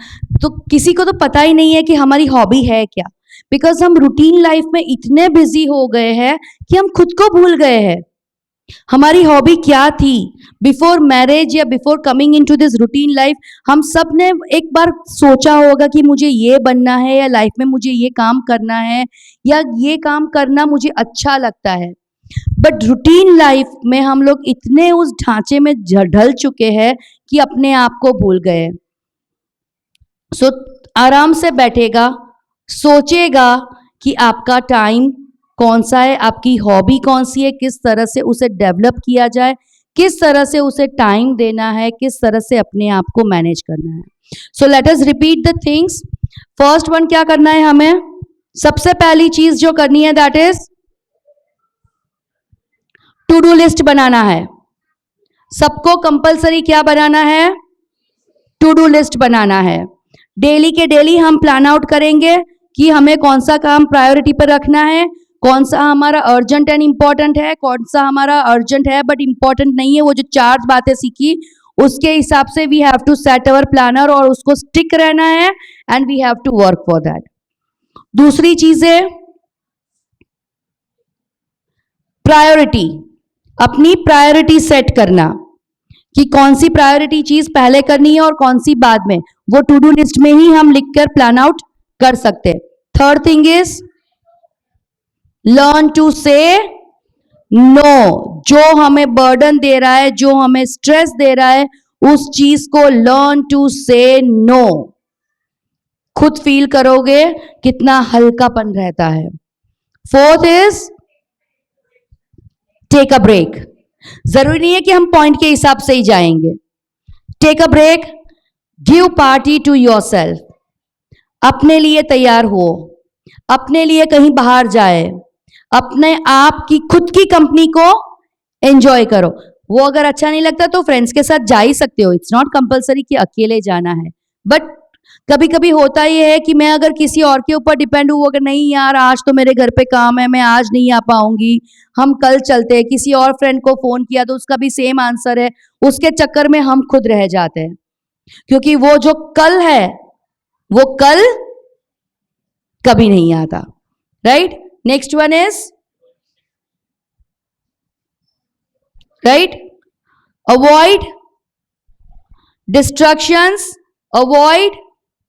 तो किसी को तो पता ही नहीं है कि हमारी हॉबी है क्या, बिकॉज हम रूटीन लाइफ में इतने बिजी हो गए हैं कि हम खुद को भूल गए हैं हमारी हॉबी क्या थी बिफोर मैरिज या before coming into this routine life. हम सब ने एक बार सोचा होगा कि मुझे ये बनना है या लाइफ में मुझे ये काम करना है या ये काम करना मुझे अच्छा लगता है, बट रूटीन लाइफ में हम लोग इतने उस ढांचे में ढल चुके हैं कि अपने आप को भूल गए। सो आराम से बैठेगा, सोचेगा कि आपका टाइम कौन सा है, आपकी हॉबी कौन सी है, किस तरह से उसे डेवलप किया जाए, किस तरह से उसे टाइम देना है, किस तरह से अपने आप को मैनेज करना है। So let us repeat the things. First one क्या करना है हमें? सबसे पहली चीज जो करनी है that is to do list बनाना है। सबको कंपलसरी क्या बनाना है? टू डू लिस्ट बनाना है। डेली के डेली हम प्लान आउट करेंगे कि हमें कौन सा काम प्रायोरिटी पर रखना है, कौन सा हमारा अर्जेंट एंड इंपॉर्टेंट है, कौन सा हमारा अर्जेंट है बट इंपॉर्टेंट नहीं है। वो जो 4 बातें सीखी उसके हिसाब से we have to set our planner और उसको स्टिक रहना है and we have to work for that. दूसरी चीज है प्रायोरिटी। अपनी प्रायोरिटी सेट करना कि कौन सी प्रायोरिटी चीज पहले करनी है और कौन सी बाद में, वो टू डू लिस्ट में ही हम लिखकर प्लान आउट कर सकते हैं। Third thing is learn to say no. जो हमें बर्डन दे रहा है, जो हमें स्ट्रेस दे रहा है, उस चीज को लर्न टू से नो। खुद फील करोगे कितना हल्कापन रहता है। Fourth is take a break. जरूरी नहीं है कि हम पॉइंट के हिसाब से ही जाएंगे। Take a break, give party to yourself. अपने लिए तैयार हो, अपने लिए कहीं बाहर जाए, अपने आप की खुद की कंपनी को एंजॉय करो। वो अगर अच्छा नहीं लगता तो फ्रेंड्स के साथ जा ही सकते हो, इट्स नॉट कंपलसरी कि अकेले जाना है। बट कभी कभी होता ये है कि मैं अगर किसी और के ऊपर डिपेंड हूँ, अगर नहीं यार आज तो मेरे घर पे काम है, मैं आज नहीं आ पाऊंगी, हम कल चलते हैं, किसी और फ्रेंड को फोन किया तो उसका भी सेम आंसर है, उसके चक्कर में हम खुद रह जाते हैं। क्योंकि वो जो कल है वो कल कभी नहीं आता। Right? Next one is right, avoid distractions, avoid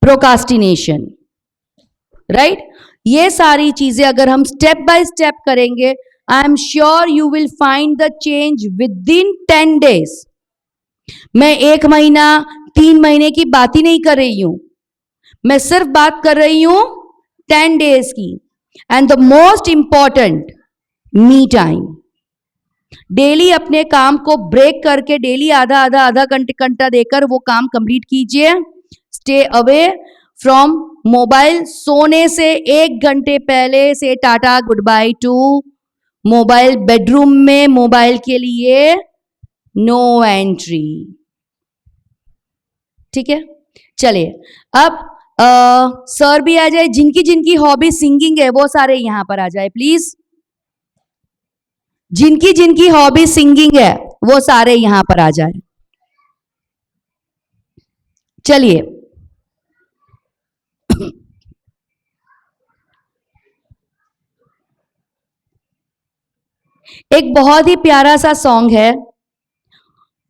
procrastination. Right? ये सारी चीजें अगर हम स्टेप बाय स्टेप करेंगे, आई am sure you will find the change with in 10 days। मैं 1 महीना 3 महीने की बात ही नहीं कर रही हूं, मैं सिर्फ बात कर रही हूं 10 days की। And the most important, me time. Daily अपने काम को ब्रेक करके डेली आधा घंटा देकर वो काम कंप्लीट कीजिए। Stay away from mobile. सोने से 1 घंटे पहले से tata good by two mobile. Bedroom में मोबाइल के लिए नो एंट्री। ठीक है, चलिए अब सर भी आ जाए। जिनकी जिनकी हॉबी सिंगिंग है वो सारे यहां पर आ जाए प्लीज। जिनकी जिनकी हॉबी सिंगिंग है वो सारे यहां पर आ जाए। चलिए एक बहुत ही प्यारा सा सॉन्ग है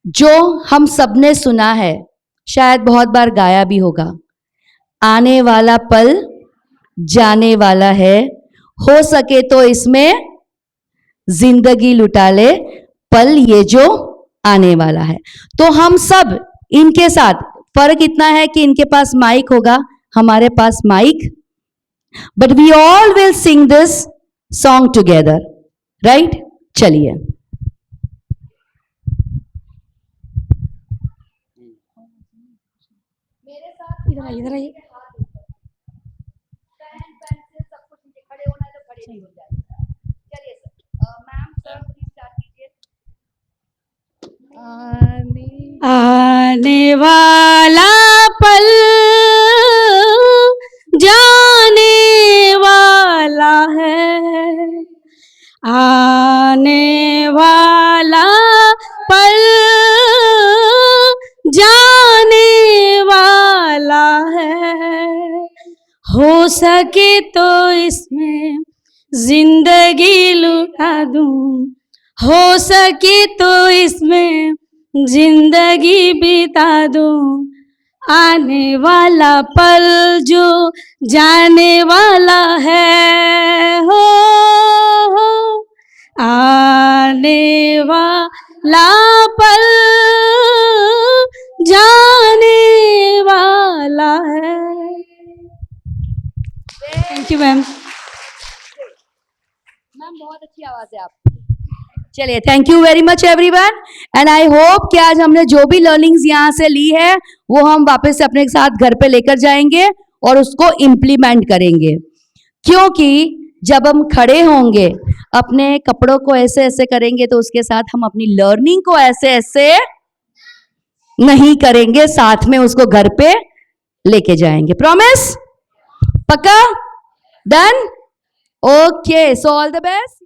जो हम सबने सुना है, शायद बहुत बार गाया भी होगा। आने वाला पल जाने वाला है, हो सके तो इसमें जिंदगी लुटा ले, पल ये जो आने वाला है। तो हम सब इनके साथ, फर्क इतना है कि इनके पास माइक होगा, हमारे पास mic, but we all will sing this song together. Right? चलिए मेरे साथ इधर आइए। पेन पेंसिल सब कुछ नीचे, खड़े होना है तो खड़े नहीं हो जाएगा। चलिए sir, ma'am sir please start कीजिए। आने वाला पल जाने वाला है, आने वाला पल जाने वाला है, हो सके तो इसमें जिंदगी लुटा दूं, हो सके तो इसमें जिंदगी बिता दूं, आने वाला पल जो जाने वाला है। हो आने वाला पल जाने वाला है। Thank you ma'am. मैम बहुत अच्छी आवाज है आपकी। चलिए, thank you very much everyone, and I hope कि आज हमने जो भी लर्निंग्स यहाँ से ली है वो हम वापस से अपने साथ घर पे लेकर जाएंगे और उसको इम्प्लीमेंट करेंगे। क्योंकि जब हम खड़े होंगे, अपने कपड़ों को ऐसे ऐसे करेंगे, तो उसके साथ हम अपनी लर्निंग को ऐसे ऐसे नहीं करेंगे, साथ में उसको घर पे लेके जाएंगे। प्रॉमिस? पक्का? Done? Okay, so all the best.